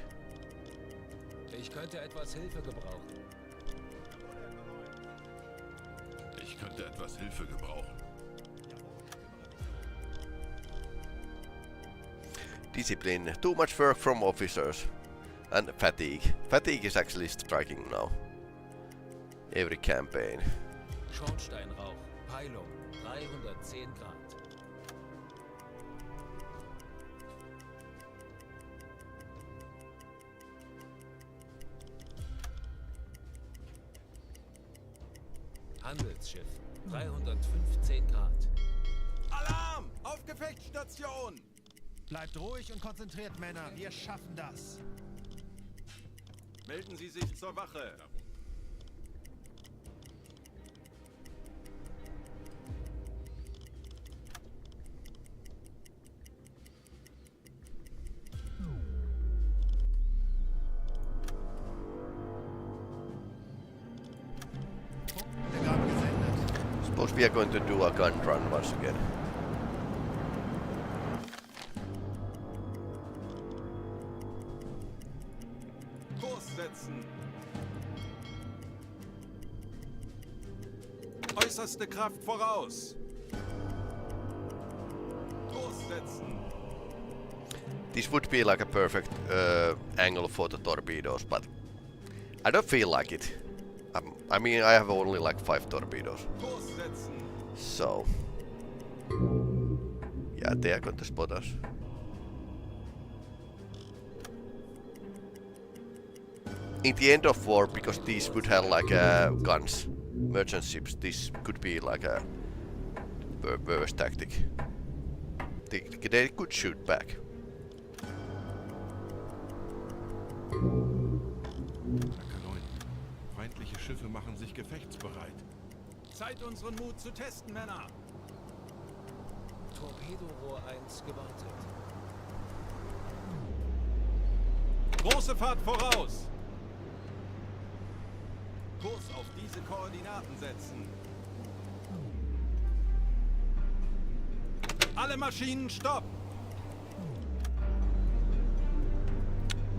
Ich könnte etwas Hilfe gebrauchen. Ich könnte etwas Hilfe gebrauchen. Discipline. Too much work from officers, and fatigue. Fatigue is actually striking now. Every campaign. Schornsteinrauch. Peilung. 310 Grad. Handelsschiff. 315 Grad. Alarm! Auf Gefechtsstation! Bleibt ruhig und konzentriert, Männer. Wir schaffen das. Melden Sie sich zur Wache. Telegramm gesendet. Suppose we are going to do a gun run once again. Fliehkraft voraus. Kurs setzen. This would be like a perfect angle for the torpedoes, but I don't feel like it. I mean, I have only like 5 torpedoes. Kurs setzen. So, yeah, they are going to spot us. In the end of war, because these would have like guns, merchant ships, this could be like a worst tactic. They could shoot back. Herr K9, feindliche Schiffe machen sich gefechtsbereit. Zeit, unseren Mut zu testen, Männer. Torpedorohr 1 gewartet. Große Fahrt voraus. Kurs auf diese Koordinaten setzen. Alle Maschinen stopp.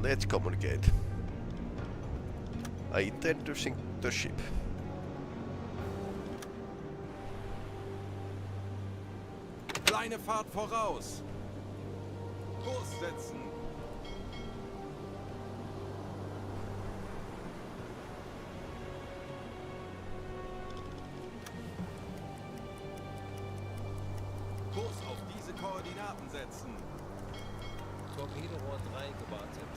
Let's communicate. I intend to sink the ship. Kleine Fahrt voraus. Kurs setzen. Kurs auf diese Koordinaten setzen. Torpedorohr 3 gewartet.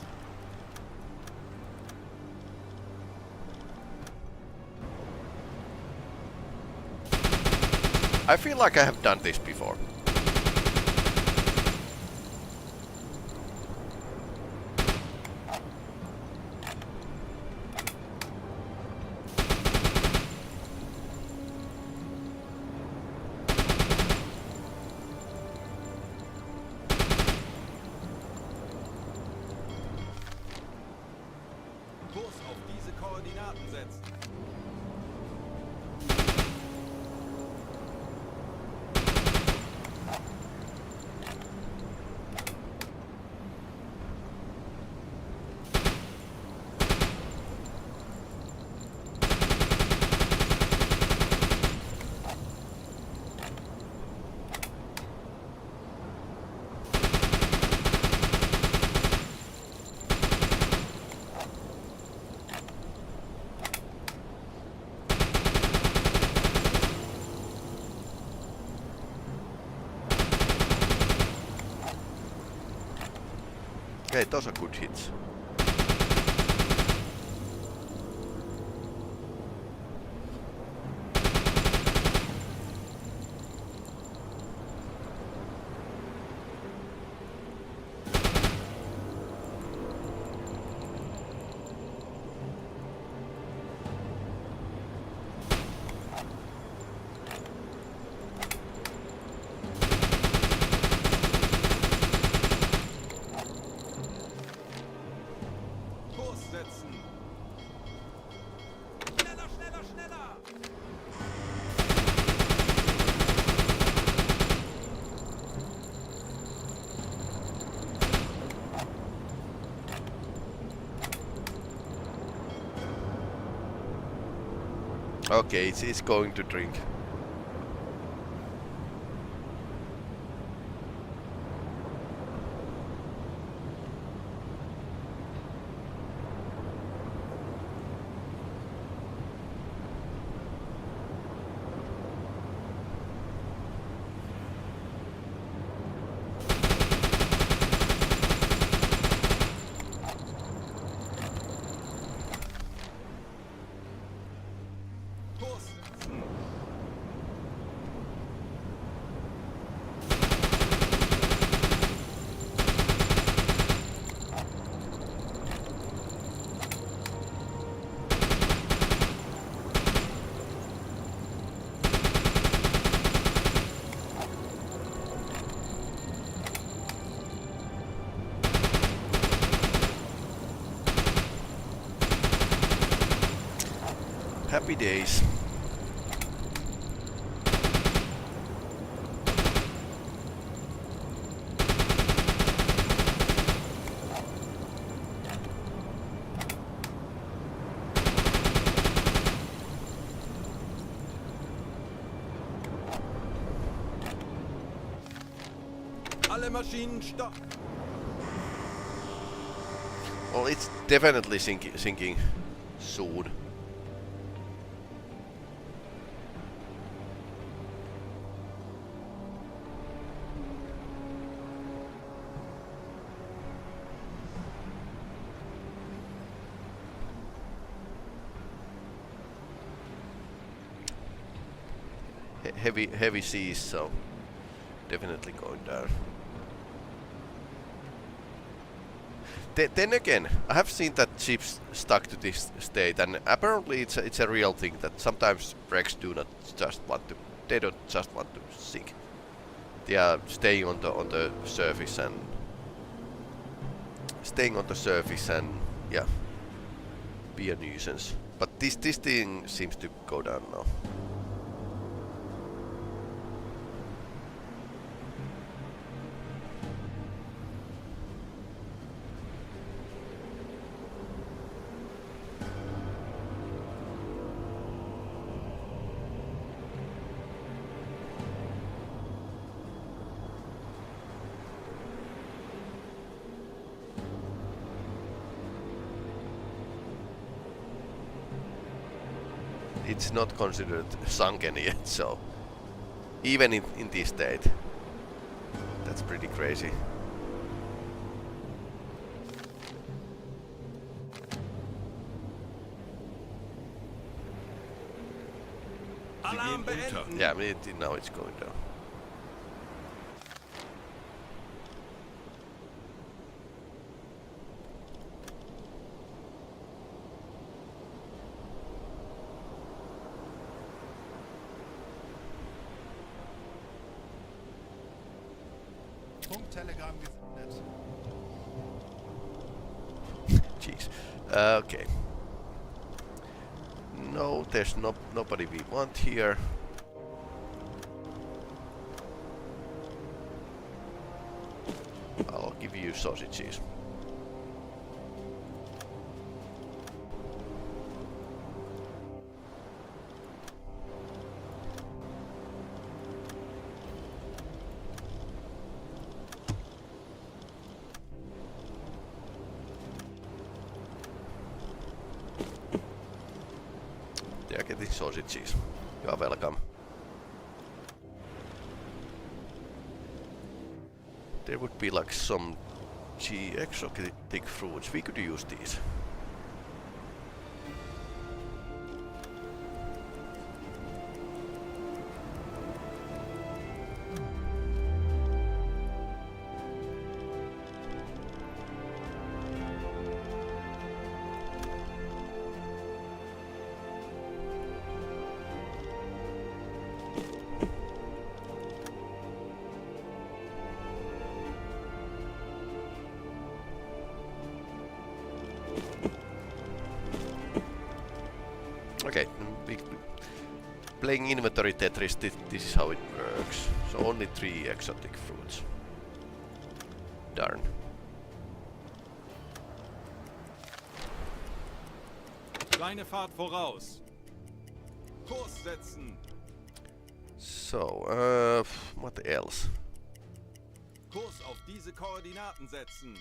I feel like I have done this before. Kurs auf diese Koordinaten setzen. Okay, those are good hits. Kurs setzen. Schneller, schneller, schneller. Okay, it's going to drink. Kurs setzen. Happy days. Alle Maschinen stopp! Well, it's definitely sinking soon. Heavy seas, so definitely going down. Then again, I have seen that ships stuck to this state, and apparently it's a real thing that sometimes wrecks do not just want to. They don't just want to sink. They are staying on the surface and yeah, be a nuisance. But this thing seems to go down now. It's not considered sunken yet, so even in this state, that's pretty crazy. Alarm beenden! Yeah, I mean, now it's going down. Funktelegramm gesendet. Jeez. Okay. No, there's nobody we want here. I'll give you sausages. They are getting sausages. You are welcome. There would be like some exotic fruits. We could use these. Okay, playing inventory Tetris, this is how it works. So only 3 exotic fruits. Darn. Kleine Fahrt voraus! Kurs setzen! So, what else? Kurs auf diese Koordinaten setzen!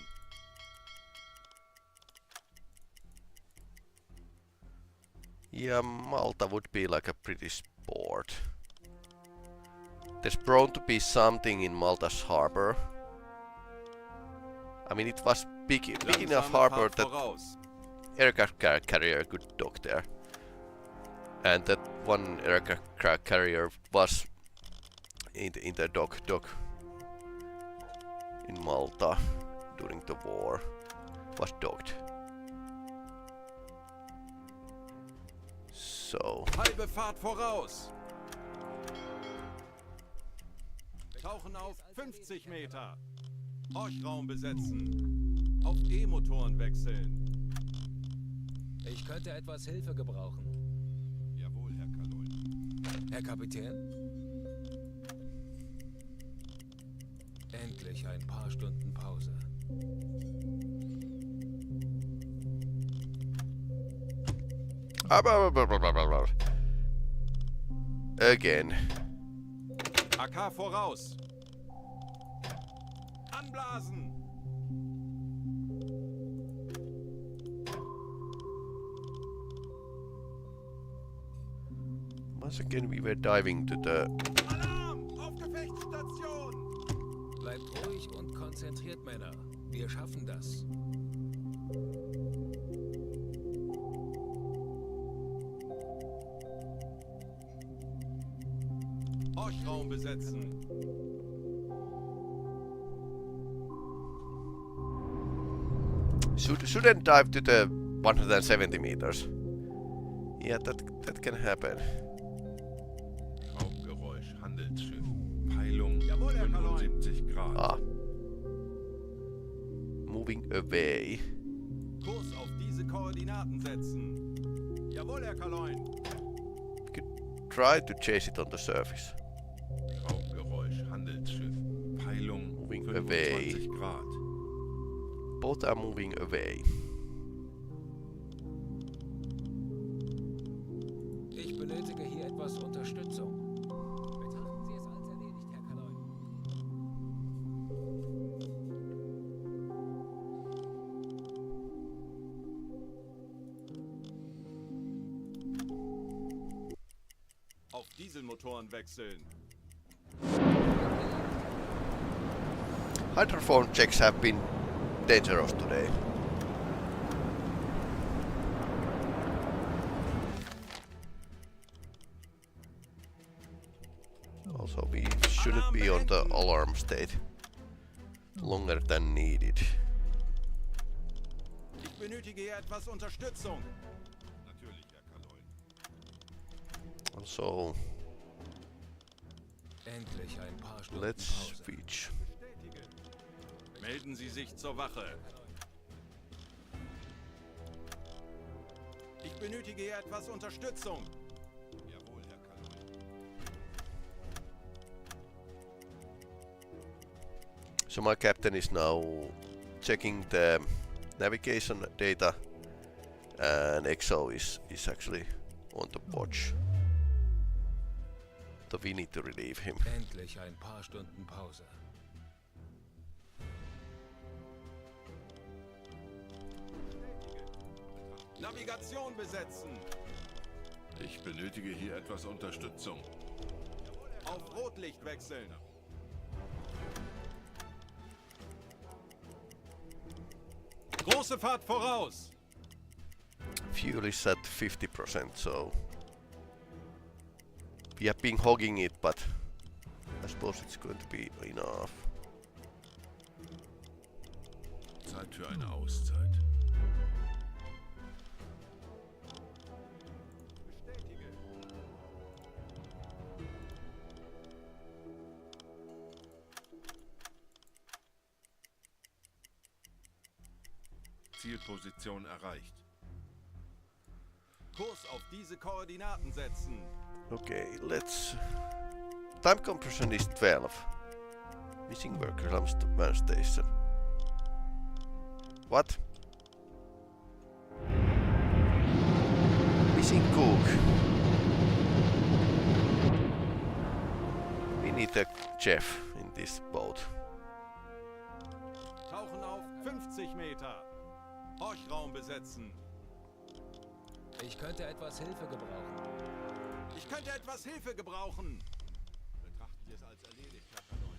Yeah, Malta would be like a British port. There's prone to be something in Malta's harbor. I mean, it was big enough harbor that aircraft carrier could dock there. And that one aircraft carrier was in the dock in Malta during the war. Was docked. So. Halbe Fahrt voraus! Tauchen auf 50 Meter! Horchraum besetzen! Auf E-Motoren wechseln! Ich könnte etwas Hilfe gebrauchen. Jawohl, Herr Kaloin. Herr Kapitän? Endlich ein paar Stunden Pause. Again. AK voraus! anblasen! Once again, we were diving to the... Alarm! Auf Gefechtsstation! Bleibt ruhig und konzentriert, Männer. Wir schaffen das. Horchraum besetzen! Shouldn't dive to the 170 meters. Yeah, that can happen. Raumgeräusch, Handelsschiff. Peilung Jawohl, Herr Kaloin. 75 Grad. Ah. Moving away. Kurs auf diese Koordinaten setzen! Jawohl, Herr Kaloin! Try to chase it on the surface. Raumgeräusch, Handelsschiff. Peilung Moving 25 Grad. Both are moving away. Ich benötige hier etwas Unterstützung. Betrachten Sie es als erledigt, Herr Kaloin. Auf Dieselmotoren wechseln! Hydrophone checks have been dangerous today. Also, we shouldn't be on the alarm state longer than needed. Ich benötige hier etwas Unterstützung! Natürlich, Herr Kaloin. Also, Endlich ein paar Stunden let's Pause. switch. Melden Sie sich zur Wache! Ich benötige hier etwas Unterstützung! Jawohl, Herr Kaloin. So my captain is now checking the navigation data, and EXO is actually on the watch. So we need to relieve him. Endlich ein paar Stunden Pause. Navigation besetzen! Ich benötige hier etwas Unterstützung. Auf Rotlicht wechseln! Große Fahrt voraus! Fuel is at 50%, so we have been hogging it, but I suppose it's going to be enough. Zeit für eine Auszeit. Zielposition erreicht. Kurs auf diese Koordinaten setzen! Okay, let's... Time compression is 12. Missing worker man station. What? Missing cook. We need a chef in this boat. Tauchen auf 50 Meter! Horchraum besetzen! Ich könnte etwas Hilfe gebrauchen. Ich könnte etwas Hilfe gebrauchen! Betrachten Sie es als erledigt, Herr Kaloin.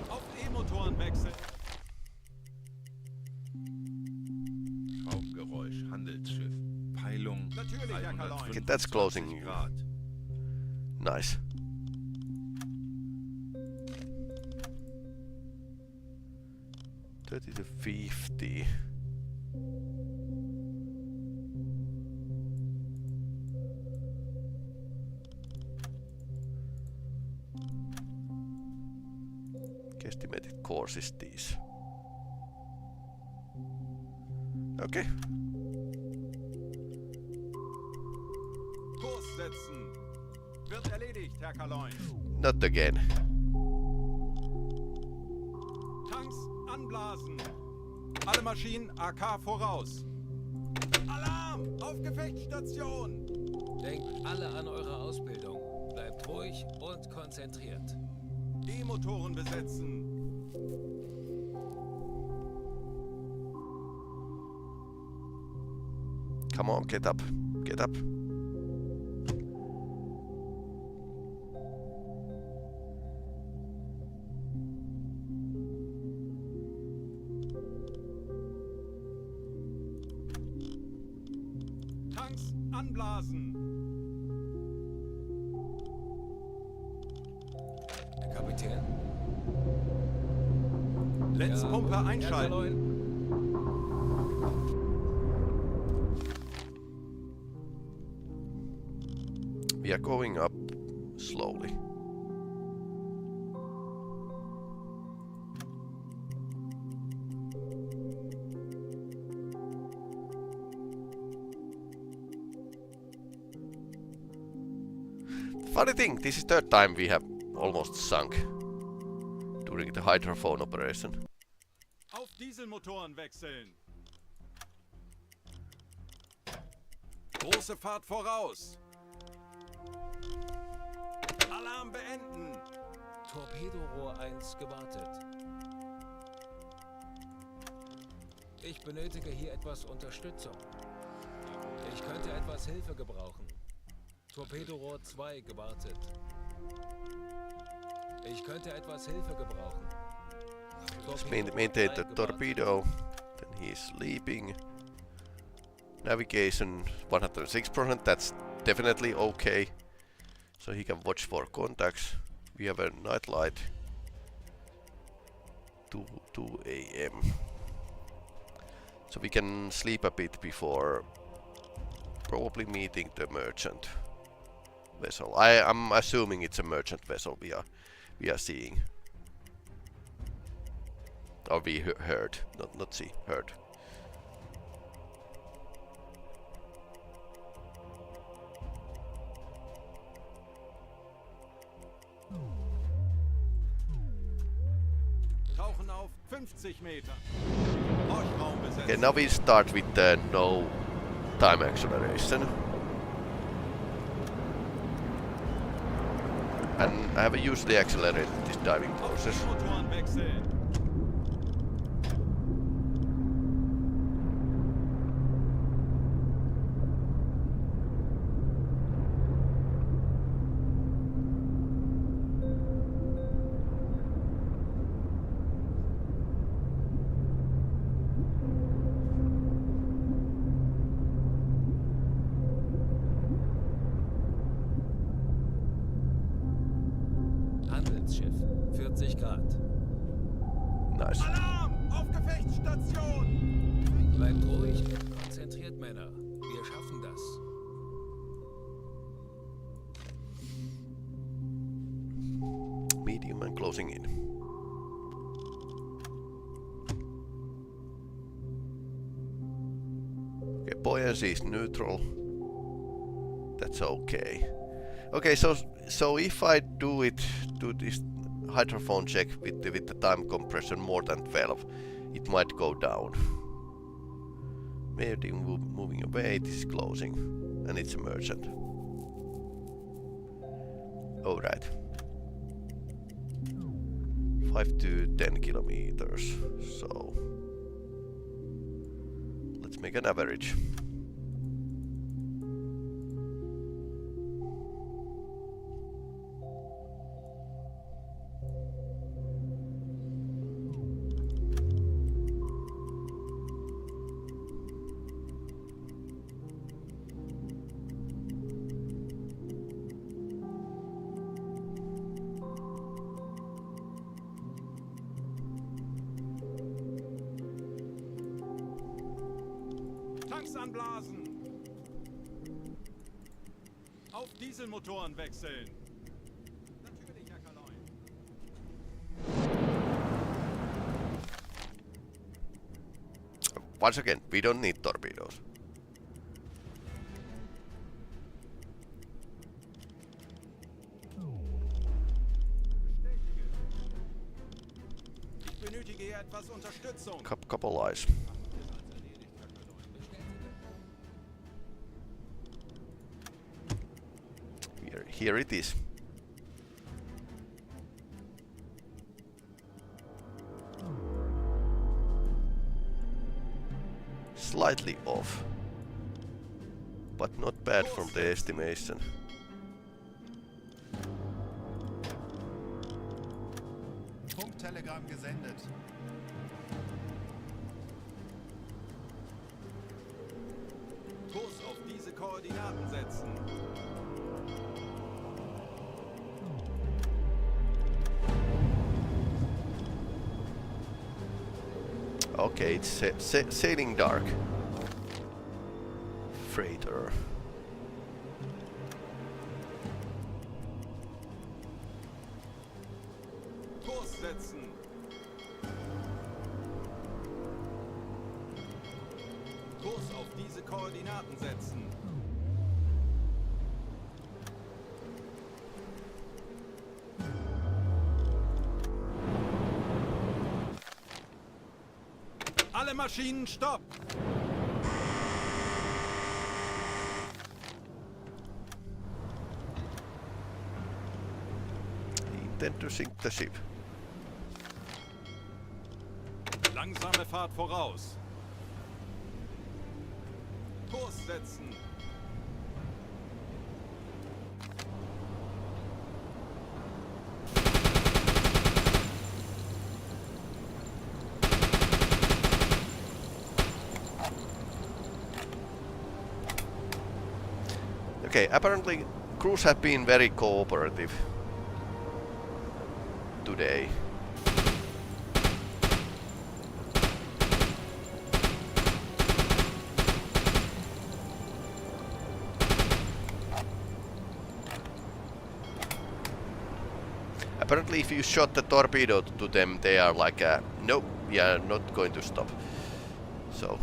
Auf E-Motoren wechseln! Raumgeräusch, Handelsschiff. Peilung Natürlich, Herr Kaloin. Okay, that's closing. 325 Grad. Nice. $30 to $50. Estimated course is this. Okay. Kurs setzen! Wird erledigt, Herr Kaloin! Not again. Tanks anblasen! Alle Maschinen AK voraus! Alarm! Auf Gefechtsstation! Denkt alle an eure Ausbildung. Bleibt ruhig und konzentriert. E-Motoren besetzen! Come on, get up. Get up. Tanks anblasen. Herr Kapitän? Letzpumpe Herr einschalten. Kaloin? We are going up slowly. Funny thing, this is third time we have almost sunk during the hydrophone operation. Auf Dieselmotoren wechseln. Große Fahrt voraus. Alarm beenden. Torpedorohr 1 gewartet. Ich benötige hier etwas Unterstützung. Ich könnte etwas Hilfe gebrauchen. Torpedorohr 2 gewartet. Ich könnte etwas Hilfe gebrauchen. Let's maintain the torpedo. Then he's sleeping. Navigation 106%. That's definitely okay. So he can watch for contacts. We have a night light. 2 a.m. So we can sleep a bit before probably meeting the merchant vessel. I'm assuming it's a merchant vessel we are seeing. Or we heard, not see, heard. Tauchen auf 50 Meter. Horchraum besetzt. Okay, now we start with the no time acceleration. And I have usually accelerated this diving process. Motoren wechseln. Handelsschiff, 40 Grad. Nice. Alarm! Auf Gefechtsstation! Bleibt ruhig und konzentriert, Männer. Wir schaffen das. Medium and closing in. Okay, buoyancy is neutral. That's okay. Okay, so if I do this hydrophone check with the time compression more than 12, it might go down. Maybe moving away, this is closing, and it's a merchant. Alright. 5 to 10 kilometers, so let's make an average. Tanks anblasen. Auf Dieselmotoren wechseln. Natürlich, Herr Kaloin. Once again, we don't need torpedoes. Ich benötige hier etwas Unterstützung. Couple eyes. Here it is. slightly off. But not bad from the estimation. Funktelegramm gesendet. Kurs auf diese Koordinaten setzen. Okay, it's sailing dark. Freighter. Kurs setzen. Kurs auf diese Koordinaten setzen. Alle Maschinen stopp! Intend to sink the ship. Langsame Fahrt voraus. Kurs setzen. Okay, apparently crews have been very cooperative today. Apparently if you shot the torpedo to them, they are like, nope, we are not going to stop. So...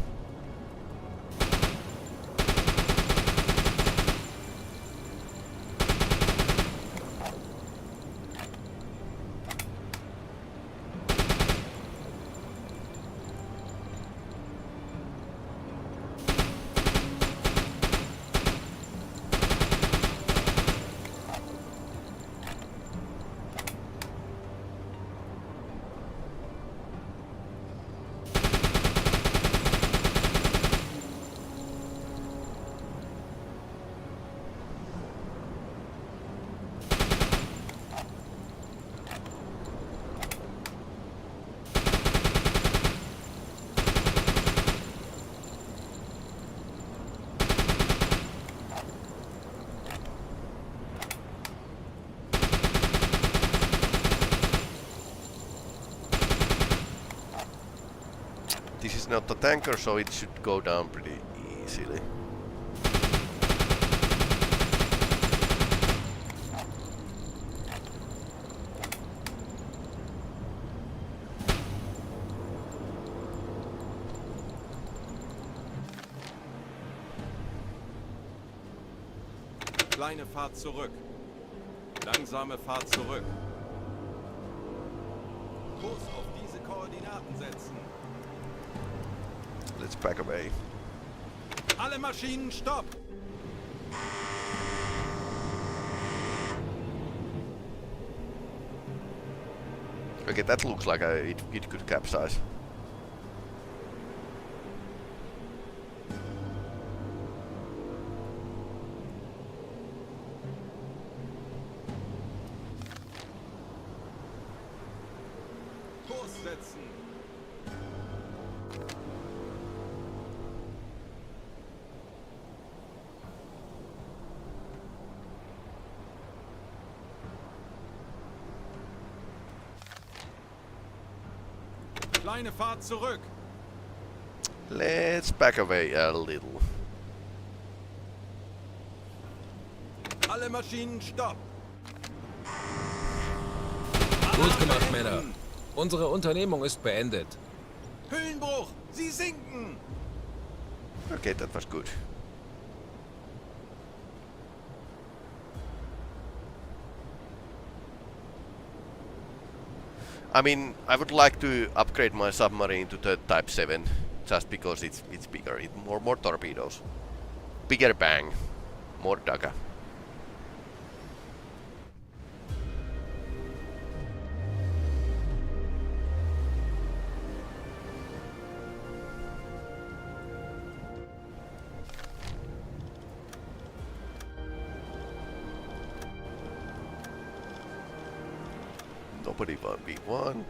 This is not a tanker, so it should go down pretty easily. Kleine Fahrt zurück. Langsame Fahrt zurück. Kurs auf diese Koordinaten setzen. Let's back away. Alle Maschinen stopp! Okay, that looks like it could capsize. Kurs setzen. Kleine Fahrt zurück. Let's back away a little. Alle Maschinen stopp. Gut gemacht, Männer. Unsere Unternehmung ist beendet. Höhenbruch, sie sinken. Okay, that was good. I mean, I would like to upgrade my submarine to the Type 7, just because it's bigger, more torpedoes, bigger bang, more dagger. Nobody 1v1.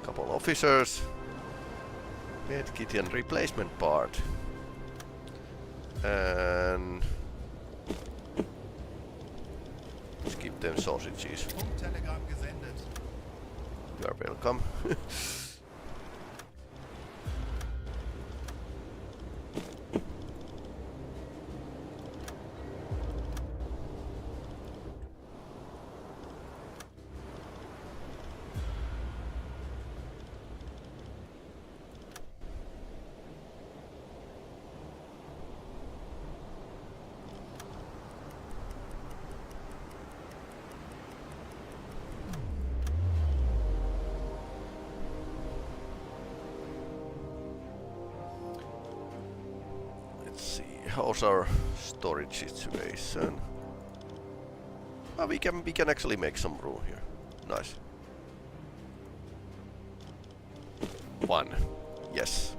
Couple officers. Medkit and replacement part. And let's give them sausages. Funktelegramm gesendet. You are welcome. How's our storage situation? Oh, we can actually make some room here. Nice. 1. Yes.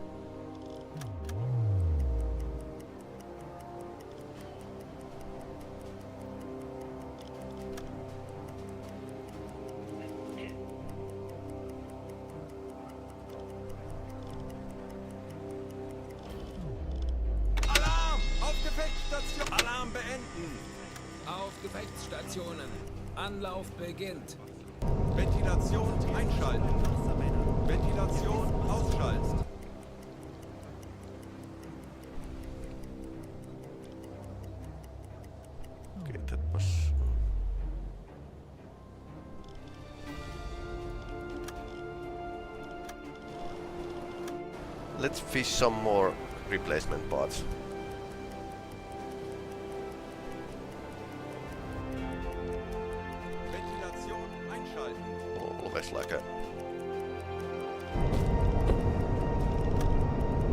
Alarm beenden! Auf Gefechtsstationen. Anlauf beginnt. Ventilation einschalten. Ventilation ausschalten. Okay, that was... Let's fish some more replacement parts. Ventilation einschalten. Always like a...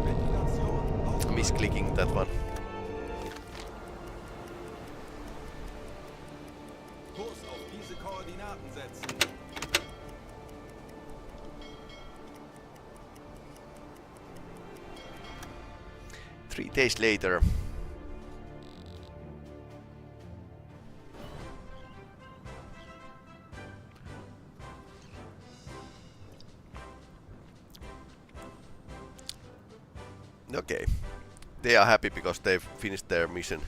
Ventilation ausschalten. misclicking that one. Kurs auf diese Koordinaten setzen. 3 days later. Okay. They are happy because they've finished their mission.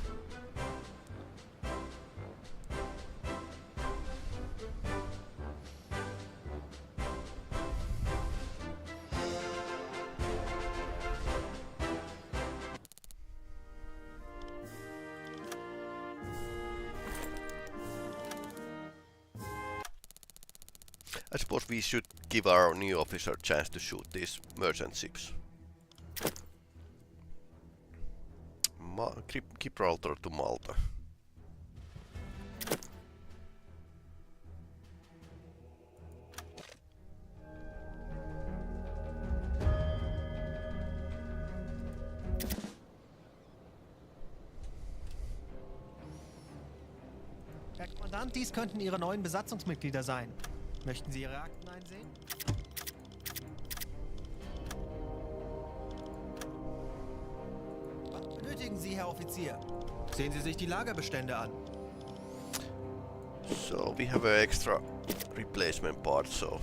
I suppose we should give our new officer a chance to shoot these merchant ships. Gibraltar to Malta. Herr Kommandant, dies könnten Ihre neuen Besatzungsmitglieder sein. Möchten Sie Ihre Akten einsehen? Was benötigen Sie, Herr Offizier? Sehen Sie sich die Lagerbestände an. So we have an extra replacement part, so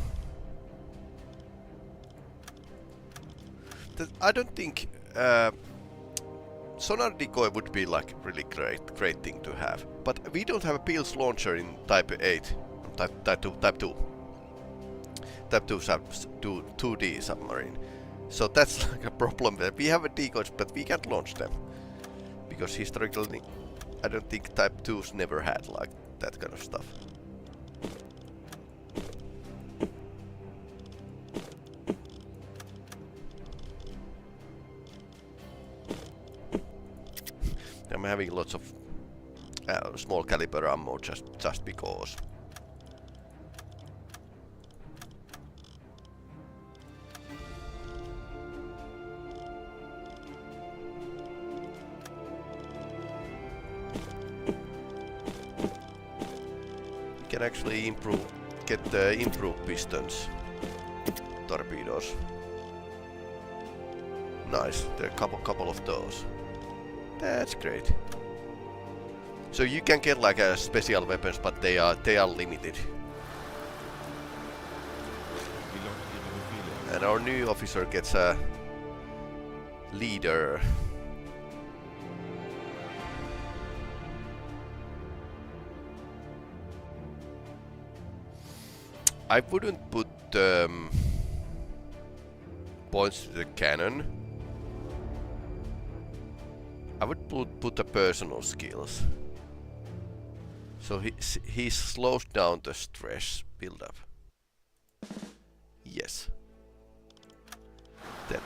I don't think sonar decoy would be like really great thing to have, but we don't have a Pills launcher in Type 8, Type 2. Type 2 2D submarine. So that's like a problem there. We have a decoys, but we can't launch them. Because historically, I don't think Type 2s never had like that kind of stuff. I'm having lots of small caliber ammo just because. Can actually get the improved pistons torpedoes. Nice. There are a couple of those. That's great. So you can get like a special weapons, but they are limited. Wie lauten Ihre Befehle? And our new officer gets a leader. I wouldn't put points to the cannon. I would put the personal skills. So he slows down the stress build-up. Yes.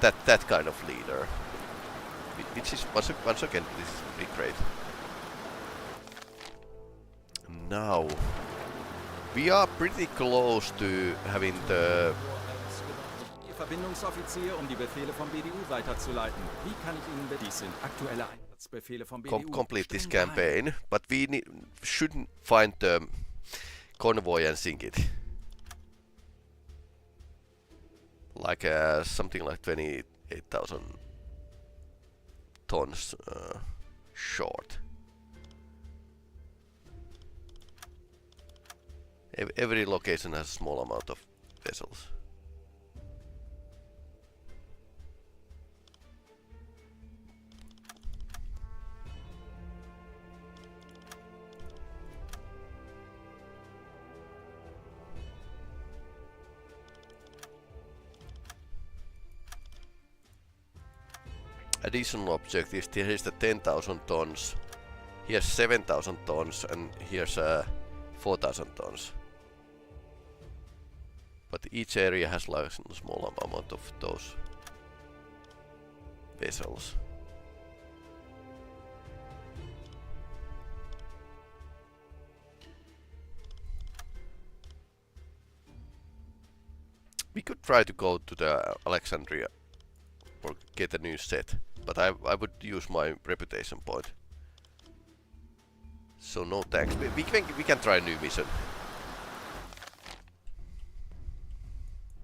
That kind of leader. Which is once again this is pretty great. Now we are pretty close to having the Ihr Verbindungsoffizier, um die Befehle vom BDU weiterzuleiten. Wie kann ich Ihnen dies sind aktuelle Einsatzbefehle vom BDU. complete this Streng geheim. campaign, but we shouldn't find the convoy and sink it. Like something like 28,000 tons short. Every location has a small amount of vessels. Additional objectives. Here's the 10,000 tons. Here's 7,000 tons, and here's 4,000 tons. But each area has like a small amount of those vessels. We could try to go to the Alexandria or get a new set, but I would use my reputation point. So no thanks. We can try a new mission.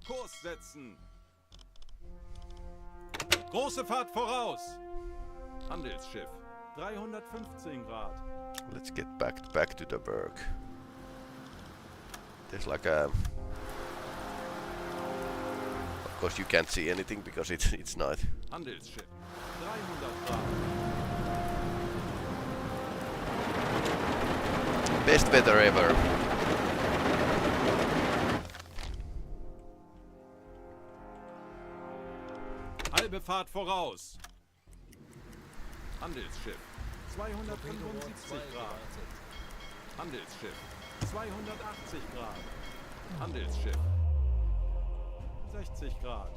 Kurs setzen. Große Fahrt voraus. Handelsschiff. 315 Grad. Let's get back to the work. There's like a. Of course, you can't see anything because it's night. Handelsschiff. 300 Grad. Best weather ever. Halbe Fahrt voraus. Handelsschiff. 275 Grad. Handelsschiff. 280 Grad. Handelsschiff. 60 Grad.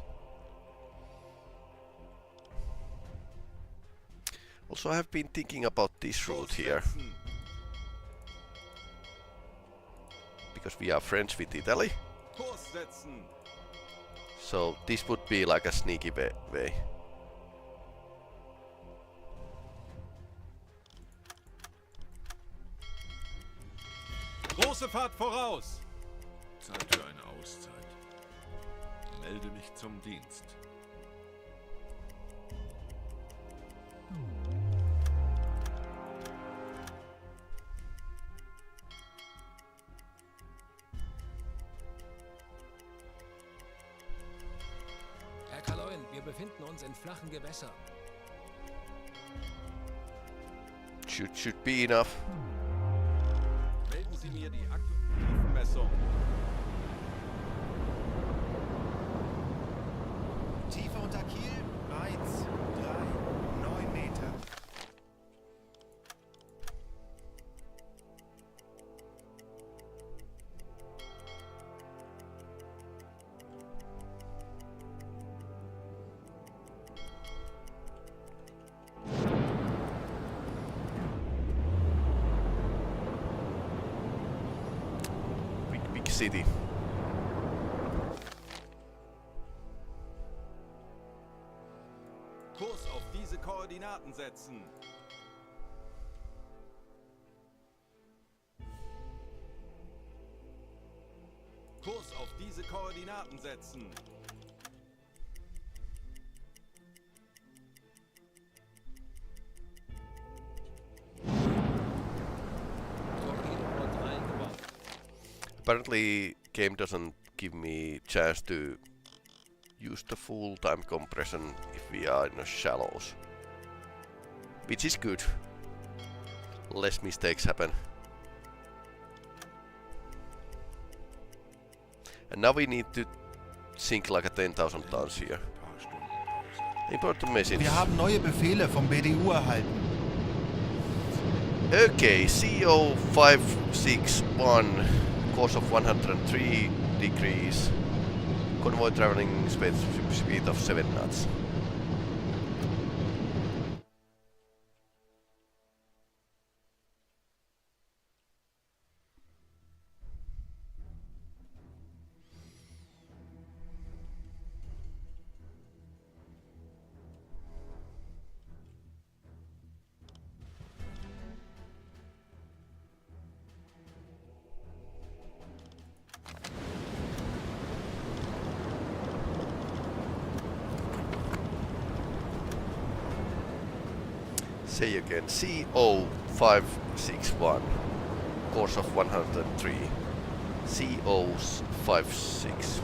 Also, I have been thinking about this route here because we are friends with Italy. Kurs setzen. So this would be like a sneaky way. Große Fahrt voraus. Zeit für eine Auszeit. Melde mich zum Dienst. Herr Kaloin, wir befinden uns in flachen Gewässern. Should be enough. Melden Sie mir die aktuelle Tiefenmessung. Tiefe unter Kiel 1, 3, 9 Meter. Big city. Kurs auf diese Koordinaten setzen. Kurs auf diese Koordinaten setzen. Apparently, game doesn't give me chance to use the full time compression if we are in the shallows, which is good. Less mistakes happen. And now we need to sink like a 10,000 tons here. Important message. Wir haben neue Befehle vom BDU erhalten. Okay, CO 561, course of 103 degrees, convoy traveling speed of 7 knots. Say again, CO 561, course of 103, CO 561.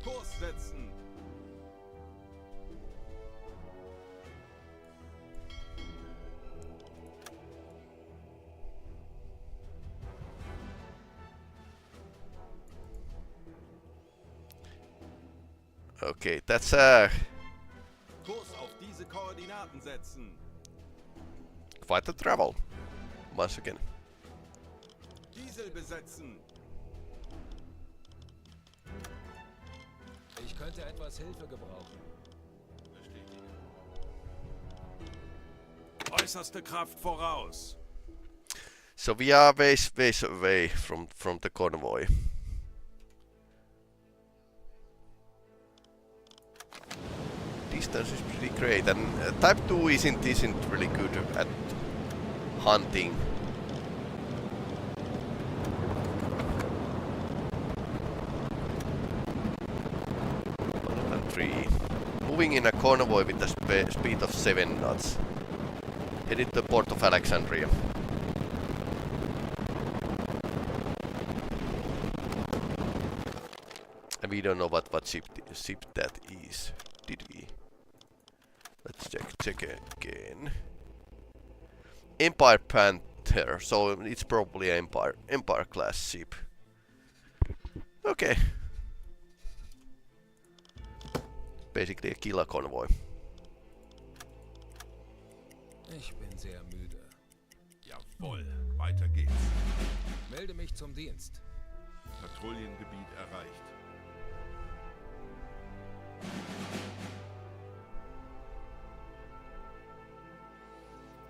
Kurs setzen. Okay, that's Kurs auf diese Koordinaten setzen. quite a travel. Once again. Diesel besetzen. Ich könnte etwas Hilfe gebrauchen. Äußerste Kraft voraus. So we are ways away from the convoy. Distance is pretty great, and Type 2 isn't really good at hunting. Moving in a convoy with a speed of 7 knots. Headed to the port of Alexandria. And we don't know what ship that is, did we? Let's check again. Empire Panther, so it's probably an Empire class ship. Okay. Basically a killer convoy. Ich bin sehr müde. Jawohl, weiter geht's. Melde mich zum Dienst. Patrouillengebiet erreicht.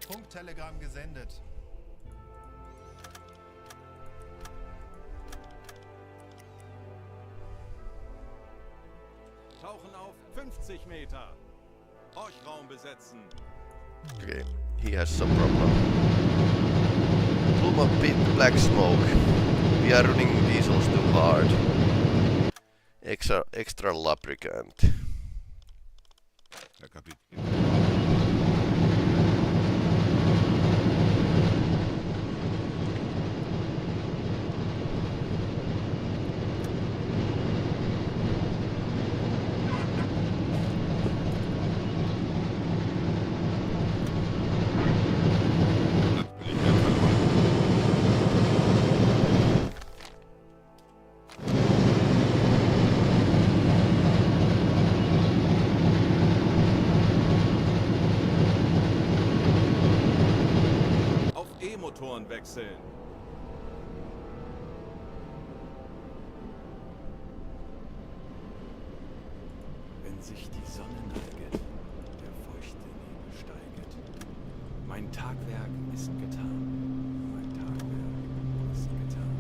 Funktelegramm gesendet. Tauchen auf 50 Meter. Horchraum besetzen. Okay, he has some problem. Plume of black smoke. We are running diesels too hard. Extra lubricant. Herr Kapitän. Motoren wechseln. Wenn sich die Sonne neiget, der feuchte Nebel steiget. Mein Tagwerk ist getan. Mein Tagwerk ist getan.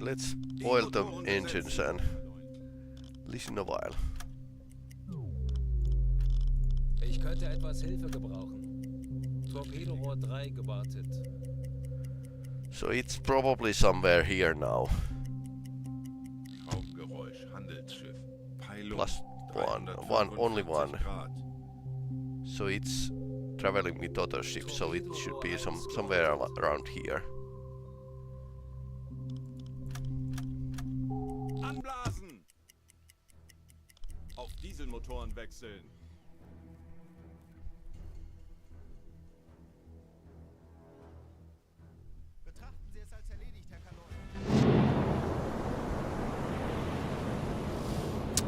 let's oil the engines and listen a while. Ich könnte etwas Hilfe gebrauchen. Torpedorohr 3 gewartet. So it's probably somewhere here now. Raumgeräusch, Handelsschiff. Peilung Plus only one. 345 Grad. So it's traveling with other ships, so it should be somewhere around here. Anblasen! Auf Dieselmotoren wechseln. Betrachten Sie es als erledigt, Herr Kalon.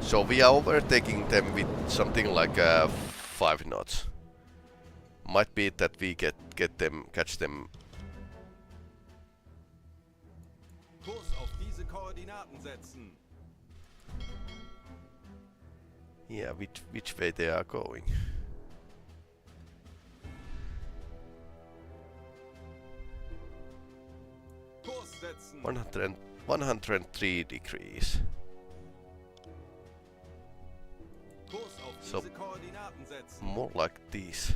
So we are overtaking them with something like 5 knots. Might be that we catch them. Kurs auf diese Koordinaten setzen. Yeah, which way they are going. Kurs setzen. 103 degrees. Kurs auf So- diese Koordinaten setzen. More like this.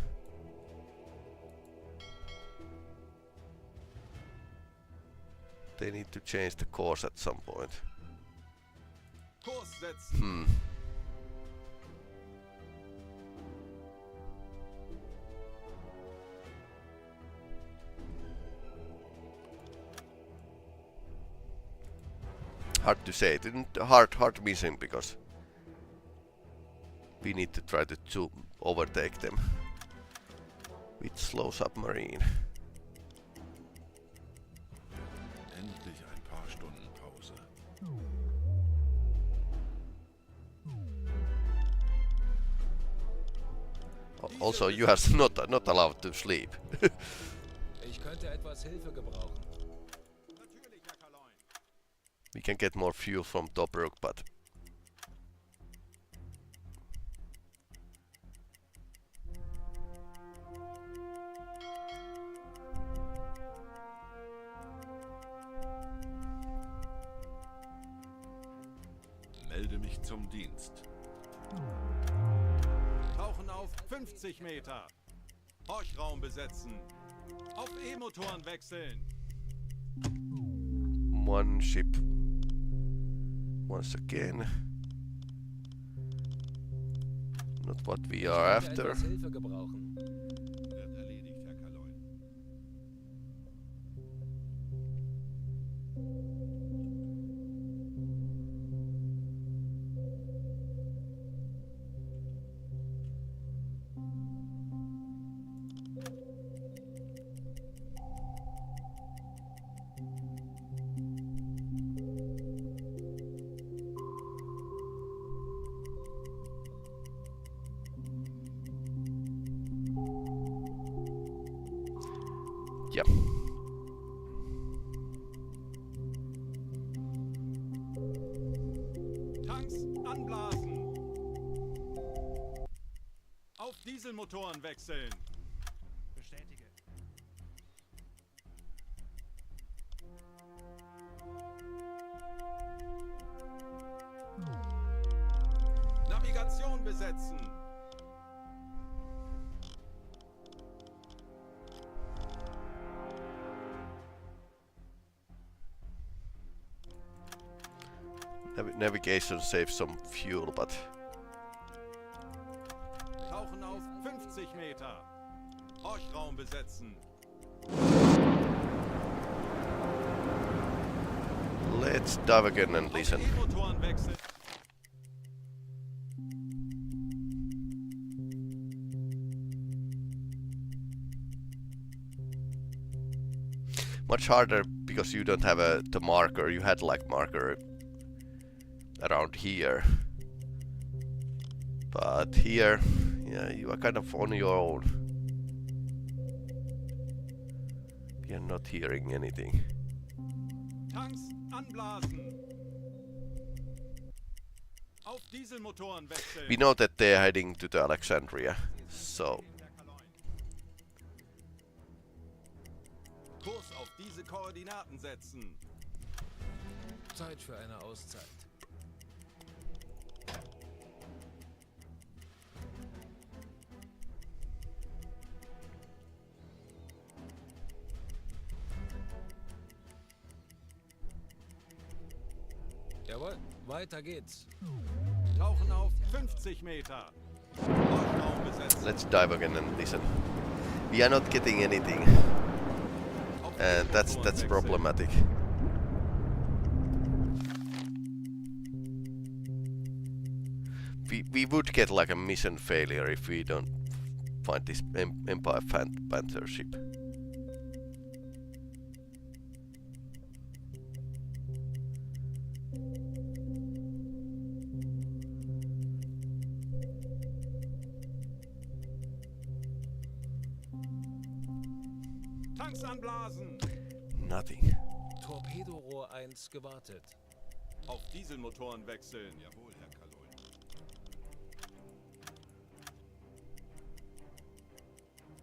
They need to change the course at some point. Kurs setzen. Hmm. Hard to say. Hard mission because we need to try to overtake them with slow submarine. Endlich ein paar Stunden Pause. Also, you are not allowed to sleep. Ich könnte etwas Hilfe gebrauchen. Natürlich, Herr Kalon. We can get more fuel from Tobruk, but Melde mich zum Dienst. Tauchen auf 50 Meter. Horchraum besetzen. Auf E-Motoren wechseln. one ship once again. Not what we are Ich könnte after. etwas Hilfe gebrauchen. Wird erledigt, Herr Kalon. Yeah. Tanks anblasen. Auf Dieselmotoren wechseln. Bestätige. Navigation besetzen. Navigation saves some fuel, but Tauchen auf 50 Meter. Horchraum besetzen. let's dive again and Auf listen. E-Motoren wechseln. Much harder because you don't have the marker. You had like marker around here, but here, yeah, you are kind of on your own. We are not hearing anything. Tanks anblasen. Auf Dieselmotoren wechseln. We know that they are heading to the Alexandria, so Kurs auf diese Koordinaten setzen. Zeit für eine Auszeit. Jawohl, weiter geht's. Tauchen auf 50 Meter. Leuchtraum besetzen. Let's dive again and listen. We are not getting anything. And that's problematic. We would get like a mission failure if we don't find this Empire Panther ship. Tanks anblasen. Nothing. Torpedorohr 1 gewartet. Auf Dieselmotoren wechseln. Jawohl, Herr Kaloin.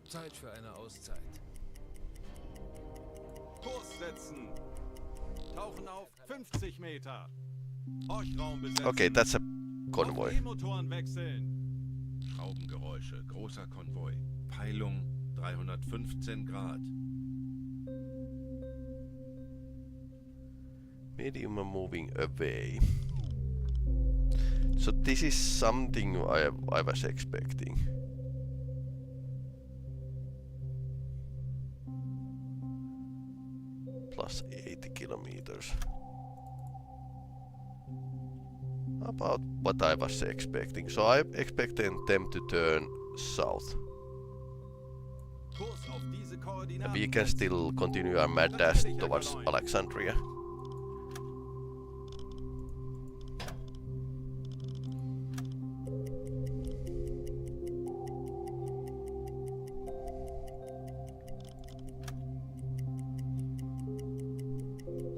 Zeit für eine Auszeit. Kurs setzen. Tauchen auf 50 Meter. Horchraum besetzen. Okay, that's a Auf convoy. E-Motoren wechseln. Schraubengeräusche, großer Konvoi. Peilung 315 Grad. Medium are moving away. So this is something I was expecting. Plus 80 kilometers. About what I was expecting. So I expected them to turn south. Kurs auf diese And Koordinaten. we can still continue our mad dash towards Alexandria.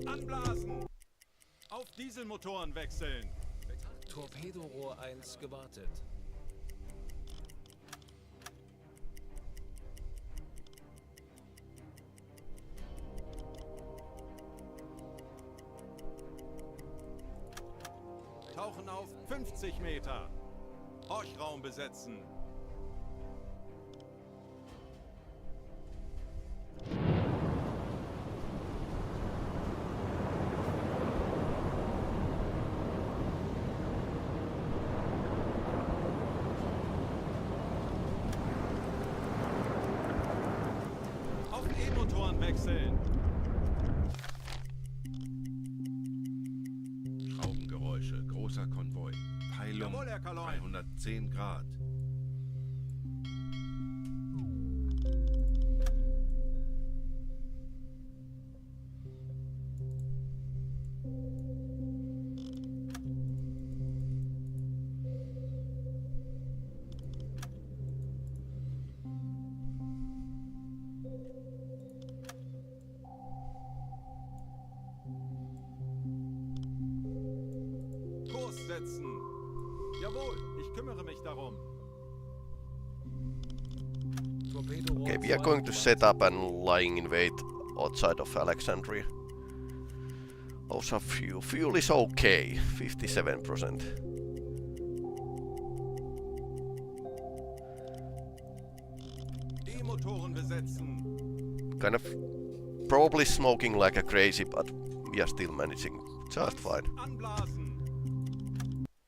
Anblasen. Auf Dieselmotoren wechseln. Torpedorohr 1 gewartet. Tauchen auf 50 Meter. Horchraum besetzen. Auf E-Motoren wechseln. Schraubengeräusche, großer Konvoi. Peilung Jawohl, Herr Kaloin. 310 Grad. Kurs setzen. Jawohl, ich kümmere mich darum. Torpedorohr Okay, we are 2 going to gewartet. set up and lying in wait outside of Alexandria. Also fuel. Fuel is okay, 57%. E-Motoren besetzen. Kind of probably smoking like a crazy, but we are still managing just fine. Anblasen.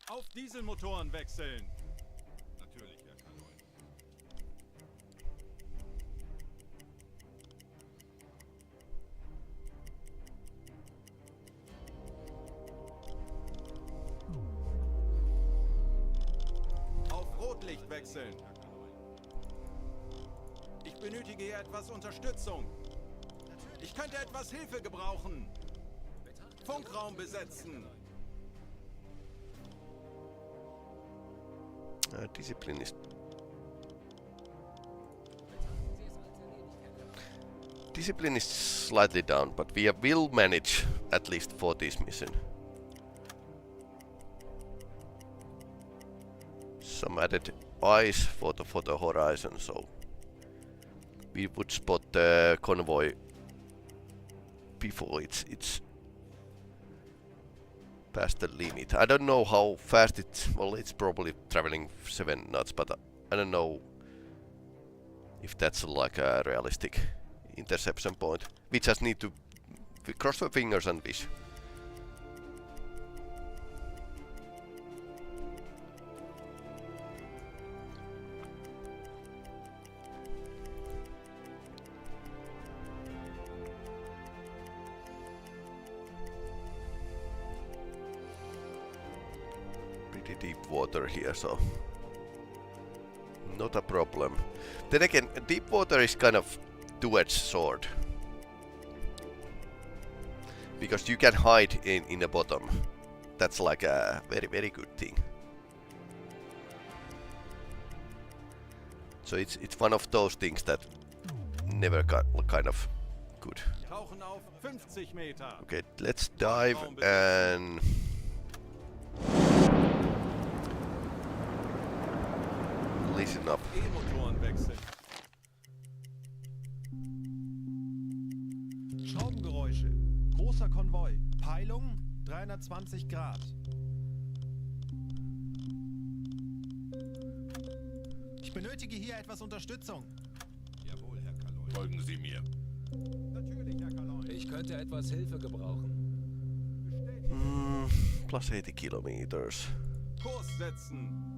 Auf Dieselmotoren wechseln. Natürlich, Herr Kaloin. Auf Rotlicht wechseln. Ich benötige hier etwas Unterstützung. Ich könnte etwas Hilfe gebrauchen. Funkraum besetzen. Discipline is... Discipline is slightly down, but we will manage at least for this mission. Some added eyes for the horizon, so we would spot the convoy before it's past the limit. I don't know how fast it's. Well, it's probably traveling 7 knots, but I don't know if that's like a realistic interception point. We just need to cross our fingers and wish. Pretty deep water here, so not a problem. Then again, deep water is kind of two-edged sword. Because you can hide in the bottom. That's like a very good thing. So it's one of those things that never got kind of good. Tauchen auf 50 Meter. Okay, let's dive and listen up. E-Motoren wechseln. Schraubengeräusche. Großer Konvoi. Peilung 320 Grad. Ich benötige hier etwas Unterstützung. Jawohl, Herr Kaloy. Folgen Sie mir. Natürlich, Herr Kaloy. Ich könnte etwas Hilfe gebrauchen. Plus 80 kilometers. Kurs setzen.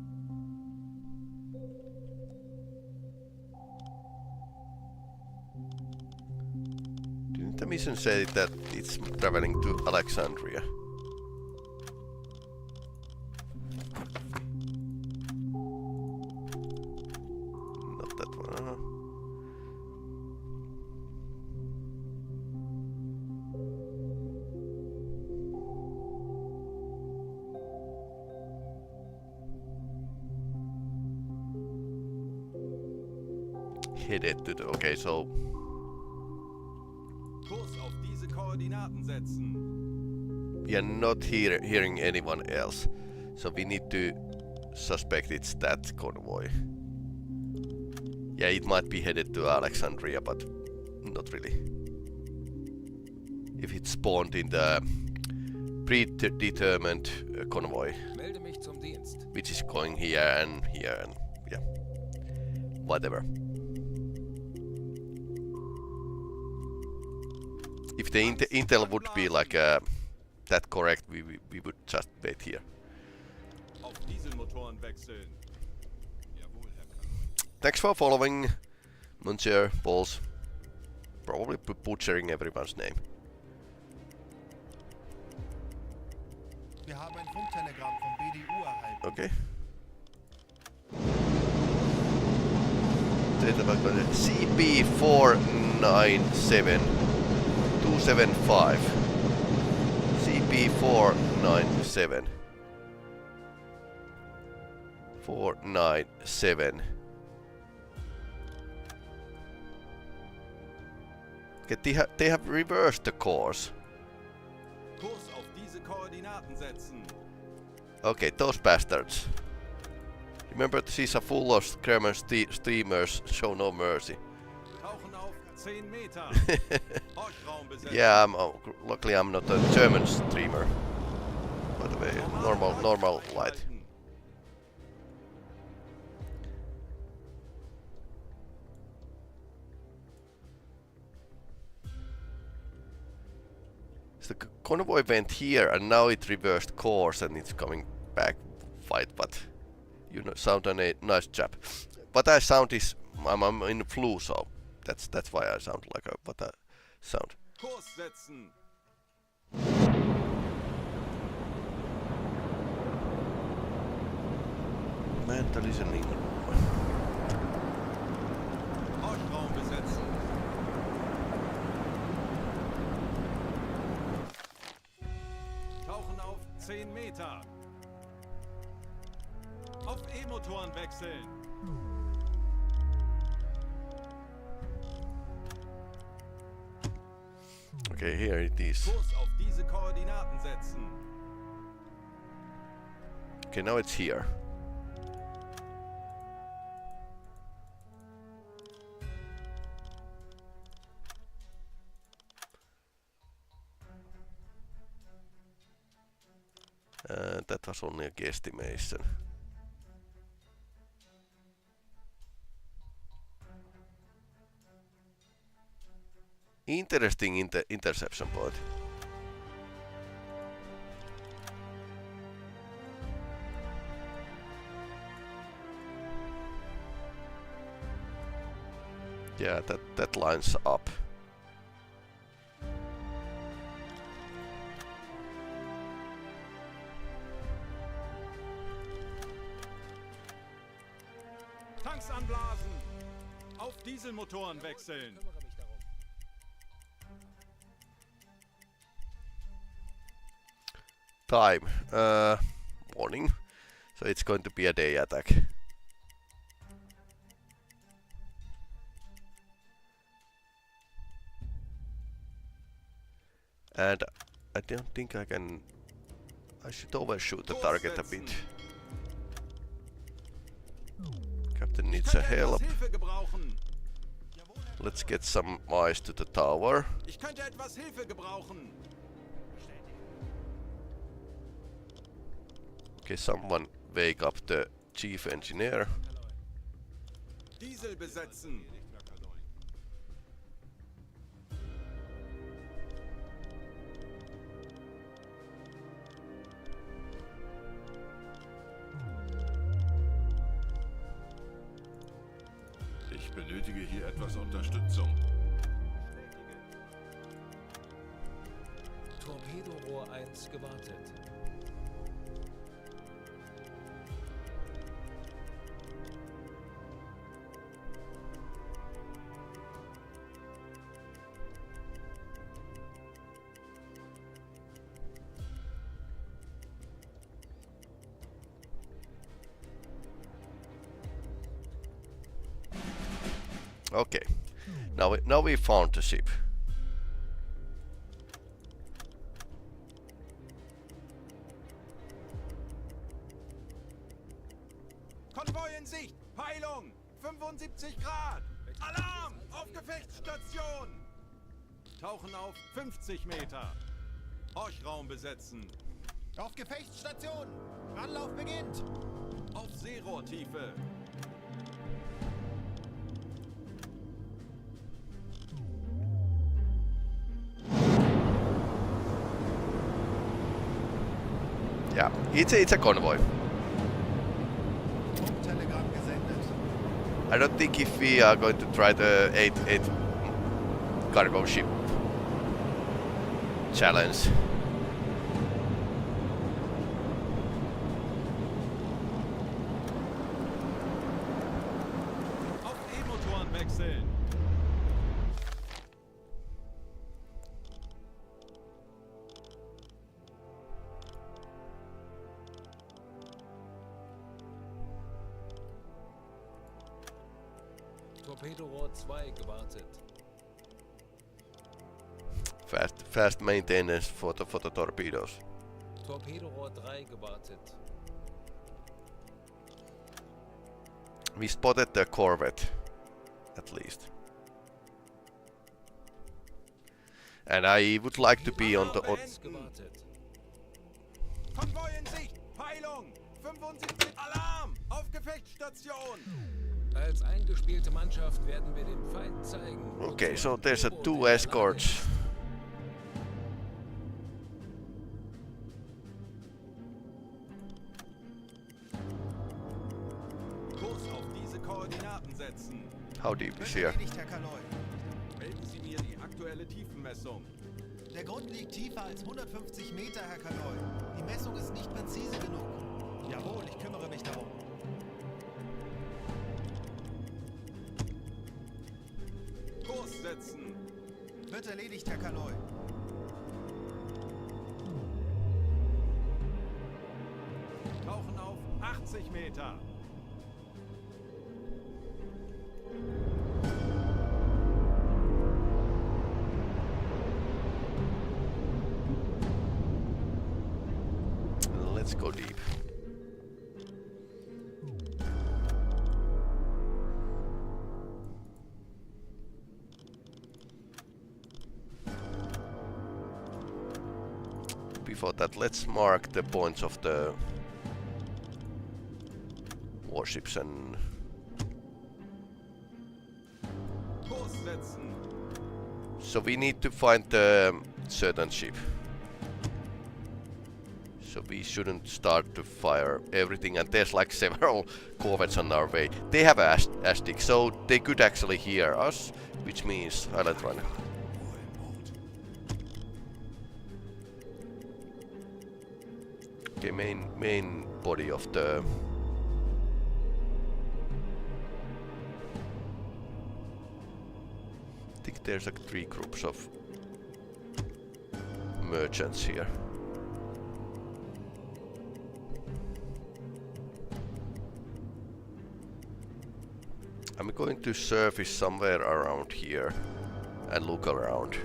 Didn't the mission say that it's traveling to Alexandria? Not that one. Headed to the... Okay, so... Kurs auf diese Koordinaten setzen. We are not hearing anyone else, so we need to suspect it's that convoy. Yeah, it might be headed to Alexandria, but not really. If it spawned in the predetermined convoy, Melde mich zum Dienst. which is going here and yeah, whatever. If the intel would be like that correct, we would just wait here. Auf Dieselmotoren wechseln. Jawohl, Herr Kaloy. Thanks for following, Monsieur Balls. Probably butchering everyone's name. Wir haben ein Funktelegramm vom BDU erhalten. Okay. CP497 275. CP497 497. Okay, they have reversed the course. Kurs auf diese Koordinaten setzen. Okay, those bastards. Remember, this is a full of German steamers, show no mercy. Tauchen auf 10 Meter. Horchraum besetzen. Yeah, luckily I'm not a German streamer. By the way, normal light. So the convoy went here and now it reversed course and it's coming back fight, but you know, sound a nice chap. What I sound is I'm in the flu, so that's why I sound like what I sound. Kurs setzen. Man, the listening. Horchraum besetzen. Tauchen auf 10 Meter. Auf E-Motoren wechseln. Okay, here it is. Kurs auf diese Koordinaten setzen. Okay, now it's here. that was only a guesstimation. Interesting interception point. Yeah, that lines up. Tanks anblasen! Auf Dieselmotoren wechseln! Kümmere mich darum. Time. Morning. So it's going to be a day attack. And I don't think I can... I should overshoot the target a bit. Captain needs a help. Let's get some eyes to the tower. Ich könnte etwas Hilfe gebrauchen. Okay, someone wake up the chief engineer. Diesel besetzen. Ich benötige hier etwas Unterstützung. Torpedorohr 1 gewartet. Okay, now we found the ship. Konvoi in Sicht! Peilung! 75 Grad! Alarm! Auf Gefechtsstation! Tauchen auf 50 Meter. Horchraum besetzen. Auf Gefechtsstation! Anlauf beginnt! Auf Seerohrtiefe. Yeah, it's a convoy. Telegramm gesendet. I don't think if we are going to try the 8 cargo ship challenge. Auf E-Motoren wechseln. Torpedorohr 2 gewartet. Fast maintenance for the torpedoes. Torpedorohr 3 gewartet. We spotted the corvette, at least. And I would like to be on the... Gewartet. Konvoi in Sicht! Peilung! 75 Alarm! Auf Gefechtsstation! Als eingespielte Mannschaft werden wir dem Feind zeigen. Okay, so there's a 2 escorts. Kurs auf diese Koordinaten setzen. How deep is Wird here? erledigt, Herr Kaloi. Melden Sie mir die aktuelle Tiefenmessung. Der Grund liegt tiefer als 150 Meter, Herr Kaloi. Die Messung ist nicht präzise genug. Jawohl, ich kümmere mich darum. Kurs setzen. Wird erledigt, Herr Kaloi. Tauchen auf 80 Meter. Let's go deep. before that, let's mark the points of the warships and Kurs setzen. so we need to find the certain ship. So we shouldn't start to fire everything, and there's like several corvettes on our way. They have a ASTIC, so they could actually hear us, which means I'll run. Okay, main body of the I think there's like 3 groups of merchants here. I'm going to surface somewhere around here and look around.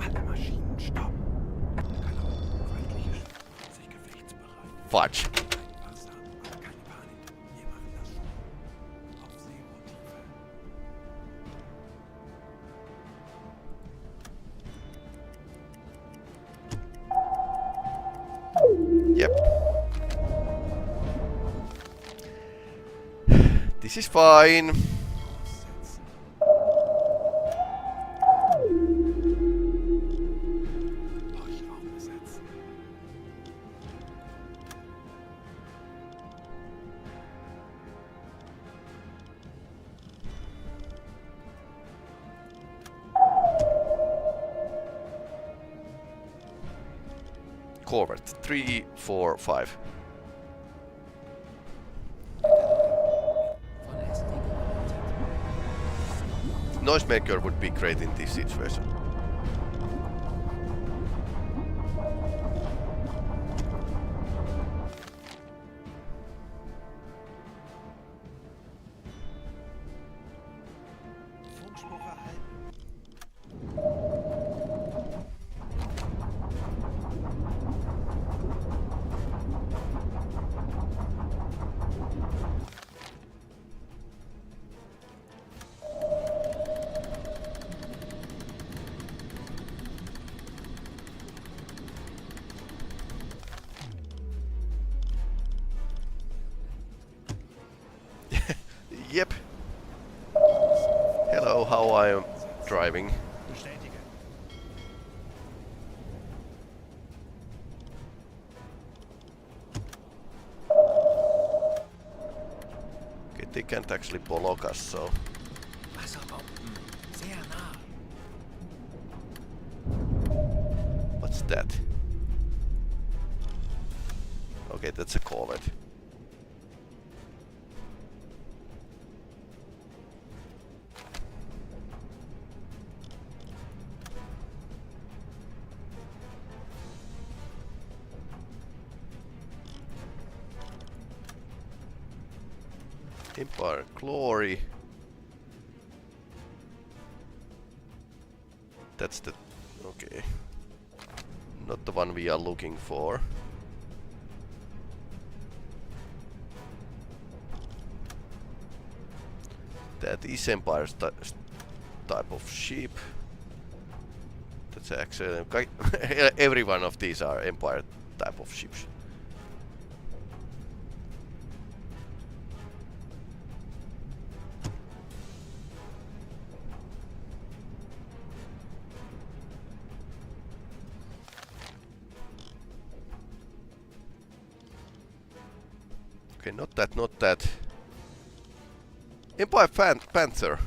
Alle Maschinen stopp. Kanonen, feindliche Schiffe, sich gefechtsbereit. Fudge. Wachsam, aber keine Panik. Wir machen das schon. Auf See und Tiefe. Yep. This is fine. Leuchtraum besetzen. Corvette 3, 4, 5. Noisemaker would be great in this situation. Funkspruch erhalten. Yep. Hello, how I am driving. Bestätige. Okay, they can't actually block us, so Wasserbomben. Sehr nah. what's that? Okay, that's a corvette. Empire Glory. That's the... okay. Not the one we are looking for. That is Empire's type of ship. That's actually... every one of these are Empire type of ships. Okay, not that, not that. Empire Panther.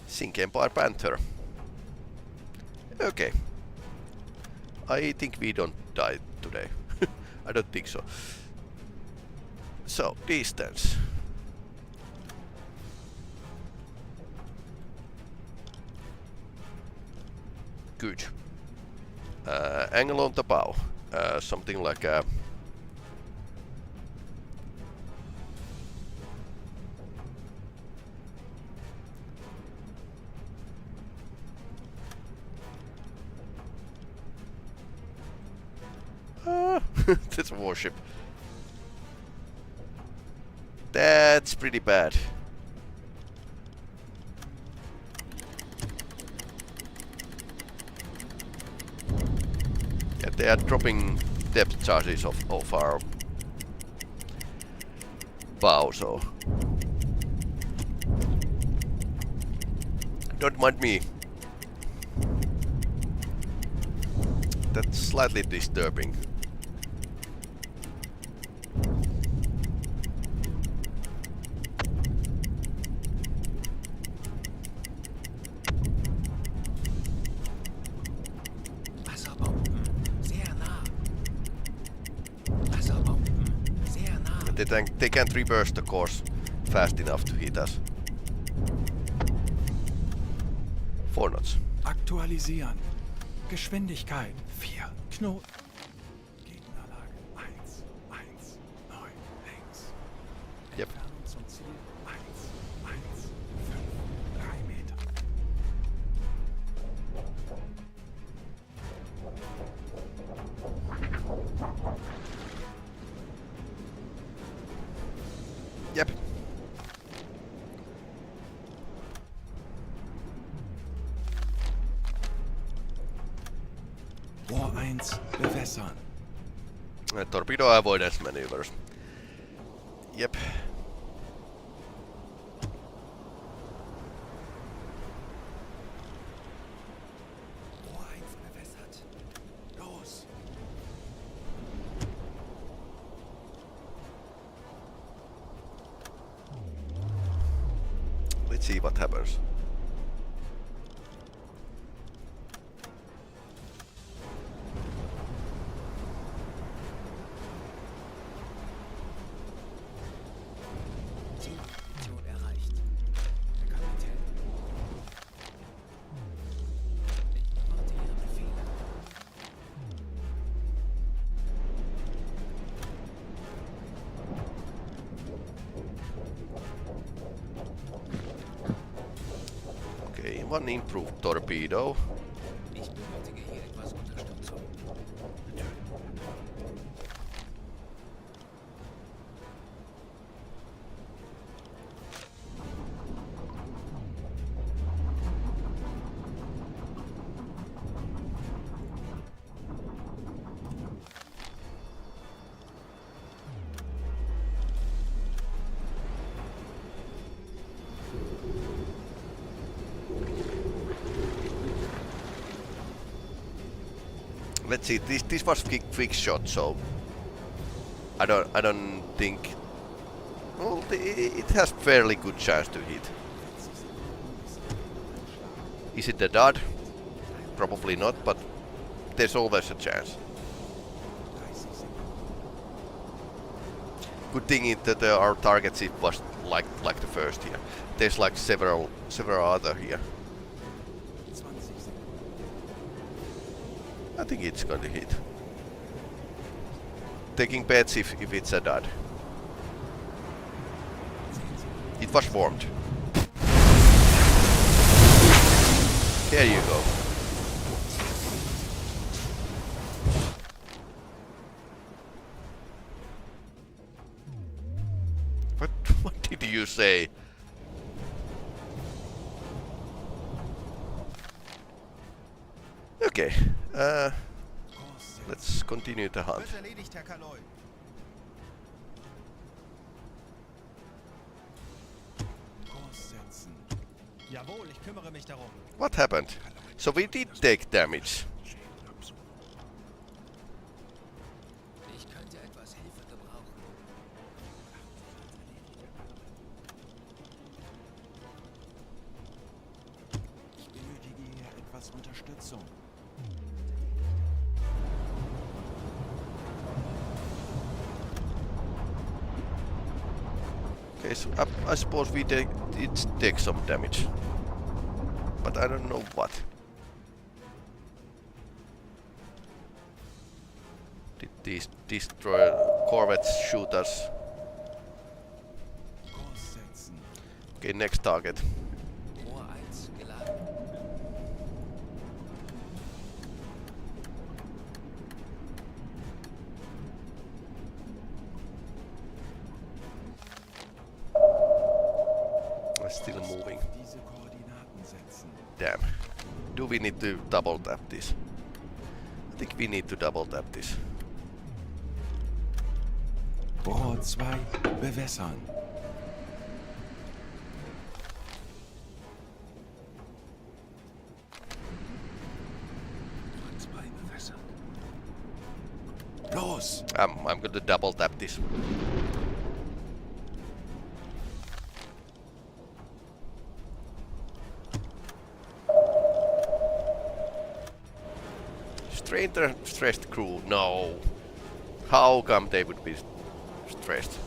Sink Empire Panther. Okay. I think we don't die today. I don't think so. So, distance. Good. Angle on the bow. Something like a... That's a warship. That's pretty bad. Yeah, they are dropping depth charges of our bow, so don't mind me. That's slightly disturbing. Wasserbomben. Sehr nah. Wasserbomben. Sehr nah. They can't reverse the course fast enough to hit us. 4 knots. Aktualisieren. Geschwindigkeit 4 Knoten. Gegnerlage 1, 1, 9 links. Yep. Entfernung zum Ziel 1, 1, 5, 3 Meter. Yep. Rohr 1 bewässern. Torpedo avoidance maneuvers. Yep. Rohr 1 bewässert. Los! Let's see what happens. Zielposition erreicht. Der Kapitän. Ich warte Ihre Befehle. Okay, one improved torpedo. Ich benötige hier etwas Unterstützung. Let's see. This was quick shot, so I don't think. Well, it has fairly good chance to hit. Is it a dud? Probably not, but there's always a chance. Good thing is that our target ship was like the first here. There's like several other here. I think it's going to hit. Taking bets if it's a dud. It was formed. There you go. What did you say? Okay. Let's continue the hunt. Wird erledigt, Herr Kaloi. Kurs setzen. Jawohl, ich kümmere mich darum. What happened? So we did take damage. Ich könnte etwas Hilfe gebrauchen. Ich benötige hier etwas Unterstützung. Okay, so I suppose we did take some damage. But I don't know what. Did these destroyer corvettes shoot us? Kurs setzen. Okay, next target. Rohr 1 geladen. Do we need to double tap this? I think we need to double tap this. Rohr 2 bewässern. Los! I'm gonna double tap this. Stranger stressed crew, no. How come they would be stressed?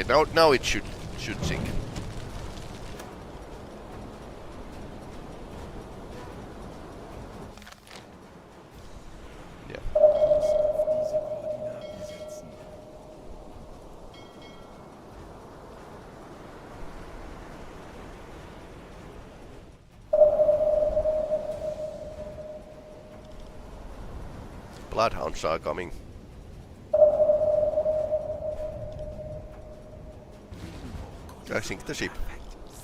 Okay, now it should sink. Yeah. Diese Koordinaten setzen. Bloodhounds are coming. I sink the ship.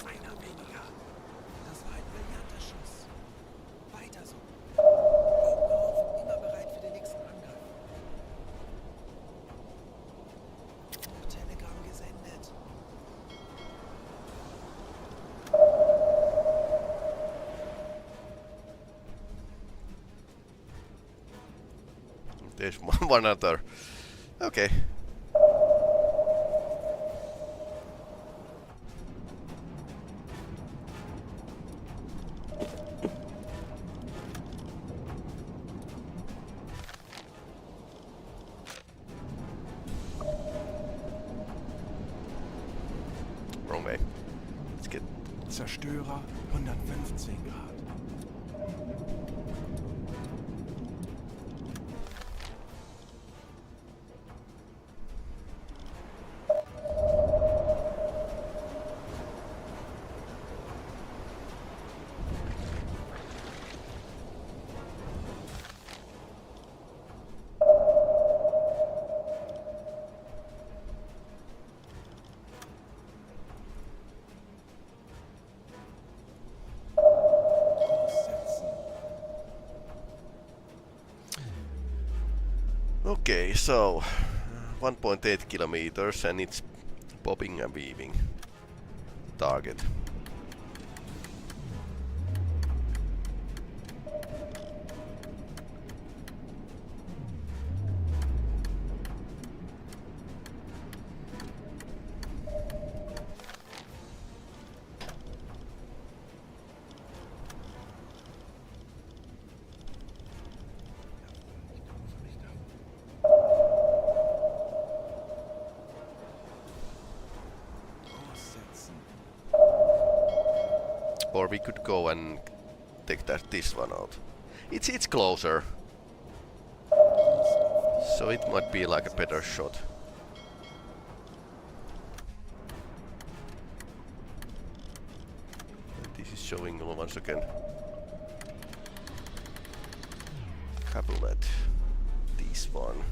Einer weniger. Das war ein brillanter Schuss. Weiter so. Augen auf, immer bereit für den nächsten Angriff. Telegramm gesendet. There's one other. Okay. Wrong way. Let's get. Zerstörer 115 Grad. Okay, so 1.8 kilometers and it's bobbing and weaving. Target. Or we could go and take this one out. It's closer, so it might be like a better shot. This is showing once again. Capulet. This one.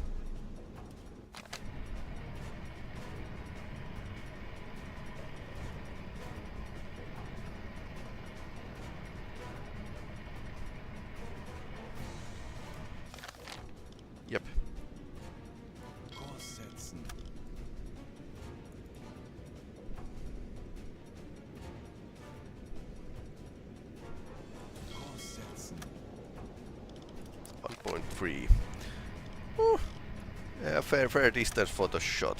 Yep. Kurs setzen. Kurs setzen. 1.3. Yeah, fair distance for the shot.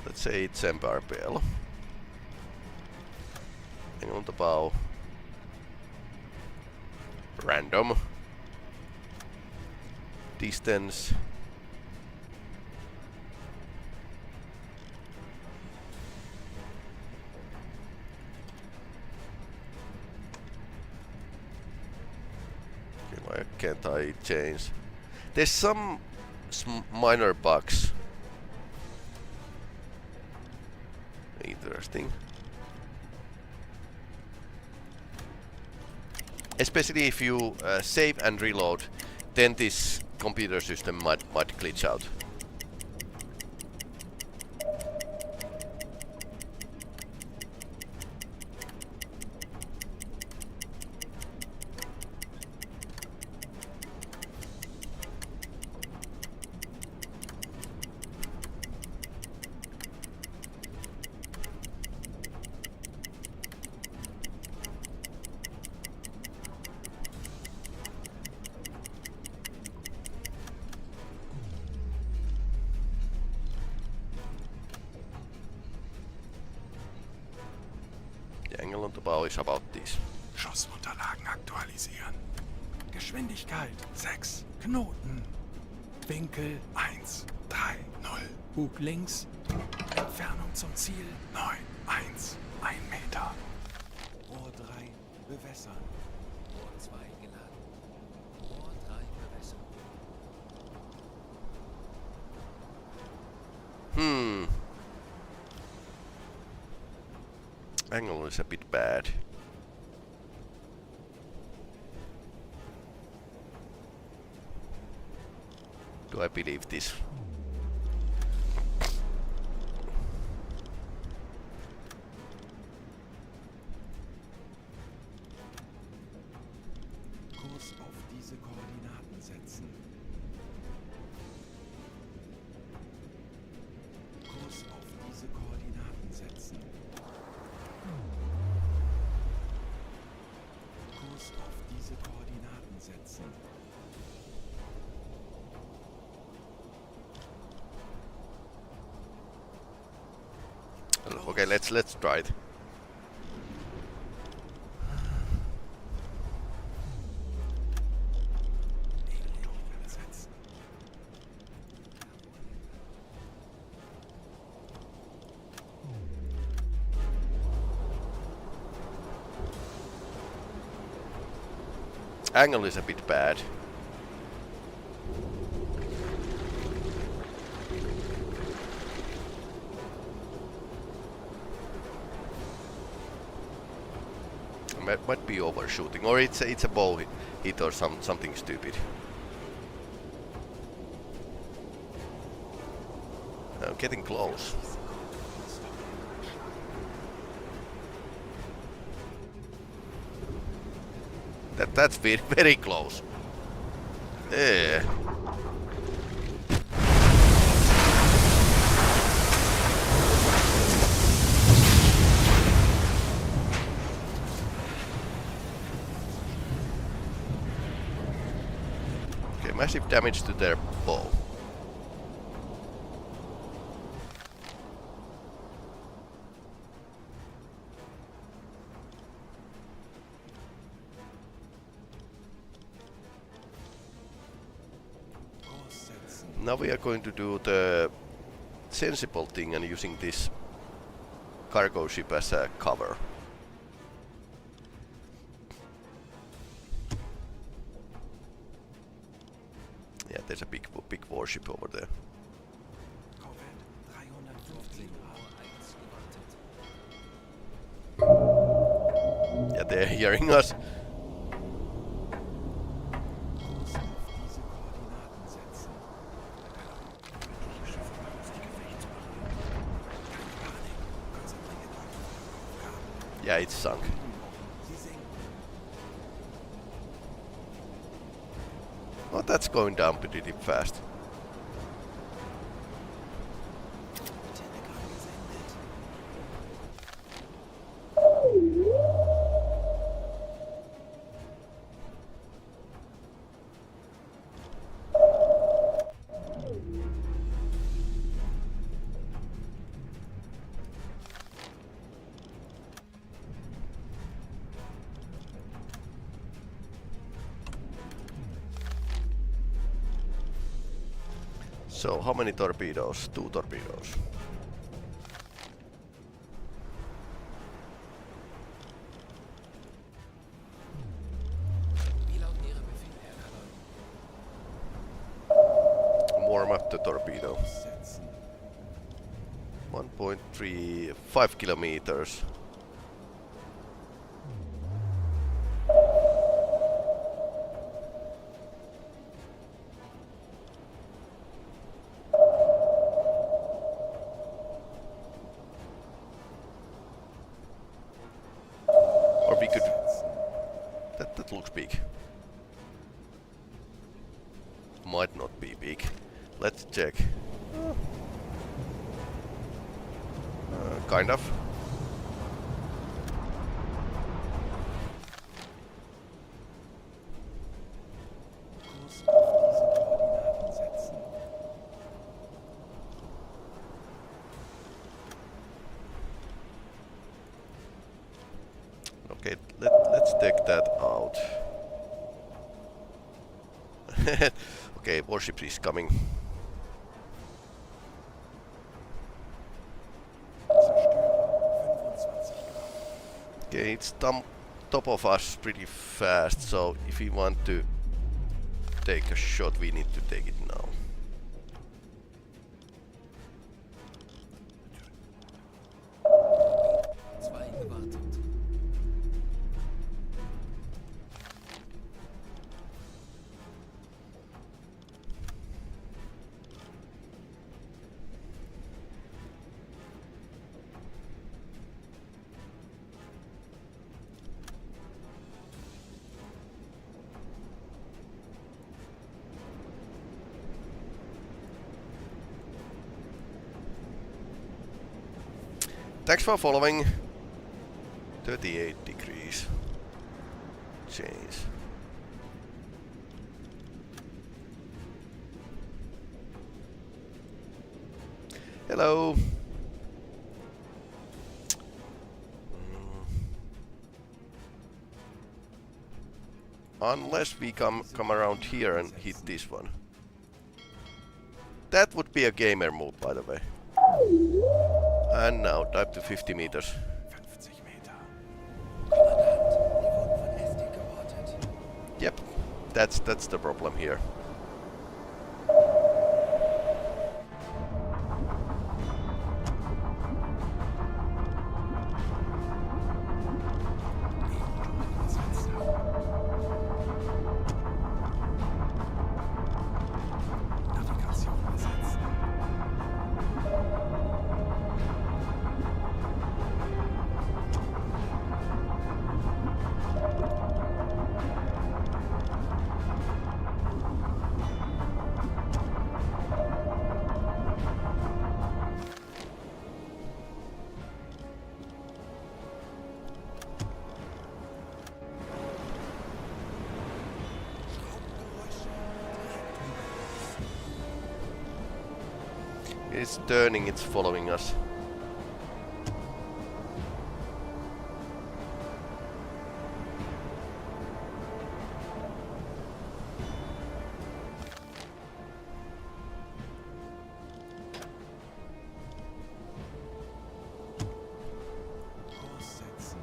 Let's say it's Empire Bell. And on the bow. Random. Distance. can't I change? There's some minor bugs. Interesting. Especially if you save and reload, then this computer system might glitch out. The angle on the bow is about this. Schussunterlagen aktualisieren. Geschwindigkeit 6 Knoten. Winkel 1, 3, 0. Bug links. Entfernung zum Ziel 9, 1, 1 Meter. Rohr 3 bewässern. Rohr 2 geladen. Rohr 3 bewässern. Angle is a bit bad. Do I believe this? Kurs auf diese Koordinaten setzen. Kurs auf diese Koordinaten setzen. Kurs auf diese Koordinaten setzen. Okay, let's try it. Setzen. Angle is a bit bad. Might be overshooting, or it's a bow hit or something stupid. I'm getting close. That's very close. Yeah. Okay, massive damage to their bow. Now we are going to do the sensible thing and using this cargo ship as a cover. Yeah, there's a big warship over there. Korvette 315 gewartet. Yeah, they're hearing us. Kurs auf diese Koordinaten setzen. Feindliche Schiffe machen sich gefechtsbereit. Keine Panik. Konzentriert euch auf eure Aufgaben. Yeah, it's sunk. Sie sinken. Oh, that's going down pretty fast. Telegramm gesendet. So, how many torpedoes? 2 torpedoes. Wie lauten Ihre Befehle, Herr Colonel? Format the torpedo. Aussetzen. 1.35 kilometers. Or we could... That looks big. Might not be big. Let's check. Kind of. Kurs auf diese Koordinaten setzen. Okay, let's take that out. Okay, warship is coming. Zerstörer 25 Grad. Okay, it's top of us pretty fast, so if we want to take a shot, we need to take it now. Zwei gewartet. Thanks for following. 38 degrees. Change. Hello. Unless we come around here and hit this one. That would be a gamer move, by the way. And now dive to 50 meters. 50 Meter. Kommandant, wir wurden von SD geortet. Yep, that's the problem here. Setzen. Navigation besetzen. It's turning, it's following us. Kurs setzen.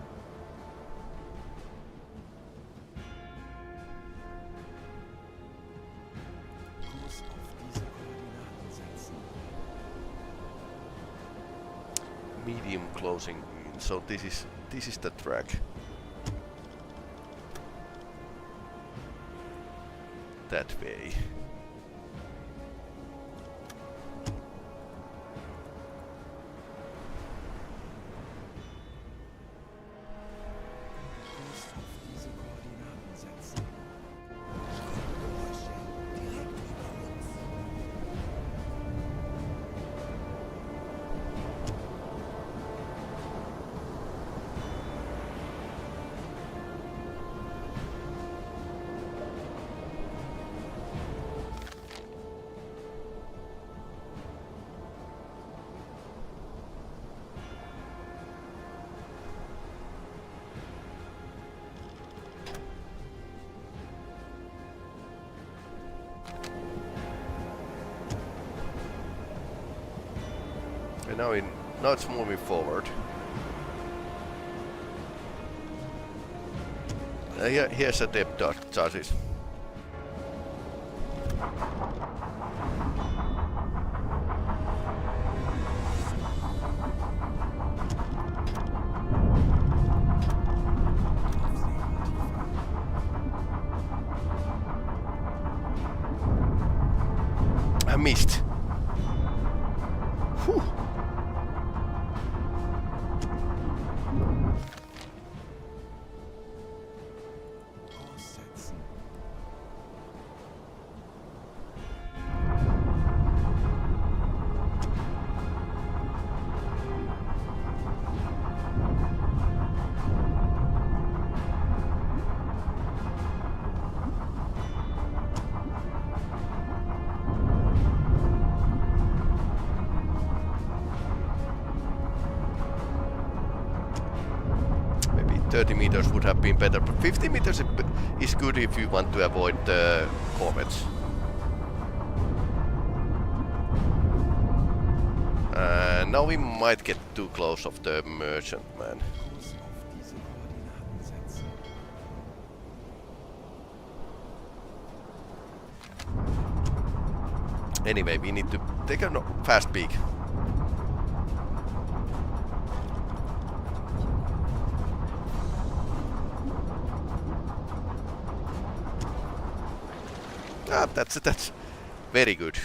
Kurs auf diese Koordinaten setzen. Medium closing in, so this is the track. That way. Kurs auf diese Koordinaten setzen. And now it's moving forward. Here's a depth charges. missed. Whew. Aussetzen. Maybe 30 meters would have been better, but 50 meters is good if you want to avoid the corvettes. Now we might get too close of the merchantman. Kurs auf diese Koordinaten setzen. Anyway, we need to take a fast peek. Ah, that's very good.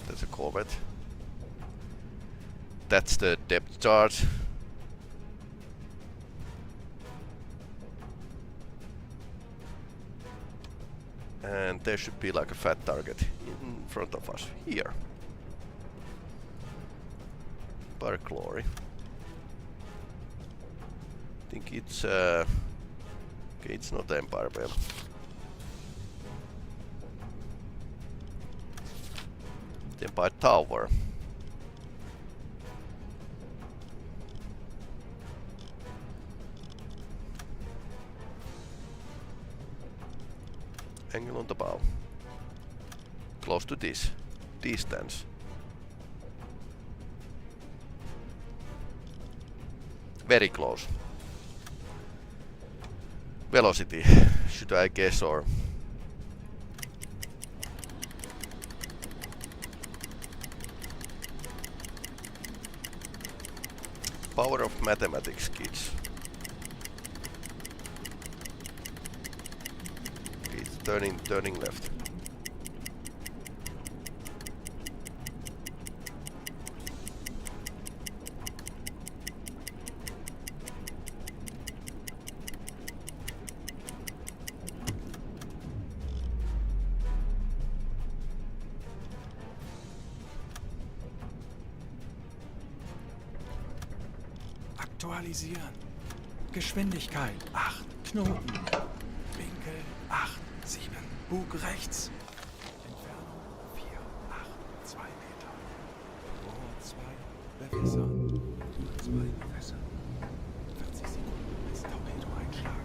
That's a corvette. That's the depth chart. And there should be like a fat target in front of us here. By glory. I think it's okay, it's not Empire Bell. The Empire Tower. Angle on the bow. Close to this distance. Very close. Velocity, should I guess, or power of mathematics, kids. It's turning left. Aktualisieren. Geschwindigkeit 8 Knoten. Winkel 8, 7. Bug rechts. Entfernung 4, 8, 2 Meter. Rohr 2, bewässern. 2 bewässern. 40 Sekunden bis Torpedo-Einschlag.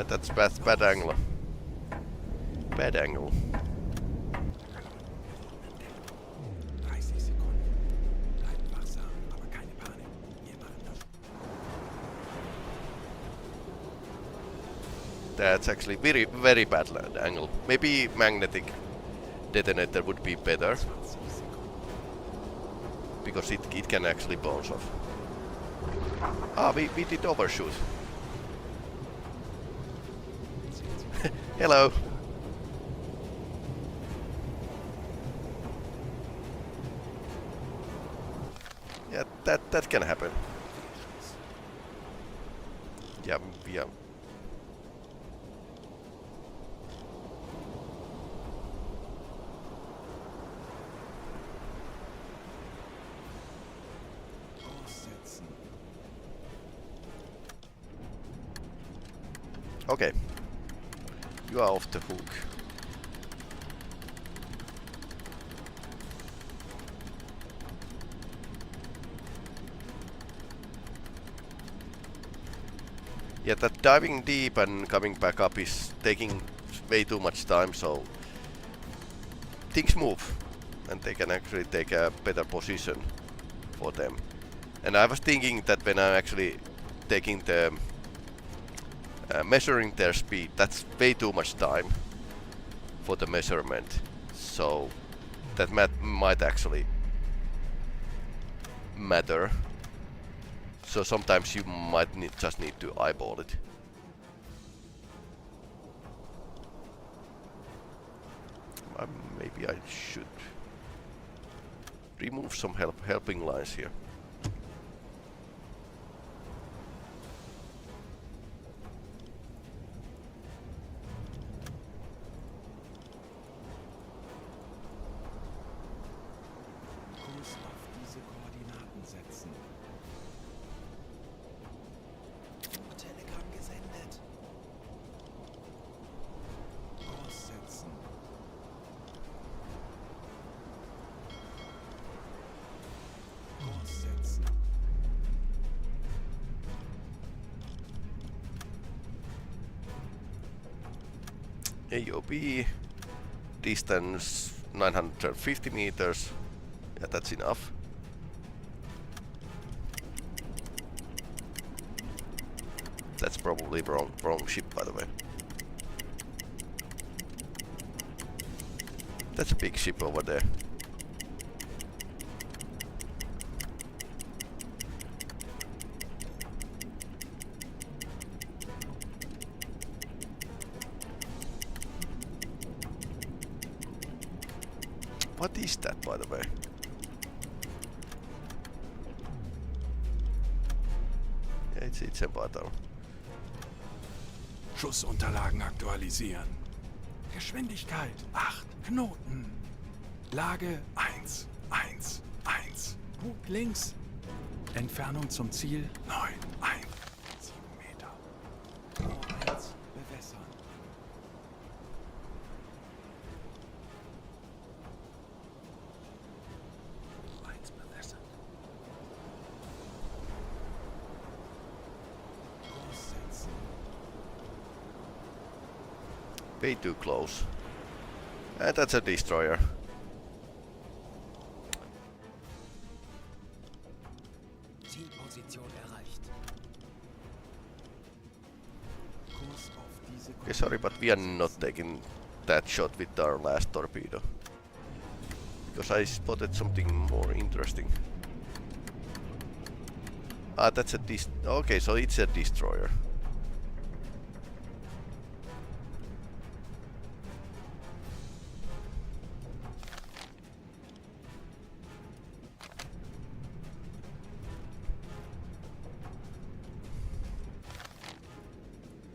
That's bad angle. Bad angle. 30 Sekunden. Bleibt wachsam, aber keine Panik. Wir machen das. That's actually very bad land angle. Maybe magnetic detonator would be better. 20 Sekunden. Because it can actually bounce off. Ah, we did overshoot. Hello. Yeah, that can happen. Yeah. Aussetzen. Okay. You are off the hook. Yeah, that diving deep and coming back up is taking way too much time, so things move and they can actually take a better position for them. And I was thinking that when I'm actually taking the measuring their speed, that's way too much time for the measurement, so that might actually matter. So sometimes you might just need to eyeball it. Maybe I should remove some helping lines here. Kurs auf diese Koordinaten setzen. Telegramm gesendet. Kurs setzen. Kurs setzen. AOB distance 950 meters. Yeah, that's enough. That's probably wrong ship, by the way. That's a big ship over there. What is that, by the way? Ja, it's a battle. Schussunterlagen aktualisieren. Geschwindigkeit 8 Knoten. Lage 1, 1, 1. Gut links. Entfernung zum Ziel 9, 1, 7 Meter. Rohr 1 bewässern. Rohr 1 bewässern. Kurs setzen. Way too close. And that's a destroyer. Zielposition erreicht. Kurs auf diese Okay, sorry, but we are not taking that shot with our last torpedo. Because I spotted something more interesting. Ah, that's a okay, so it's a destroyer.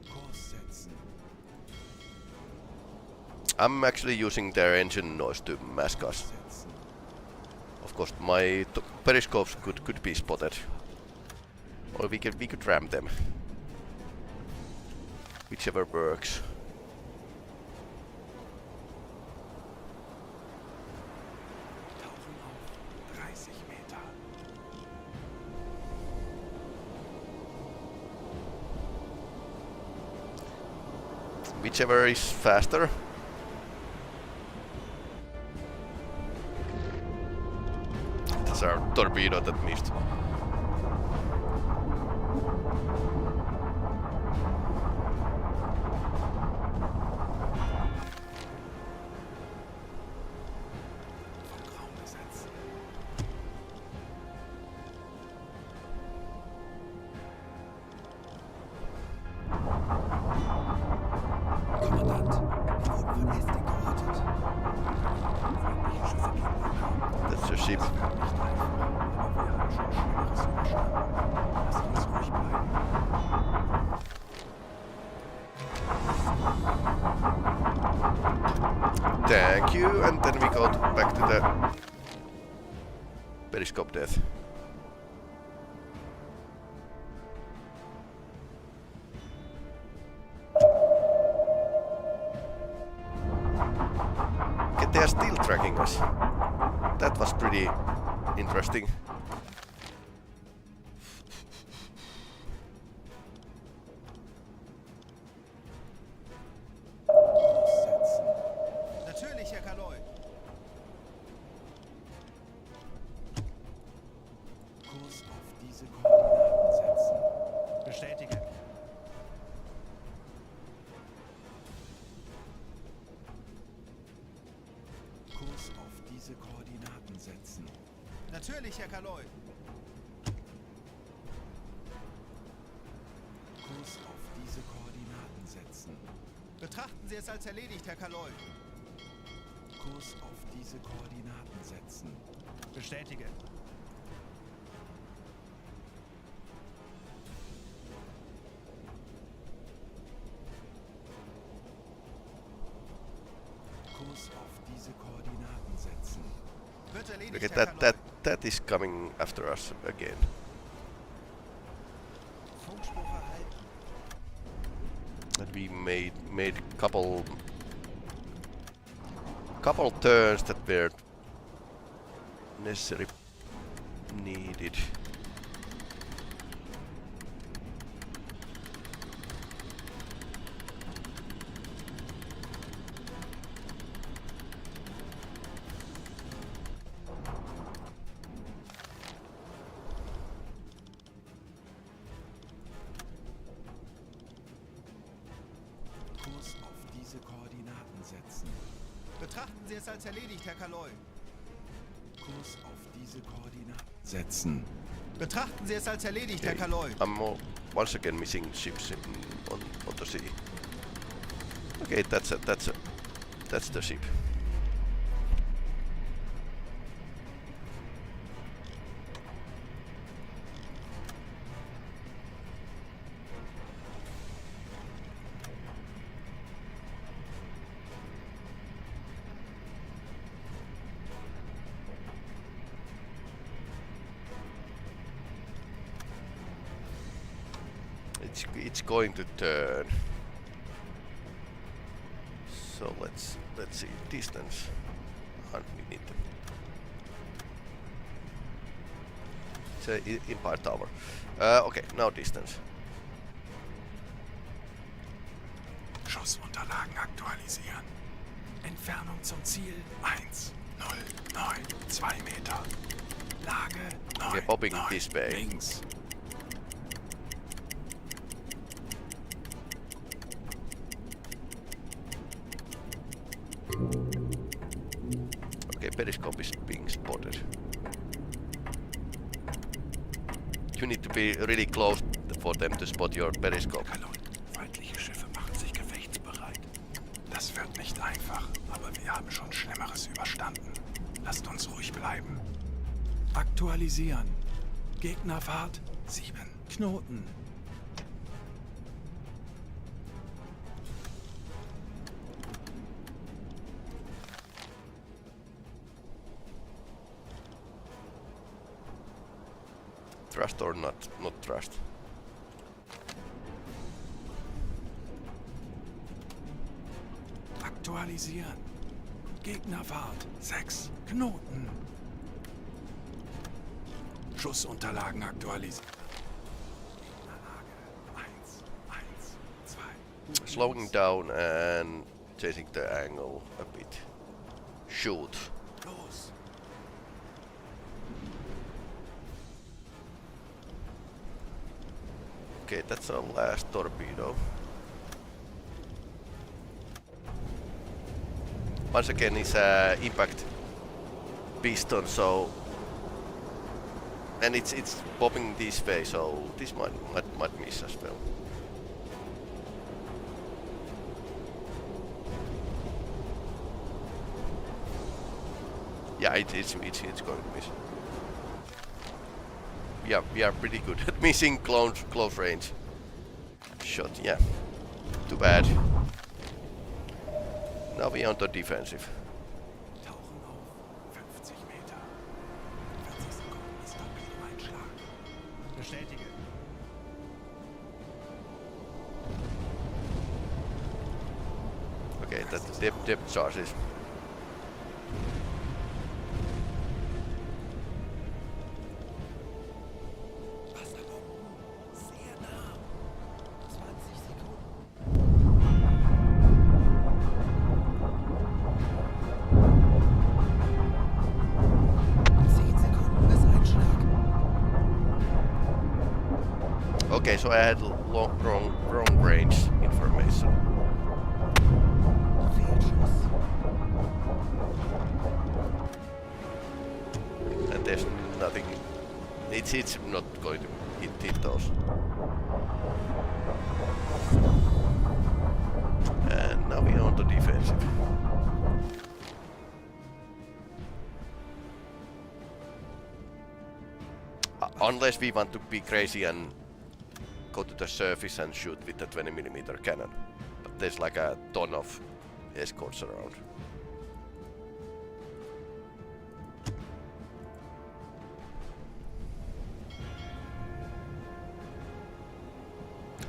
Kurs setzen. I'm actually using their engine noise to mask us. Setzen. Of course, my periscopes could be spotted, or we could ram them. Whichever works. Tauchen auf 30 Meter. Whichever is faster. That's our torpedo that missed. Vom Raum besetzen. Kommandant, wir wurden von Esting geortet. Feindliche Schiffe gehen bergab. That's a ship. Nicht einfach, aber wir haben schon Schlimmeres überstanden. Lass uns ruhig bleiben. Thank you, and then we go back to the periscope death. Okay, they are still tracking us. That was pretty interesting. Kurs setzen. Natürlich, Herr Kaloy. Kurs auf diese Koordinaten setzen. Bestätige. Kurs auf diese Koordinaten setzen. Natürlich, Herr Kaloy. Kurs auf diese Koordinaten setzen. Betrachten Sie es als erledigt, Herr Kaloy. Kurs auf diese Koordinaten setzen. Bestätige. Kurs auf diese Koordinaten setzen. Wird erledigt, Okay, Herr Kaloi. that is coming after us again. Funkspruch erhalten. And we made couple turns that were necessary needed. Kurs auf diese Koordinaten setzen. Betrachten Sie es als erledigt, Herr Kaloi. Kurs auf diese Koordinaten setzen. Betrachten Sie es als erledigt, Okay, Herr Kaloi. I'm once again missing ships on the sea. Okay, that's the ship. It's going to turn. So let's see distance. And we need to. It's a Empire Tower. Okay, now distance. Schussunterlagen aktualisieren. Entfernung zum Ziel 1,092 Meter. Lage 9, Okay, popping 9, this way. links. Okay, periscope is being spotted. You need to be really close for them to spot your periscope. Kaloi, feindliche Schiffe machen sich gefechtsbereit. Das wird nicht einfach, aber wir haben schon Schlimmeres überstanden. Lasst uns ruhig bleiben. Aktualisieren. Gegnerfahrt 7 Knoten. Trust or not trust. Aktualisieren. Gegnerfahrt 6 Knoten. Schussunterlagen aktualisieren. Gegnerlage 1, 1, 2. Slowing down and changing the angle a bit. Shoot. Los. Okay, that's our last torpedo. Once again, it's impact piston, so and it's popping this way, so this might miss as well. Yeah, it's going to miss. We are pretty good at missing close range shot. Yeah, too bad. Now we are on the defensive. Tauchen auf 50 Meter. 40 Sekunden bis Torpedo-Einschlag. Bestätige. Okay, that's depth charges. Wasserbomben. Sehr nah. 20 Sekunden. Okay, so I had wrong range information. And there's nothing. It's not going to hit those. And now we are on the defensive. unless we want to be crazy and go to the surface and shoot with the 20mm cannon. But there's like a ton of escorts around.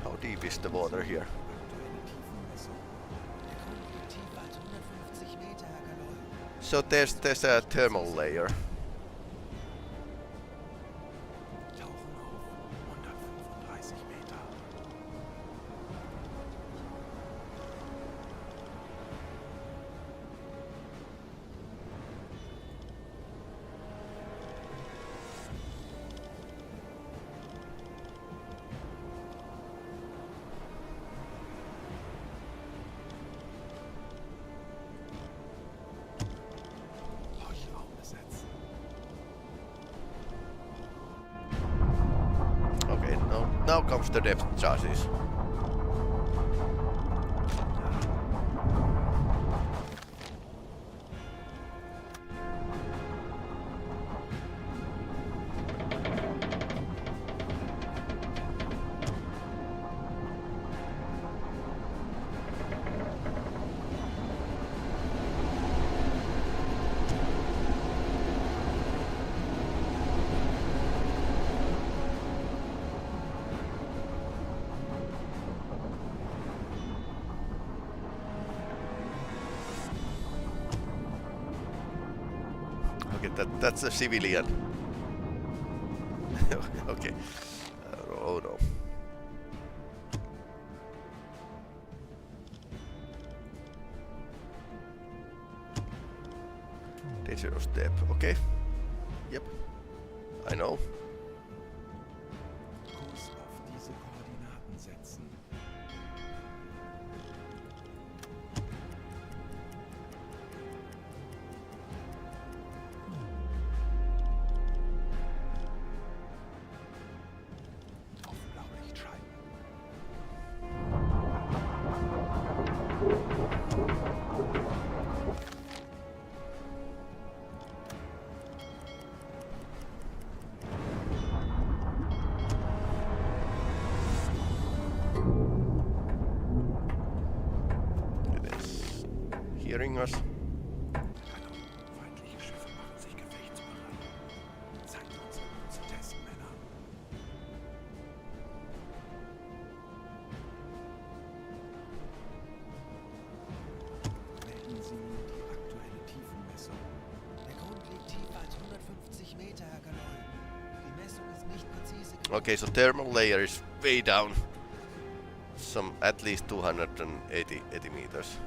How deep is the water here? Tiefer als 150 Meter, Herr Kaloy. So there's a thermal layer. Tauchen auf 135 Meter. Leuchtraum besetzt. Okay, now comes the depth charges. Okay, that's a civilian. Okay. Oh no. Dangerous depth. Okay. Yep. I know. Kurs auf diese Koordinaten setzen. Auf Blaulicht schalten. It is hearing us. Hallo, feindliche Schiffe machen sich gefechtsbereit. Zeigt uns, um zu testen, Männer. Melden Sie mir die aktuelle Tiefenmessung. Der Grund liegt tiefer als 150 Meter, Herr Kaloy. Die Messung ist nicht präzise genug. Okay, so thermal layer is way down. Some at least 280 meters.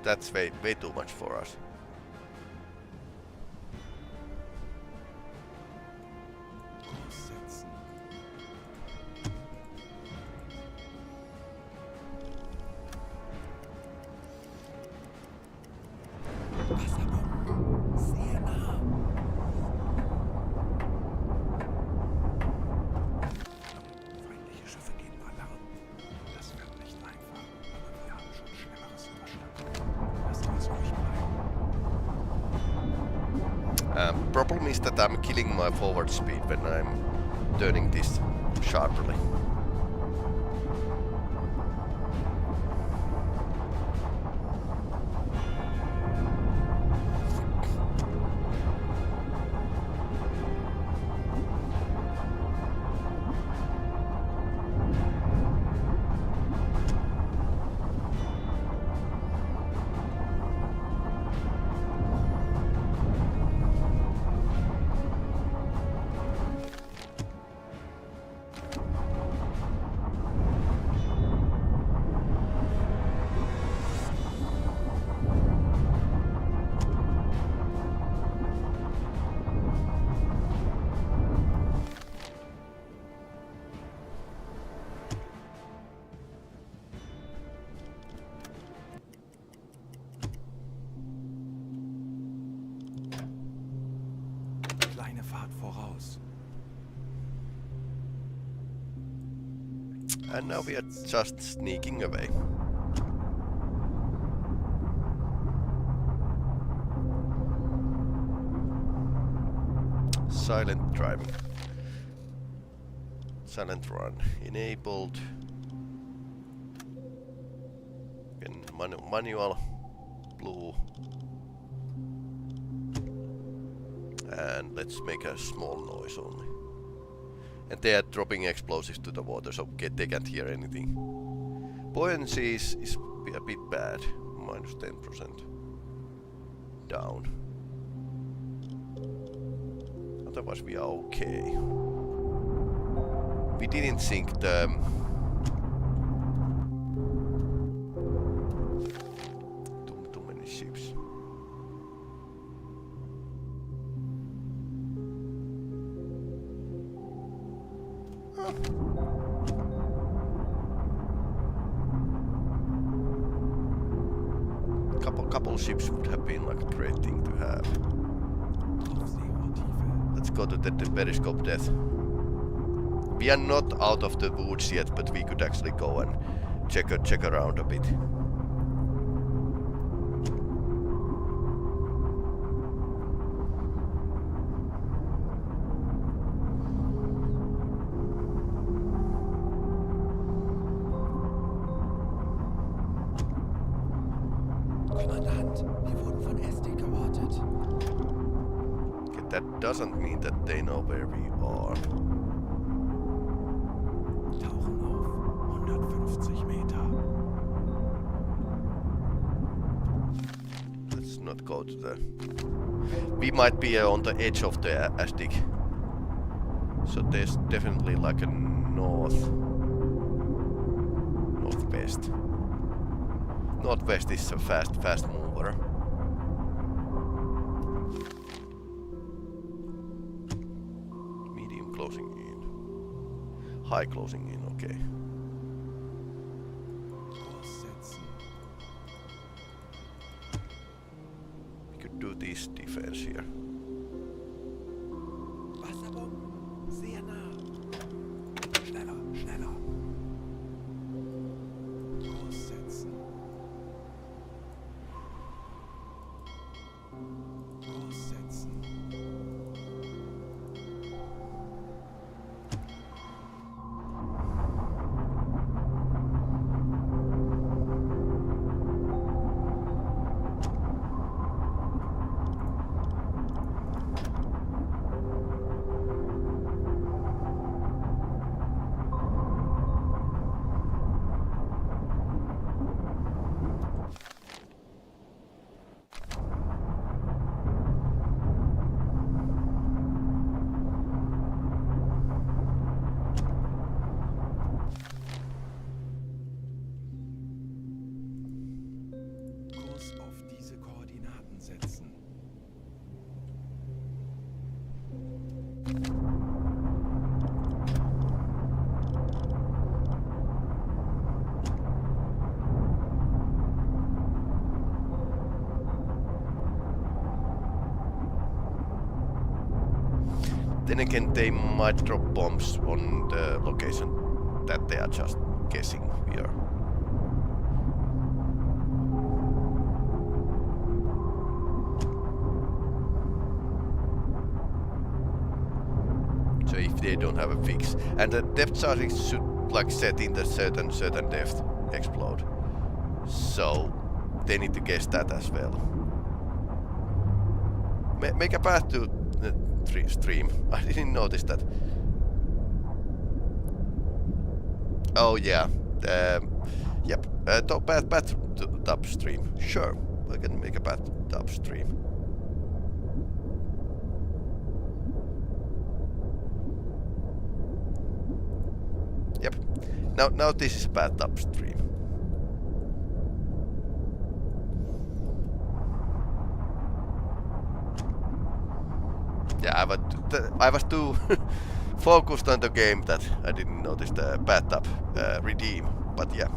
That's way too much for us. Kurs setzen. Wasserbomben. Sehr nah. Feindliche Schiffe geben Alarm. Das wird nicht einfach, aber wir haben schon Schlimmeres überstanden. Lasst uns ruhig bleiben. Problem is that I'm killing my forward speed when I'm turning this sharply. Kleine Fahrt voraus. And now we are just sneaking away. Silent driving. Silent run enabled. Again, manual blue. And let's make a small noise only. And they are dropping explosives to the water, so they can't hear anything. Buoyancy is a bit bad, minus 10% down. Otherwise we are okay. We didn't sink the too many ships. Couple ships would have been like a great thing to have. Let's go to the periscope death. We are not out of the woods yet, but we could actually go and check around a bit. Okay, that doesn't mean that they know where we are. Tauchen auf 150 Meter. Let's not go to the... We might be on the edge of the Aztec. So there's definitely like a northwest. Northwest is a fast mover. Medium closing in. High closing in, okay. We could do this defense here. Wasserbomben, sehr nah. Schneller, schneller. Kurs setzen. Kurs setzen. Then again, they might drop bombs on the location that they are just guessing we are. So if they don't have a fix, and the depth charging should like set in the certain depth explode. So they need to guess that as well. Make a path to the stream. I didn't notice that. Oh yeah. Yep. Path to upstream. Sure. I can make a path to upstream. Yep. Now this is path upstream. Yeah, I was too focused on the game that I didn't notice the bathtub redeem, but yeah.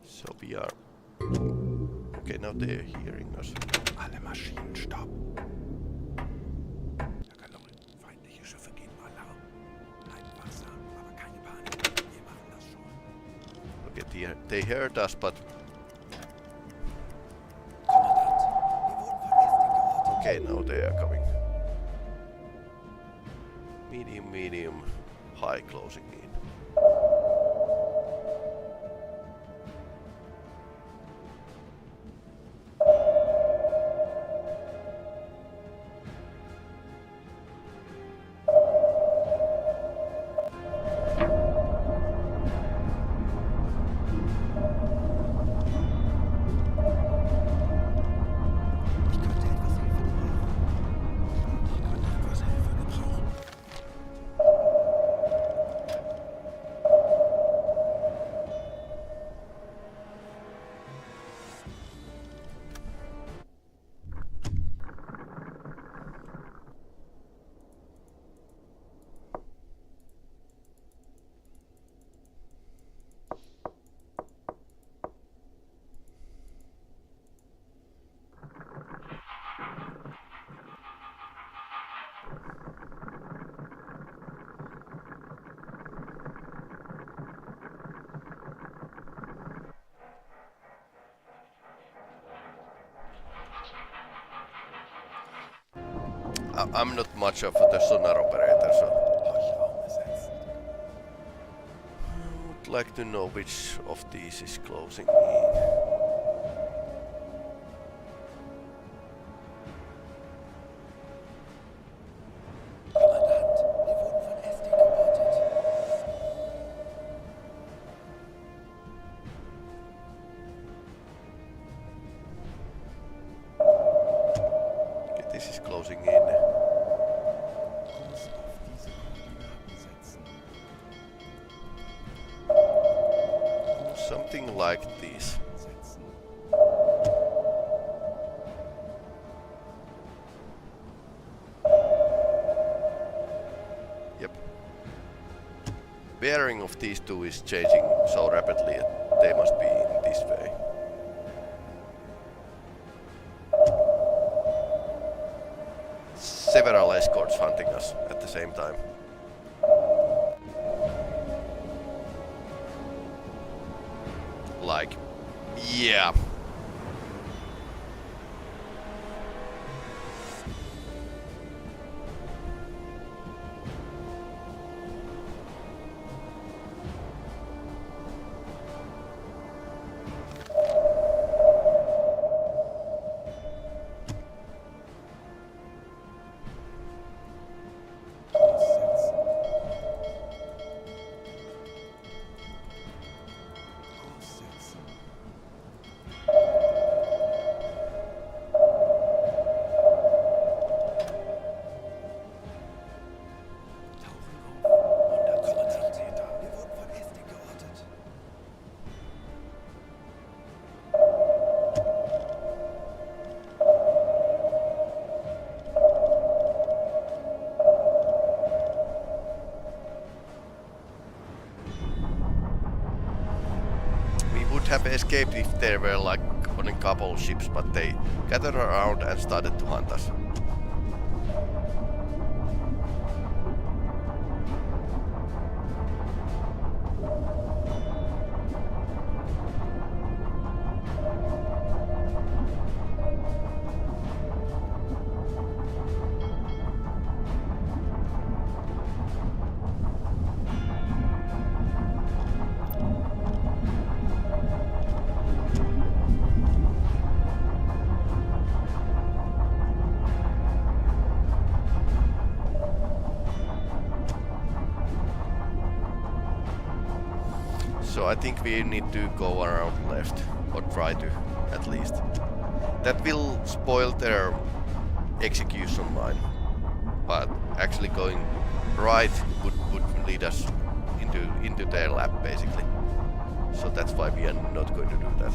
So we are... Okay, now they're hearing us. Alle Maschinen stopp. Feindliche Schiffe geben Alarm. Bleibt wachsam, aber keine Panik. Wir machen das they heard us, but okay, now they are coming. Medium, medium, high closing in. I'm not much of the sonar operator, so I would like to know which of these is closing in. This is closing in. Something like this. Yep. Bearing of these two is changing so rapidly that they must be in this way. Several escorts hunting us at the same time. Like, yeah. Have escaped if there were like on a couple ships, but they gathered around and started to hunt us. So I think we need to go around left, or try to, at least. That will spoil their execution line, but actually going right would lead us into their lap, basically. So that's why we are not going to do that.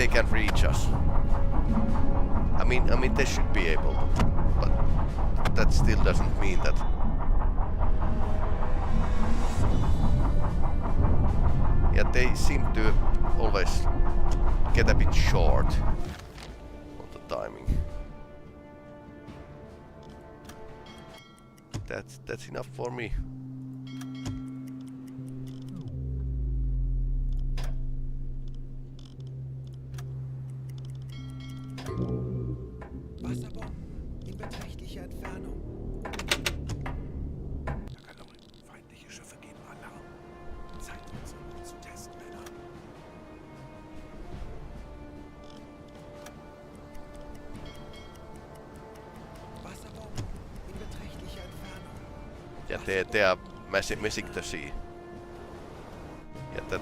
they can reach us. I mean they should be able to, but that still doesn't mean that. Yeah, they seem to always get a bit short on the timing. That's enough for me. Wasserbomben in beträchtlicher Entfernung. Feindliche Schiffe geben Alarm. Zeit, unsere Boot zu testen, Männer. Wasserbomben in beträchtlicher Entfernung. Yeah, they are messing the sea. Yeah, that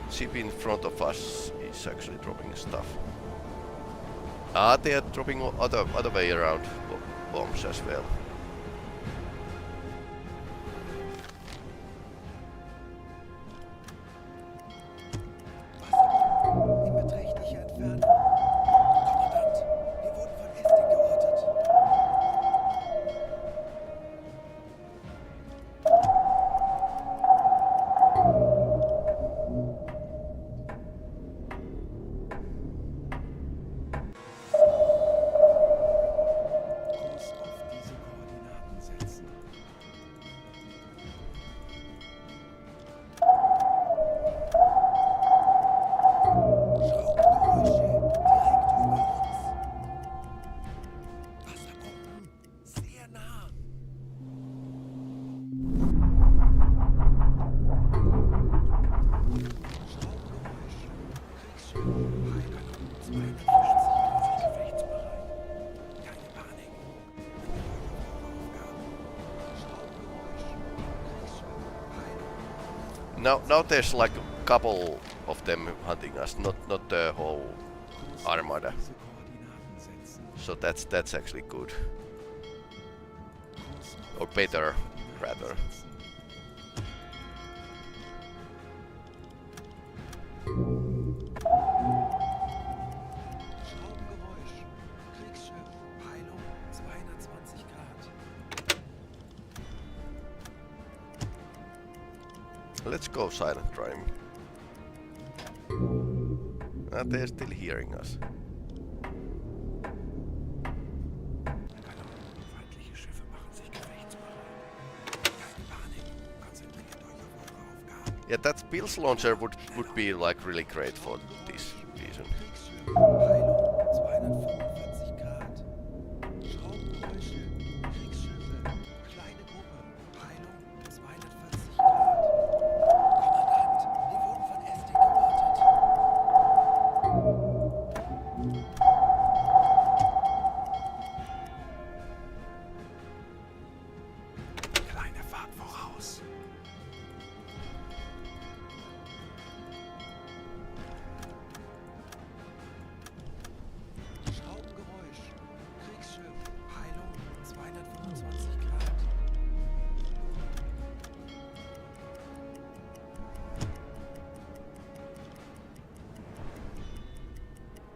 ship in front of us is actually dropping stuff. Ah, they are dropping other way around bombs as well. Wasserbomben in beträchtlicher Entfernung. Kommandant, wir wurden von Estig geortet. Kurs auf diese Koordinaten setzen. Schraubengeräusche direkt über uns. Wasserbomben sehr nah. Schraubengeräusch. Kriegsschiff. Heiland. 240 Grad gefechtsbereit. Keine Panik. Aufgaben. Schraubengeräusch. Kriegsschiff. Heiland. Now there's like a couple of them hunting us, not the whole armada. Diese Koordinaten setzen. So that's actually good. Or better, rather. Schraubengeräusch. Kriegsschiff. Peilung 220 Grad. Let's go silent driving. They're still hearing us. Feindliche Schiffe machen sich gefechtsbereit. Keine Panik. Konzentriert euch auf eure Aufgaben. Yeah, that Pils launcher would be like really great for this reason. Kriegsschiff. Peilung 245 Grad. Schraubengeräusche. Kriegsschiffe. Kleine Gruppe. Peilung 240 Grad. Kommandant, wir wurden von Estig geortet. Kleine Fahrt voraus. Schraubengeräusch. Kriegsschiff. Peilung 225 Grad.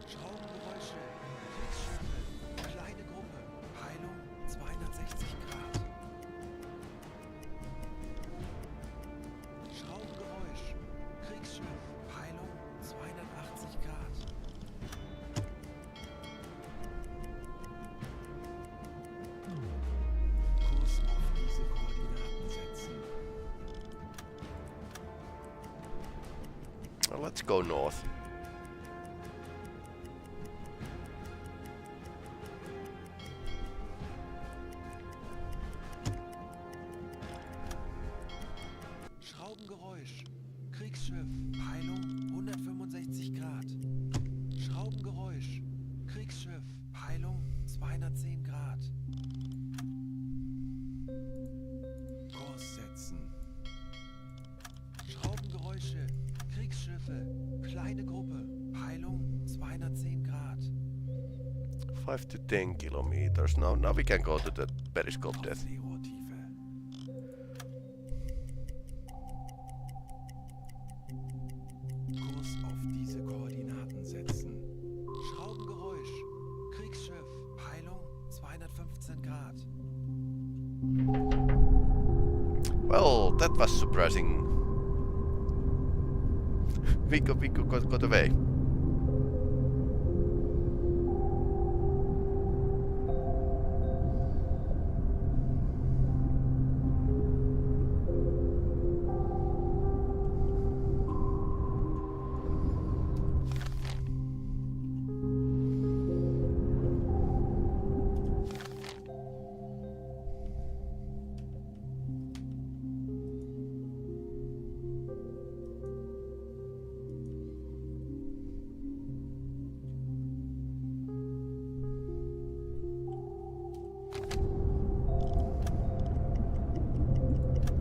Schraubengeräusche. Kriegsschiffe. Kleine Gruppe. Peilung 260 Grad. Schraubengeräusch. Kriegsschiff. Peilung 280 Grad. Kurs auf diese Koordinaten setzen. Well, let's go north. Schraubengeräusch. Kriegsschiff. Peilung 165 Grad. Schraubengeräusch. Kriegsschiff. Peilung 210 Grad. Kurs setzen. Schraubengeräusche. Kriegsschiffe. Kleine Gruppe. Peilung 210 Grad. 5 to 10 kilometers. Now we can go to the periscope death. Seerohrtiefe. Kurs auf diese Koordinaten setzen. 14 Grad. Well, that was surprising. Vico got away.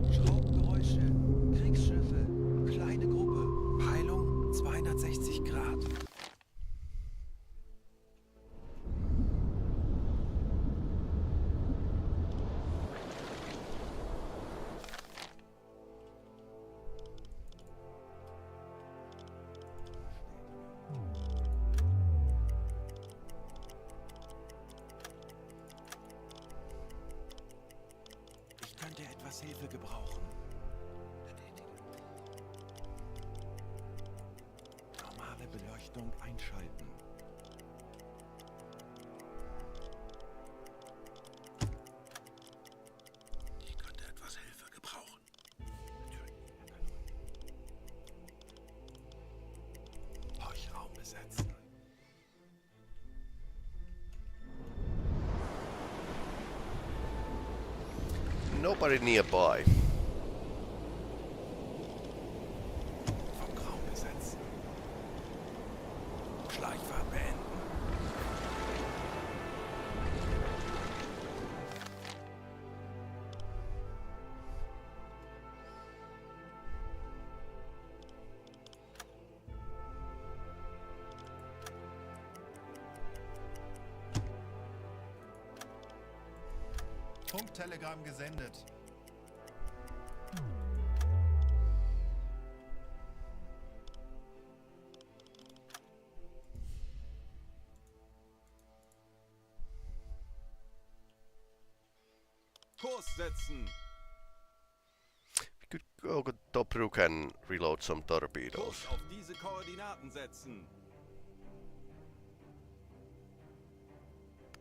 Schraubgeräusche, Kriegsschiffe, kleine Gruppe, Peilung 260 Grad. Ich könnte etwas Hilfe gebrauchen. Normale Beleuchtung einschalten. Ich könnte etwas Hilfe gebrauchen. Raum besetzen. Nobody nearby. Vom Raum besetzen. Schleichfahrt beenden. Funktelegramm gesendet. Kurs setzen. We could go to Tobruk and reload some torpedoes. Kurs auf diese Koordinaten setzen.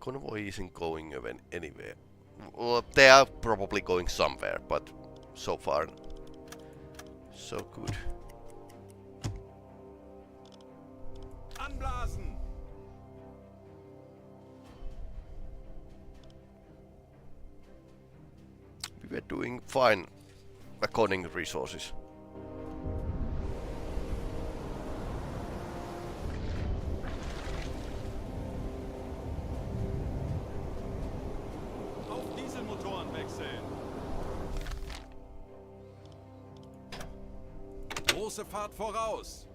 Convoy isn't going even anywhere. Well, they are probably going somewhere, but so far, so good. Anblasen. We were doing fine according to resources. Auf Dieselmotoren wechseln. Große Fahrt voraus.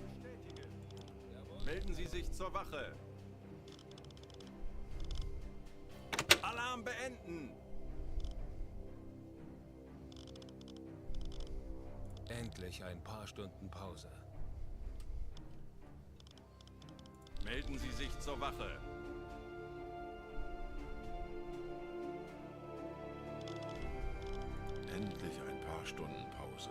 Bestätige. Melden Sie sich zur Wache. Alarm beenden. Endlich ein paar Stunden Pause. Melden Sie sich zur Wache. Endlich ein paar Stunden Pause.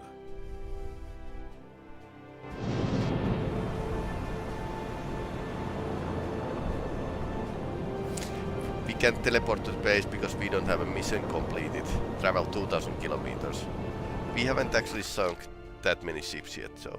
We can't teleport to base because we don't have a mission completed. Travel 2000 kilometers. We haven't actually sunk that many ships yet, so.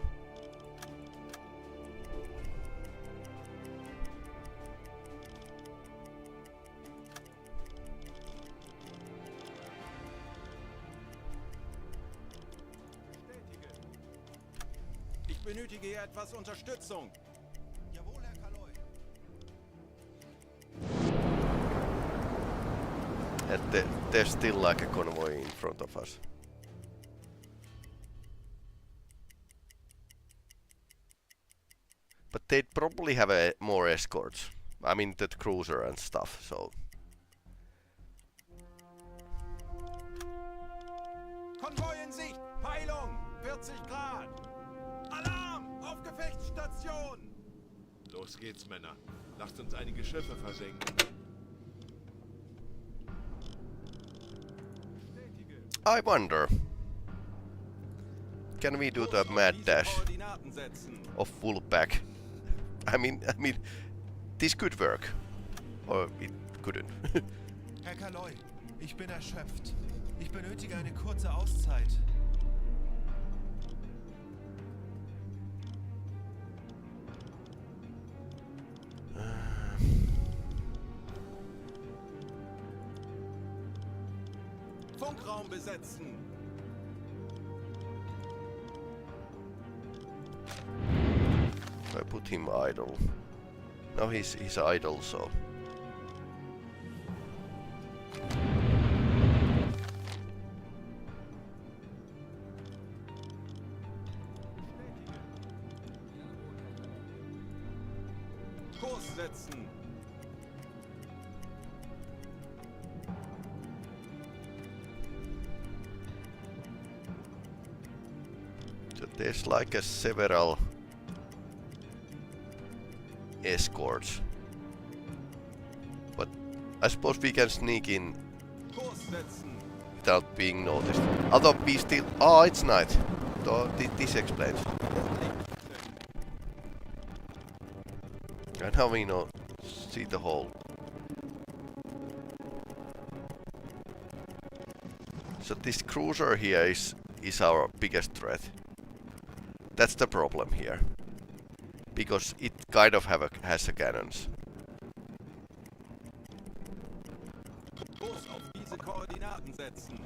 Ich benötige hier etwas Unterstützung. Jawohl, Herr Kaloy. And there's still like a convoy in front of us. But they'd probably have more escorts. I mean, that cruiser and stuff, so. Konvoi in Sicht. Peilung. 40 Grad. Alarm. Auf Gefechtsstation. Los geht's, Männer. Lasst uns einige Schiffe versenken. I wonder, can we do the mad dash Koordinaten setzen. of full pack? I mean, this could work, or it couldn't. Herr Kaloy, ich bin erschöpft. Ich benötige eine kurze Auszeit. Funkraum besetzen. I put him idle. Now he's idle, so. Kurs setzen. So there's like a several escorts, but I suppose we can sneak in Kurs setzen. without being noticed. Although we still... Oh, it's night. So this explains. And how we know see the whole. So this cruiser here is our biggest threat. That's the problem here. Because it kind of has a cannons. Kurs auf diese Koordinaten setzen.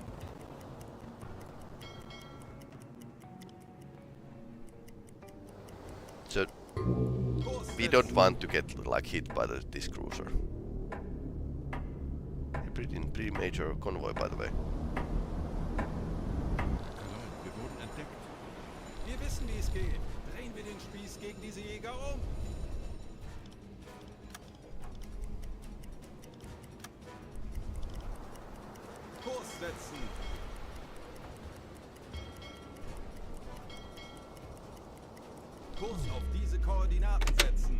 So Kurs we don't setzen. want to get like hit by this cruiser. Pretty major convoy, by the way. Wir wurden entdeckt. Wir wissen, wie es geht. Drehen wir den Spieß gegen diese Jäger um. Kurs setzen. Kurs auf diese Koordinaten setzen.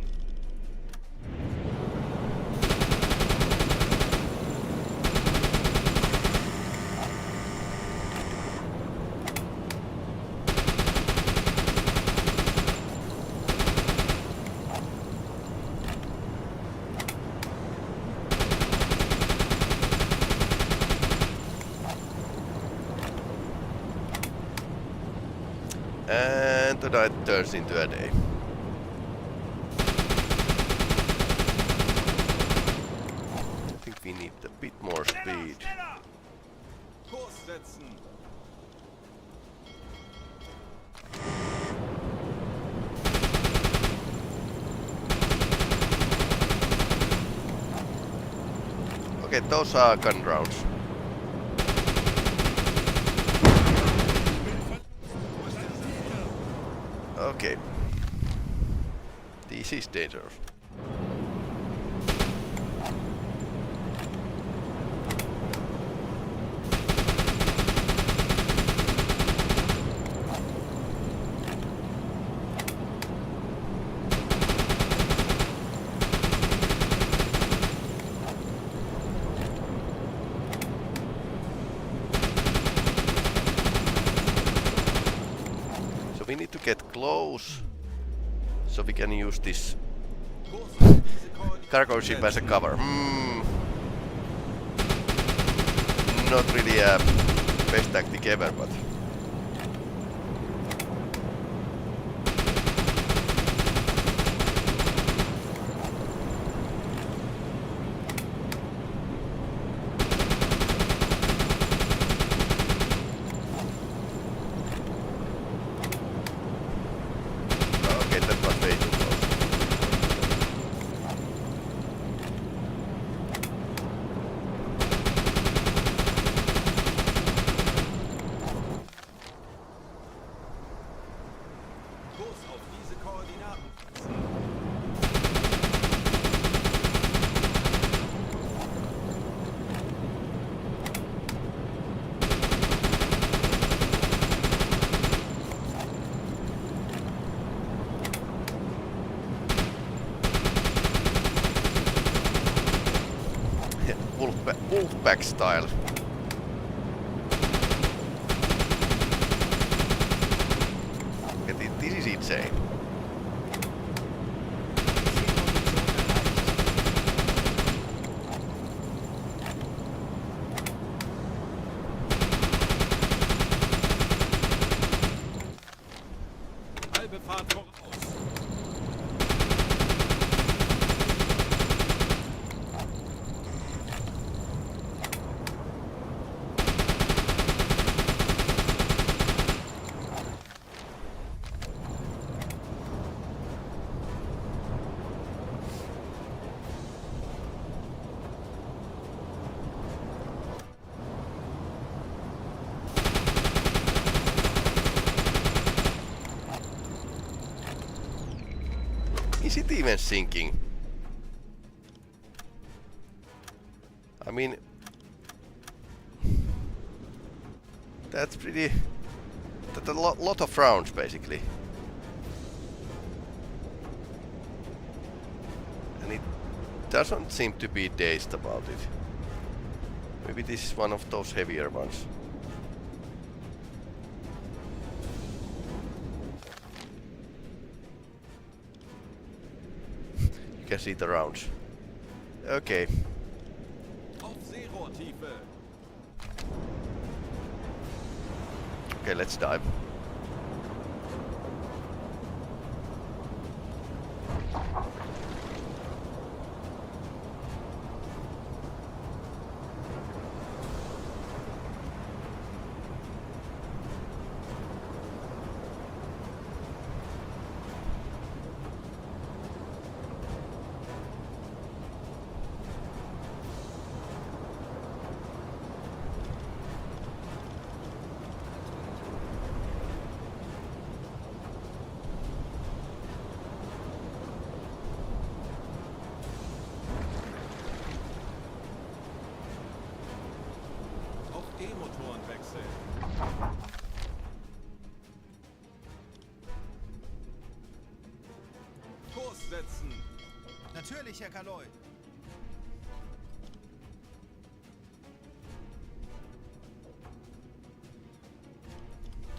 And the night turns into a day. I think we need a bit more speed. Kurs setzen. Okay, those are gun rounds. Okay. This is dangerous. So we need to get close so we can use this Kurs auf diese Koordinaten cargo ship as a setzen. cover. Not really a best tactic ever, but okay, that was way too close. Kurs auf diese Koordinaten setzen. Wolfpack style. This is insane. Halbe Fahrt voraus. Is it even sinking? I mean, that's pretty. That's a lot of rounds, basically. And it doesn't seem to be dazed about it. Maybe this is one of those heavier ones. You can see the rounds. Okay. Auf Seerohrtiefe. Okay, let's dive. E-Motoren wechseln. Kurs setzen. Natürlich, Herr Kaloy.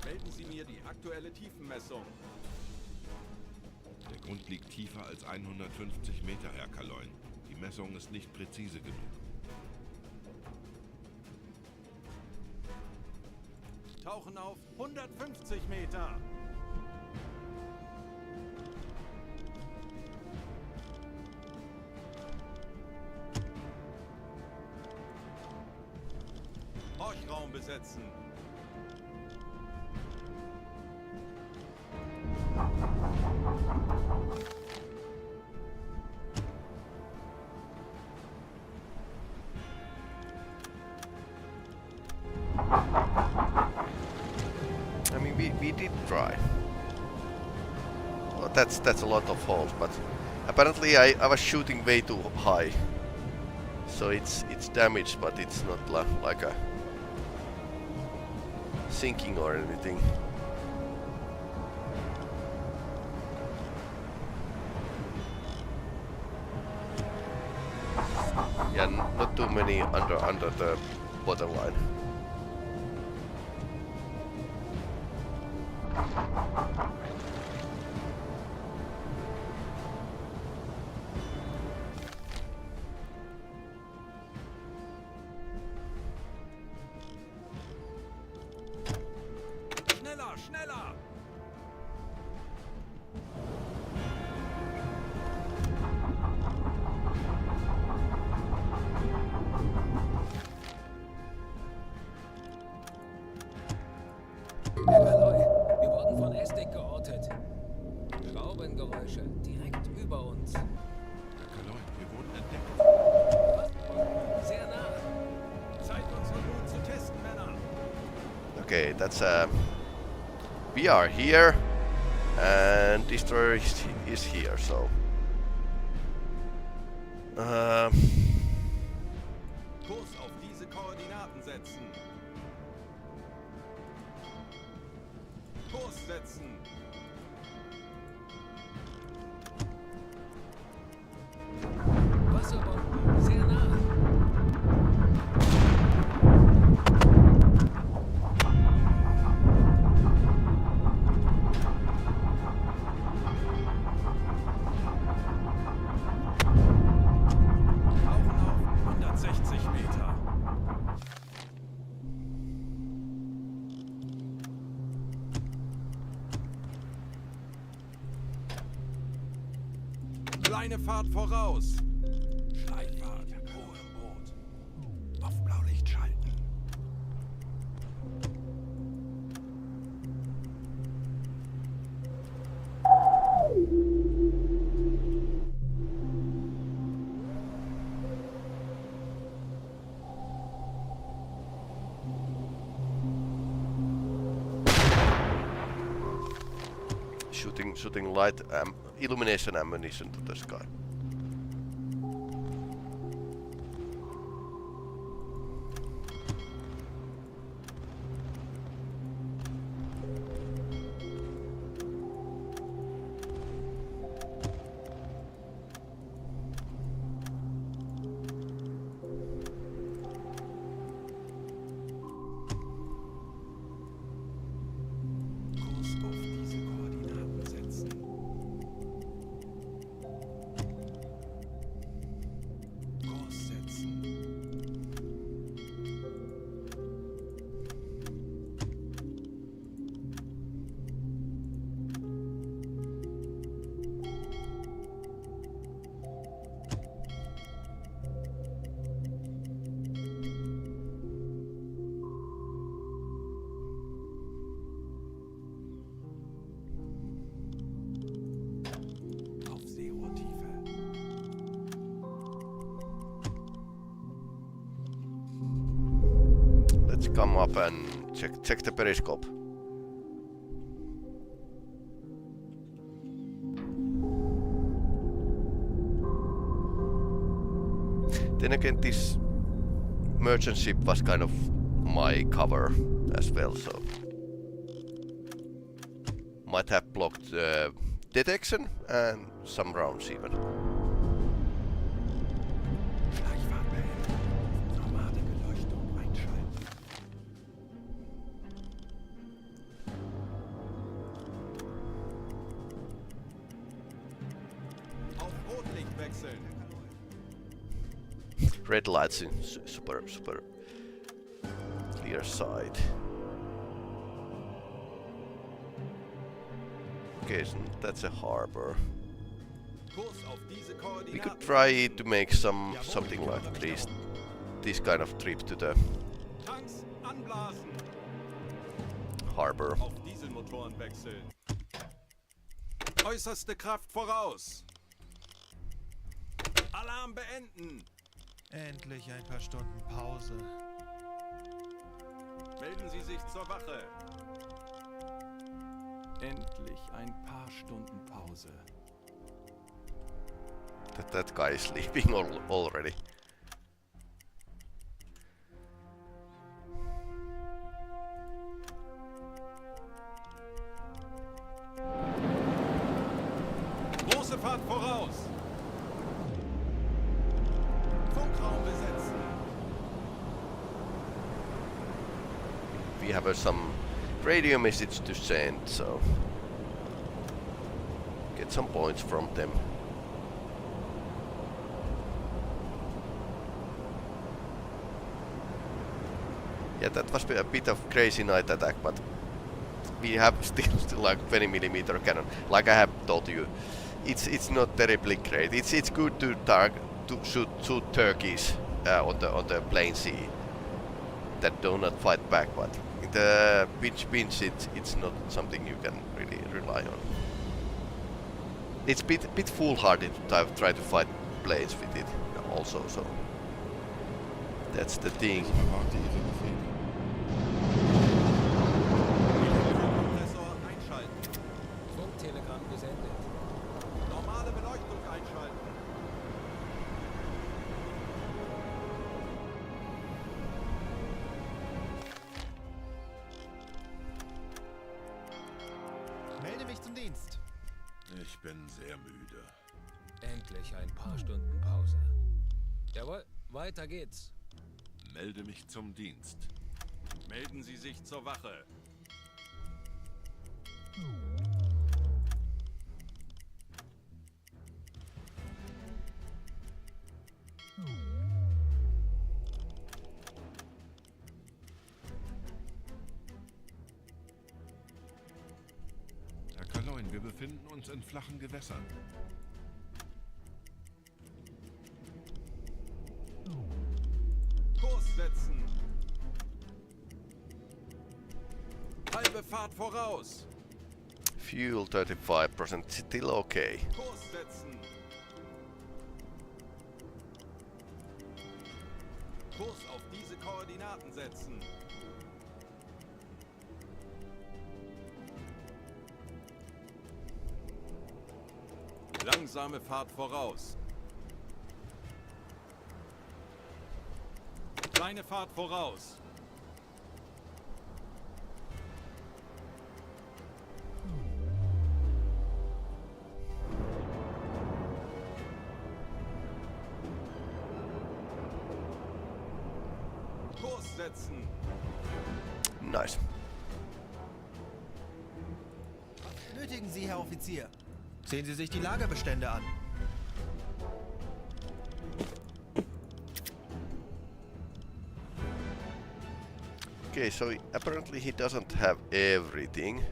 Melden Sie mir die aktuelle Tiefenmessung. Der Grund liegt tiefer als 150 Meter, Herr Kaloy. Die Messung ist nicht präzise genug. Tauchen auf 150 Meter. Horchraum besetzen. I mean, we did try. Well, that's a lot of holes, but apparently I was shooting way too high, so it's damaged, but it's not like a sinking or anything. Yeah, not too many under the bottom line. Schneller, schneller! Herr Kaloy, wir wurden von Estek geortet. Raubengeräusche direkt über uns. Herr Kaloy, wir wurden entdeckt. Sehr nah. Zeigt unsere Mut zu testen, Männer. Okay, that's we are here, and destroyer is here. So. Kurs auf diese Koordinaten setzen. Kurs setzen. Wasserbomben, sehr nah. Kleine Fahrt voraus. Schleichfahrt, Ruhe im Boot. Auf Blaulicht schalten. Shooting light illumination ammunition to the sky. Kurs auf diese Koordinaten setzen. Kurs setzen. Auf Seerohrtiefe. Let's come up and check the periscope. Then again, this merchant ship was kind of my cover as well, so might have blocked detection and some rounds even. Schleichfahrt beenden. Normale Beleuchtung einschalten. Auf Rotlicht wechseln. Red lights in super clear side. Okay, so that's a harbor. Kurs auf diese We could Koordinaten. try to make something like this kind of trip to the Tanks anblasen. harbor. Auf Dieselmotoren wechseln. Äußerste Kraft voraus. Alarm beenden. Endlich ein paar Stunden Pause. Melden Sie sich zur Wache. Endlich ein paar Stunden Pause. That guy is sleeping already. Große Fahrt voraus. Funkraum besetzen. We have some radio message to send, so get some points from them. Yeah, that was a bit of crazy night attack, but we have still like 20mm cannon. Like I have told you, it's not terribly great. It's good to shoot turkeys on the plain sea that do not fight back, but in the pinch it's not something you can really rely on. It's bit foolhardy to try to fight planes with it also, so that's the thing. Erwarte Ihre Befehle. Kompressor einschalten. Funktelegramm gesendet. Normale Beleuchtung einschalten. Melde mich zum Dienst. Ich bin sehr müde. Endlich ein paar Stunden Pause. Jawohl, weiter geht's. Melde mich zum Dienst. Melden Sie sich zur Wache. Herr Kaloin, wir befinden uns in flachen Gewässern. setzen. Halbe Fahrt voraus. Fuel 35%, still okay. Kurs setzen. Kurs auf diese Koordinaten setzen. Langsame Fahrt voraus. Kleine Fahrt voraus. Kurs setzen. Nice. Nötigen Sie, Herr Offizier. Sehen Sie sich die Lagerbestände an. Okay, so apparently he doesn't have everything.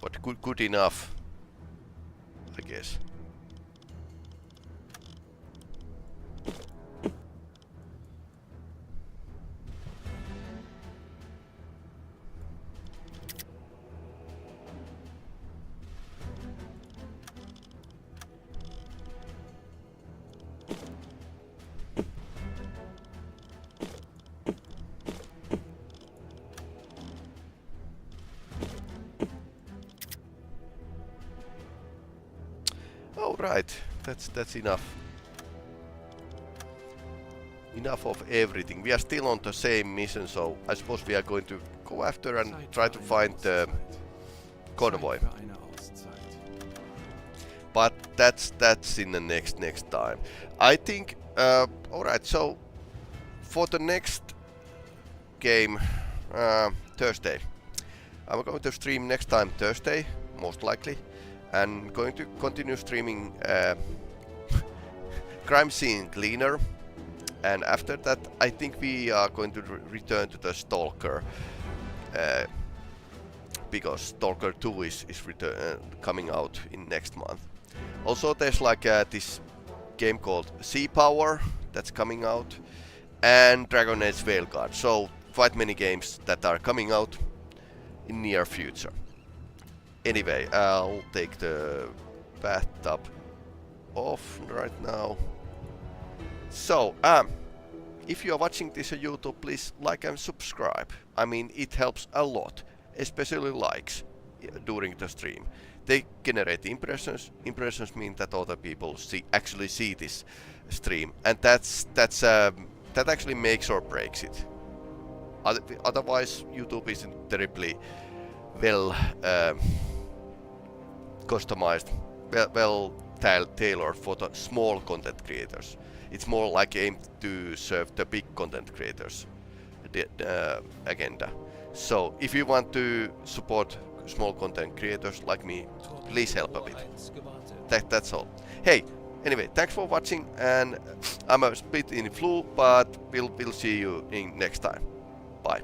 But good enough, I guess. Oh right, that's enough. Enough of everything. We are still on the same mission, so I suppose we are going to go after and try to find the convoy. Zeit für eine Auszeit. But that's in the next time. I think. Alright, so for the next game, Thursday, I'm going to stream next time Thursday, most likely, and going to continue streaming Crime Scene Cleaner. And after that, I think we are going to return to the Stalker, because Stalker 2 is coming out in next month. Also, there's like this game called Sea Power that's coming out, and Dragon Age Veilguard. So quite many games that are coming out in near future. Anyway, I'll take the bathtub off right now. So, if you are watching this on YouTube, please like and subscribe. I mean, it helps a lot, especially likes during the stream. They generate impressions. Impressions mean that other people actually see this stream, and that actually makes or breaks it. Otherwise, YouTube isn't terribly well customized, well tailored for the small content creators. It's more like aimed to serve the big content creators agenda. So if you want to support small content creators like me, please help a bit. That's all. Hey, anyway, thanks for watching, and I'm a bit in flu, but we'll see you in next time. Bye.